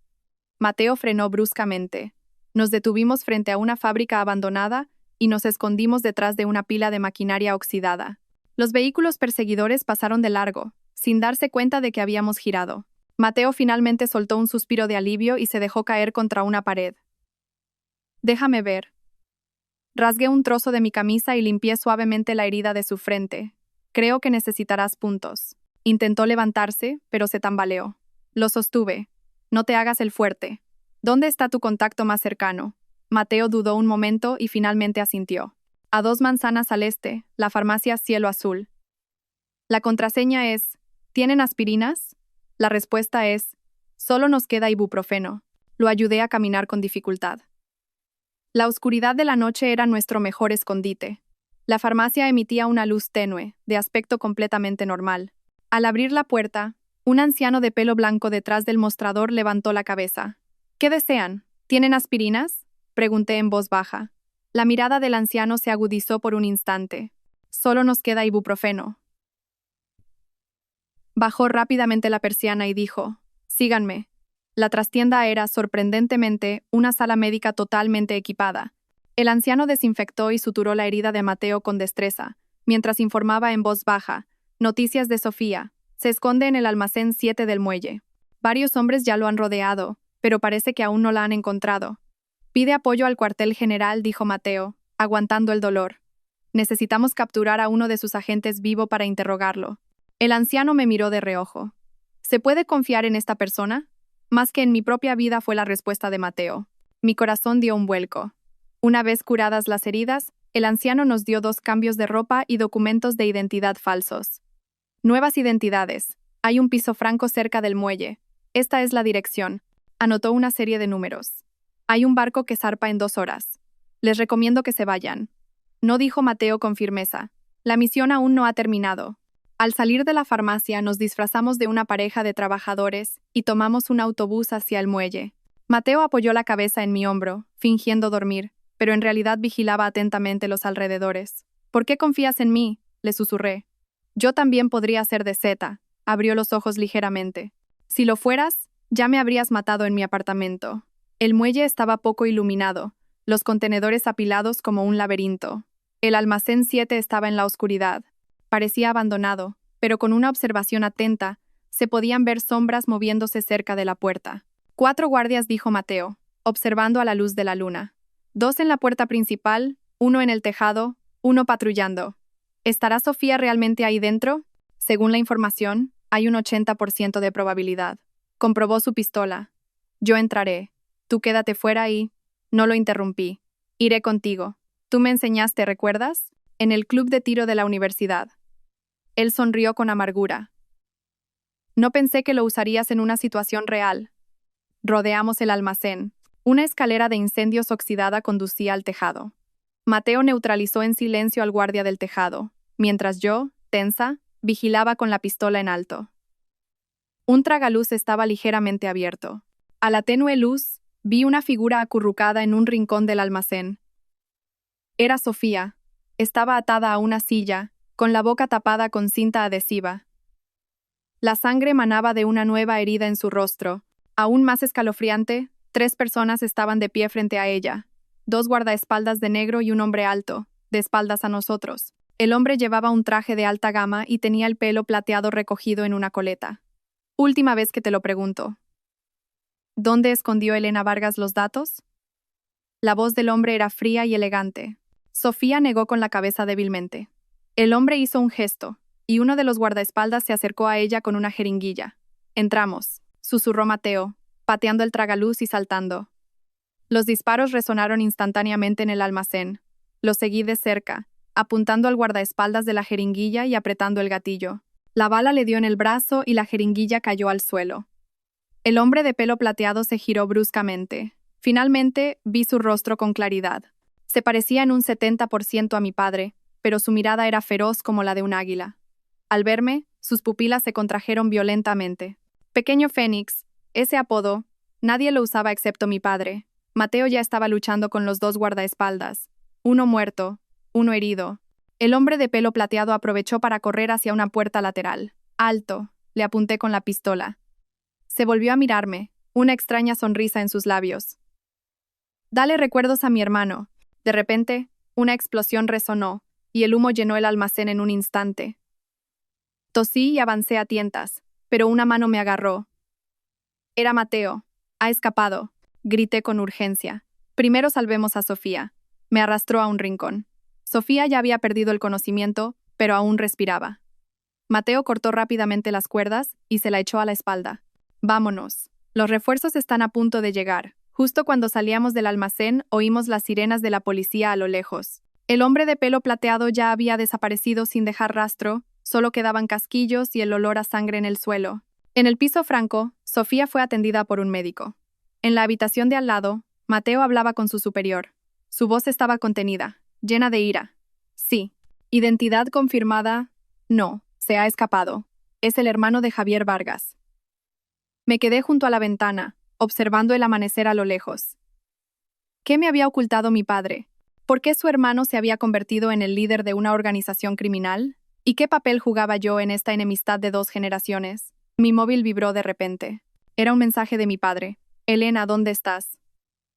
Mateo frenó bruscamente. Nos detuvimos frente a una fábrica abandonada y nos escondimos detrás de una pila de maquinaria oxidada. Los vehículos perseguidores pasaron de largo, sin darse cuenta de que habíamos girado. Mateo finalmente soltó un suspiro de alivio y se dejó caer contra una pared. «Déjame ver». Rasgué un trozo de mi camisa y limpié suavemente la herida de su frente. «Creo que necesitarás puntos». Intentó levantarse, pero se tambaleó. Lo sostuve. «No te hagas el fuerte. ¿Dónde está tu contacto más cercano?». Mateo dudó un momento y finalmente asintió. «A 2 manzanas al este, la farmacia Cielo Azul». La contraseña es: «¿Tienen aspirinas?». La respuesta es: «Solo nos queda ibuprofeno». Lo ayudé a caminar con dificultad. La oscuridad de la noche era nuestro mejor escondite. La farmacia emitía una luz tenue, de aspecto completamente normal. Al abrir la puerta, un anciano de pelo blanco detrás del mostrador levantó la cabeza. «¿Qué desean? ¿Tienen aspirinas?», pregunté en voz baja. La mirada del anciano se agudizó por un instante. «Solo nos queda ibuprofeno». Bajó rápidamente la persiana y dijo: «Síganme». La trastienda era, sorprendentemente, una sala médica totalmente equipada. El anciano desinfectó y suturó la herida de Mateo con destreza, mientras informaba en voz baja: «Noticias de Sofía. Se esconde en el almacén 7 del muelle. Varios hombres ya lo han rodeado, pero parece que aún no la han encontrado. Pide apoyo al cuartel general», dijo Mateo, aguantando el dolor. «Necesitamos capturar a uno de sus agentes vivo para interrogarlo». El anciano me miró de reojo. «¿Se puede confiar en esta persona?». «Más que en mi propia vida», fue la respuesta de Mateo. Mi corazón dio un vuelco. Una vez curadas las heridas, el anciano nos dio 2 cambios de ropa y documentos de identidad falsos. «Nuevas identidades. Hay un piso franco cerca del muelle. Esta es la dirección». Anotó una serie de números. «Hay un barco que zarpa en 2 horas. Les recomiendo que se vayan. No, dijo Mateo con firmeza. La misión aún no ha terminado. Al salir de la farmacia nos disfrazamos de una pareja de trabajadores y tomamos un autobús hacia el muelle. Mateo apoyó la cabeza en mi hombro, fingiendo dormir, pero en realidad vigilaba atentamente los alrededores. ¿Por qué confías en mí?, le susurré. Yo también podría ser de Z, abrió los ojos ligeramente. Si lo fueras, ya me habrías matado en mi apartamento. El muelle estaba poco iluminado, los contenedores apilados como un laberinto. El almacén 7 estaba en la oscuridad. Parecía abandonado, pero con una observación atenta, se podían ver sombras moviéndose cerca de la puerta. 4 guardias, dijo Mateo, observando a la luz de la luna. 2 en la puerta principal, 1 en el tejado, 1 patrullando. ¿Estará Sofía realmente ahí dentro? Según la información, hay un 80% de probabilidad. Comprobó su pistola. Yo entraré. Tú quédate fuera y... No lo interrumpí. Iré contigo. Tú me enseñaste, ¿recuerdas? En el club de tiro de la universidad. Él sonrió con amargura. No pensé que lo usarías en una situación real. Rodeamos el almacén. Una escalera de incendios oxidada conducía al tejado. Mateo neutralizó en silencio al guardia del tejado, mientras yo, tensa, vigilaba con la pistola en alto. Un tragaluz estaba ligeramente abierto. A la tenue luz, vi una figura acurrucada en un rincón del almacén. Era Sofía. Estaba atada a una silla, con la boca tapada con cinta adhesiva. La sangre manaba de una nueva herida en su rostro. Aún más escalofriante, 3 personas estaban de pie frente a ella. 2 guardaespaldas de negro y un hombre alto, de espaldas a nosotros. El hombre llevaba un traje de alta gama y tenía el pelo plateado recogido en una coleta. Última vez que te lo pregunto. ¿Dónde escondió Elena Vargas los datos? La voz del hombre era fría y elegante. Sofía negó con la cabeza débilmente. El hombre hizo un gesto, y uno de los guardaespaldas se acercó a ella con una jeringuilla. Entramos, susurró Mateo, pateando el tragaluz y saltando. Los disparos resonaron instantáneamente en el almacén. Lo seguí de cerca, apuntando al guardaespaldas de la jeringuilla y apretando el gatillo. La bala le dio en el brazo y la jeringuilla cayó al suelo. El hombre de pelo plateado se giró bruscamente. Finalmente, vi su rostro con claridad. Se parecía en un 70% a mi padre, pero su mirada era feroz como la de un águila. Al verme, sus pupilas se contrajeron violentamente. Pequeño Fénix, ese apodo, nadie lo usaba excepto mi padre. Mateo ya estaba luchando con los 2 guardaespaldas. Uno muerto, uno herido. El hombre de pelo plateado aprovechó para correr hacia una puerta lateral. Alto, le apunté con la pistola. Se volvió a mirarme, una extraña sonrisa en sus labios. Dale recuerdos a mi hermano. De repente, una explosión resonó, y el humo llenó el almacén en un instante. Tosí y avancé a tientas, pero una mano me agarró. Era Mateo. Ha escapado, grité con urgencia. Primero salvemos a Sofía. Me arrastró a un rincón. Sofía ya había perdido el conocimiento, pero aún respiraba. Mateo cortó rápidamente las cuerdas y se la echó a la espalda. Vámonos. Los refuerzos están a punto de llegar. Justo cuando salíamos del almacén, oímos las sirenas de la policía a lo lejos. El hombre de pelo plateado ya había desaparecido sin dejar rastro, solo quedaban casquillos y el olor a sangre en el suelo. En el piso franco, Sofía fue atendida por un médico. En la habitación de al lado, Mateo hablaba con su superior. Su voz estaba contenida, llena de ira. Sí. Identidad confirmada. No, se ha escapado. Es el hermano de Javier Vargas. Me quedé junto a la ventana, observando el amanecer a lo lejos. ¿Qué me había ocultado mi padre? ¿Por qué su hermano se había convertido en el líder de una organización criminal? ¿Y qué papel jugaba yo en esta enemistad de 2 generaciones? Mi móvil vibró de repente. Era un mensaje de mi padre. Elena, ¿dónde estás?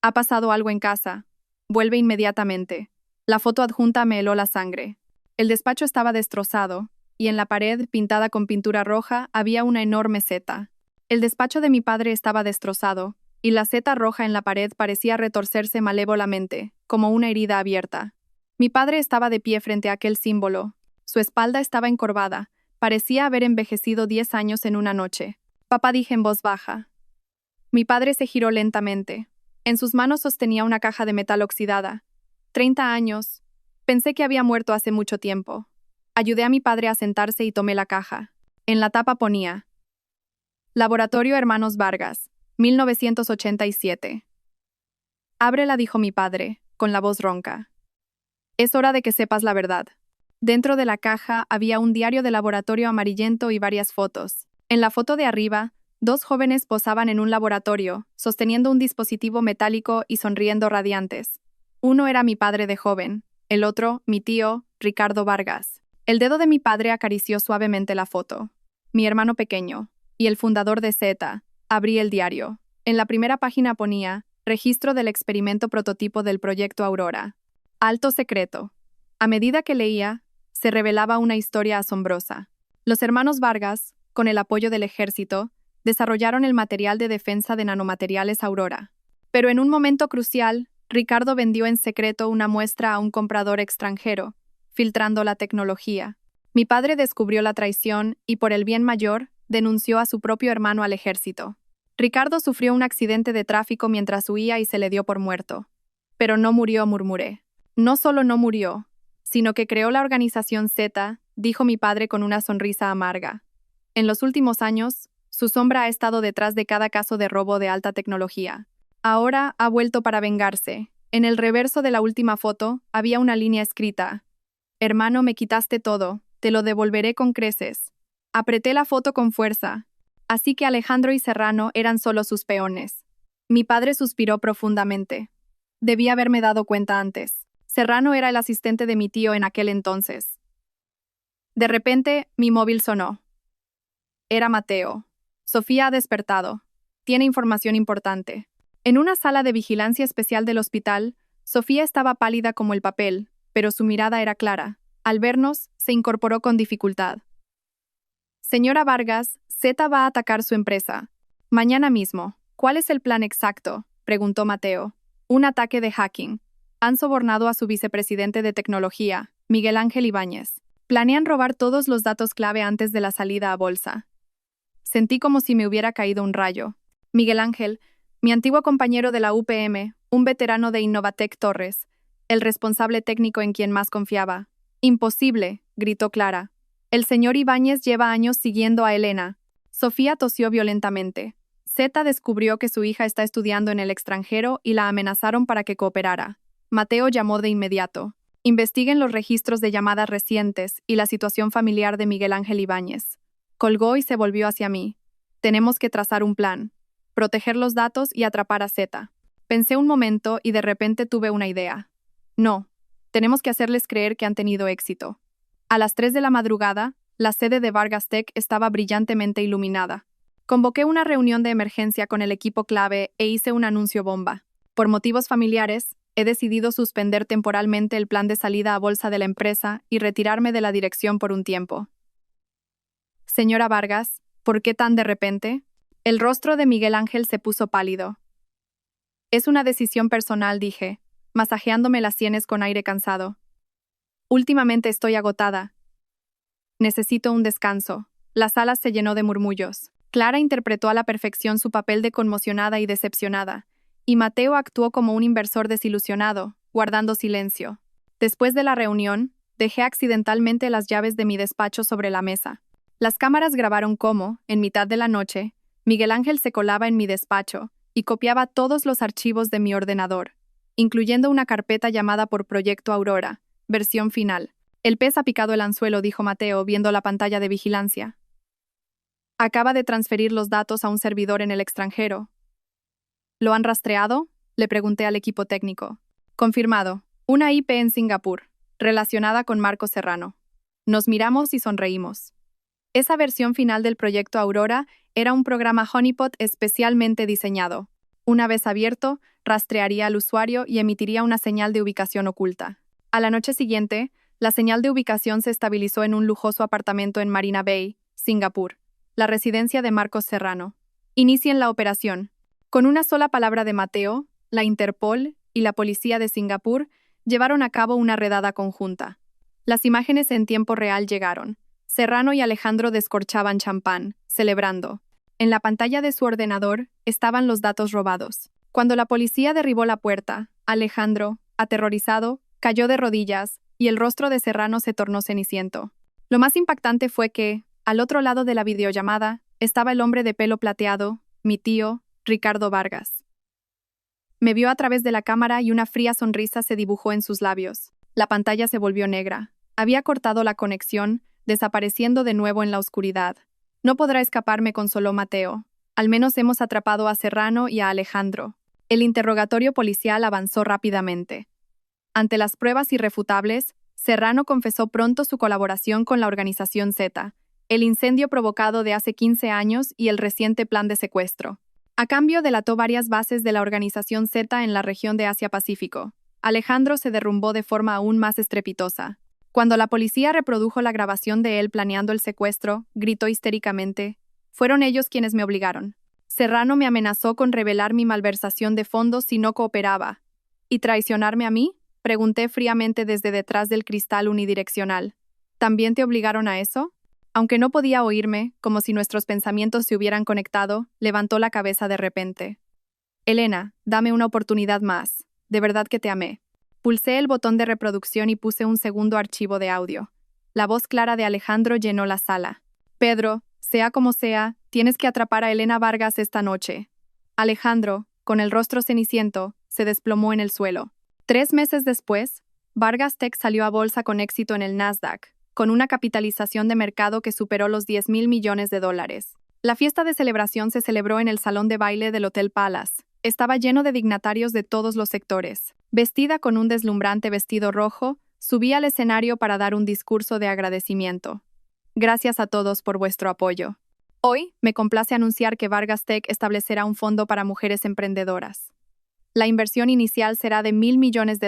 Ha pasado algo en casa. Vuelve inmediatamente. La foto adjunta me heló la sangre. El despacho estaba destrozado, y en la pared, pintada con pintura roja, había una enorme Z. El despacho de mi padre estaba destrozado, y la Z roja en la pared parecía retorcerse malévolamente, como una herida abierta. Mi padre estaba de pie frente a aquel símbolo. Su espalda estaba encorvada. Parecía haber envejecido 10 años en una noche. Papá, dije en voz baja. Mi padre se giró lentamente. En sus manos sostenía una caja de metal oxidada. 30 años. Pensé que había muerto hace mucho tiempo. Ayudé a mi padre a sentarse y tomé la caja. En la tapa ponía: Laboratorio Hermanos Vargas, 1987. Ábrela, dijo mi padre, con la voz ronca. Es hora de que sepas la verdad. Dentro de la caja había un diario de laboratorio amarillento y varias fotos. En la foto de arriba, dos jóvenes posaban en un laboratorio, sosteniendo un dispositivo metálico y sonriendo radiantes. Uno era mi padre de joven, el otro, mi tío, Ricardo Vargas. El dedo de mi padre acarició suavemente la foto. Mi hermano pequeño, y el fundador de Z, abrí el diario. En la primera página ponía, registro del experimento prototipo del proyecto Aurora. Alto secreto. A medida que leía, se revelaba una historia asombrosa. Los hermanos Vargas, con el apoyo del ejército, desarrollaron el material de defensa de nanomateriales Aurora. Pero en un momento crucial, Ricardo vendió en secreto una muestra a un comprador extranjero, filtrando la tecnología. Mi padre descubrió la traición y, por el bien mayor, denunció a su propio hermano al ejército. Ricardo sufrió un accidente de tráfico mientras huía y se le dio por muerto. Pero no murió, murmuré. No solo no murió, sino que creó la organización Z, dijo mi padre con una sonrisa amarga. En los últimos años, su sombra ha estado detrás de cada caso de robo de alta tecnología. Ahora ha vuelto para vengarse. En el reverso de la última foto había una línea escrita: hermano, me quitaste todo, te lo devolveré con creces. Apreté la foto con fuerza. Así que Alejandro y Serrano eran solo sus peones. Mi padre suspiró profundamente. Debí haberme dado cuenta antes. Serrano era el asistente de mi tío en aquel entonces. De repente, mi móvil sonó. Era Mateo. Sofía ha despertado. Tiene información importante. En una sala de vigilancia especial del hospital, Sofía estaba pálida como el papel, pero su mirada era clara. Al vernos, se incorporó con dificultad. Señora Vargas, Z va a atacar su empresa. Mañana mismo. ¿Cuál es el plan exacto?, preguntó Mateo. Un ataque de hacking. Han sobornado a su vicepresidente de tecnología, Miguel Ángel Ibáñez. Planean robar todos los datos clave antes de la salida a bolsa. Sentí como si me hubiera caído un rayo. Miguel Ángel, mi antiguo compañero de la UPM, un veterano de Innovatec Torres, el responsable técnico en quien más confiaba. Imposible, gritó Clara. El señor Ibáñez lleva años siguiendo a Elena. Sofía tosió violentamente. Z descubrió que su hija está estudiando en el extranjero y la amenazaron para que cooperara. Mateo llamó de inmediato. Investiguen los registros de llamadas recientes y la situación familiar de Miguel Ángel Ibáñez. Colgó y se volvió hacia mí. Tenemos que trazar un plan. Proteger los datos y atrapar a Z. Pensé un momento y de repente tuve una idea. No. Tenemos que hacerles creer que han tenido éxito. A las 3 de la madrugada, la sede de Vargas Tech estaba brillantemente iluminada. Convoqué una reunión de emergencia con el equipo clave e hice un anuncio bomba. Por motivos familiares, he decidido suspender temporalmente el plan de salida a bolsa de la empresa y retirarme de la dirección por un tiempo. Señora Vargas, ¿por qué tan de repente? El rostro de Miguel Ángel se puso pálido. Es una decisión personal, dije, masajeándome las sienes con aire cansado. Últimamente estoy agotada. Necesito un descanso. La sala se llenó de murmullos. Clara interpretó a la perfección su papel de conmocionada y decepcionada, y Mateo actuó como un inversor desilusionado, guardando silencio. Después de la reunión, dejé accidentalmente las llaves de mi despacho sobre la mesa. Las cámaras grabaron cómo, en mitad de la noche, Miguel Ángel se colaba en mi despacho y copiaba todos los archivos de mi ordenador, incluyendo una carpeta llamada por Proyecto Aurora, versión final. El pez ha picado el anzuelo, dijo Mateo, viendo la pantalla de vigilancia. Acaba de transferir los datos a un servidor en el extranjero. ¿Lo han rastreado?, le pregunté al equipo técnico. Confirmado. Una IP en Singapur, relacionada con Marco Serrano. Nos miramos y sonreímos. Esa versión final del proyecto Aurora era un programa honeypot especialmente diseñado. Una vez abierto, rastrearía al usuario y emitiría una señal de ubicación oculta. A la noche siguiente, la señal de ubicación se estabilizó en un lujoso apartamento en Marina Bay, Singapur, la residencia de Marcos Serrano. Inicien la operación. Con una sola palabra de Mateo, la Interpol y la policía de Singapur llevaron a cabo una redada conjunta. Las imágenes en tiempo real llegaron. Serrano y Alejandro descorchaban champán, celebrando. En la pantalla de su ordenador estaban los datos robados. Cuando la policía derribó la puerta, Alejandro, aterrorizado, cayó de rodillas y el rostro de Serrano se tornó ceniciento. Lo más impactante fue que, al otro lado de la videollamada, estaba el hombre de pelo plateado, mi tío, Ricardo Vargas. Me vio a través de la cámara y una fría sonrisa se dibujó en sus labios. La pantalla se volvió negra. Había cortado la conexión, desapareciendo de nuevo en la oscuridad. No podrá escaparme, consoló Mateo. Al menos hemos atrapado a Serrano y a Alejandro. El interrogatorio policial avanzó rápidamente. Ante las pruebas irrefutables, Serrano confesó pronto su colaboración con la organización Z, el incendio provocado de hace 15 años y el reciente plan de secuestro. A cambio, delató varias bases de la organización Z en la región de Asia-Pacífico. Alejandro se derrumbó de forma aún más estrepitosa. Cuando la policía reprodujo la grabación de él planeando el secuestro, gritó histéricamente: «Fueron ellos quienes me obligaron». Serrano me amenazó con revelar mi malversación de fondos si no cooperaba. ¿Y traicionarme a mí?, pregunté fríamente desde detrás del cristal unidireccional. ¿También te obligaron a eso? Aunque no podía oírme, como si nuestros pensamientos se hubieran conectado, levantó la cabeza de repente. «Elena, dame una oportunidad más. De verdad que te amé». Pulsé el botón de reproducción y puse un segundo archivo de audio. La voz clara de Alejandro llenó la sala. «Pedro, sea como sea, tienes que atrapar a Elena Vargas esta noche». Alejandro, con el rostro ceniciento, se desplomó en el suelo. 3 meses después, Vargas Tech salió a bolsa con éxito en el Nasdaq, con una capitalización de mercado que superó los $10,000 millones. La fiesta de celebración se celebró en el salón de baile del Hotel Palace. Estaba lleno de dignatarios de todos los sectores. Vestida con un deslumbrante vestido rojo, subí al escenario para dar un discurso de agradecimiento. «Gracias a todos por vuestro apoyo. Hoy, me complace anunciar que Vargas Tech establecerá un fondo para mujeres emprendedoras. La inversión inicial será de $1,000 millones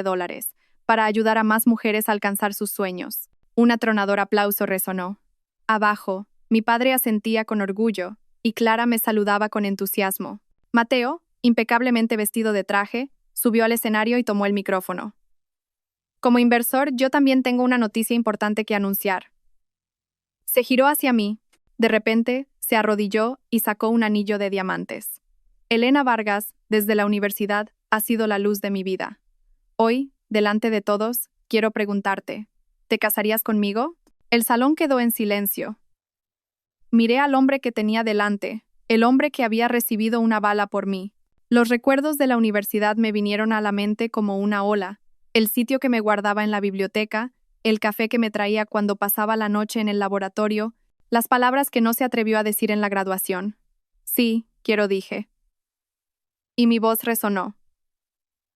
para ayudar a más mujeres a alcanzar sus sueños». Un atronador aplauso resonó. Abajo, mi padre asentía con orgullo, y Clara me saludaba con entusiasmo. Mateo, impecablemente vestido de traje, subió al escenario y tomó el micrófono. «Como inversor, yo también tengo una noticia importante que anunciar». Se giró hacia mí. De repente, se arrodilló y sacó un anillo de diamantes. «Elena Vargas, desde la universidad, ha sido la luz de mi vida. Hoy, delante de todos, quiero preguntarte, ¿te casarías conmigo?». El salón quedó en silencio. Miré al hombre que tenía delante, el hombre que había recibido una bala por mí. Los recuerdos de la universidad me vinieron a la mente como una ola, el sitio que me guardaba en la biblioteca, el café que me traía cuando pasaba la noche en el laboratorio, las palabras que no se atrevió a decir en la graduación. «Sí, quiero», dije. Y mi voz resonó.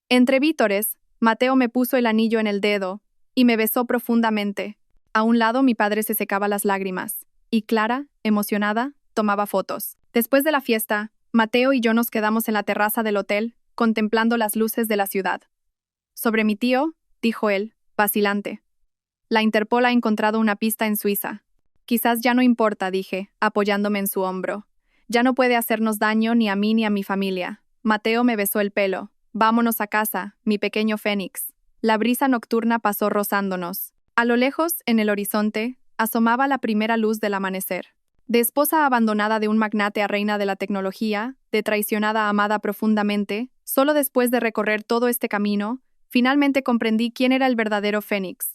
Entre vítores, Mateo me puso el anillo en el dedo y me besó profundamente. A un lado mi padre se secaba las lágrimas, y Clara, emocionada, tomaba fotos. Después de la fiesta, Mateo y yo nos quedamos en la terraza del hotel, contemplando las luces de la ciudad. «Sobre mi tío», dijo él, vacilante. «La Interpol ha encontrado una pista en Suiza». «Quizás ya no importa», dije, apoyándome en su hombro. «Ya no puede hacernos daño ni a mí ni a mi familia». Mateo me besó el pelo. «Vámonos a casa, mi pequeño Fénix». La brisa nocturna pasó rozándonos. A lo lejos, en el horizonte, asomaba la primera luz del amanecer. De esposa abandonada de un magnate a reina de la tecnología, de traicionada amada profundamente, solo después de recorrer todo este camino, finalmente comprendí quién era el verdadero Fénix.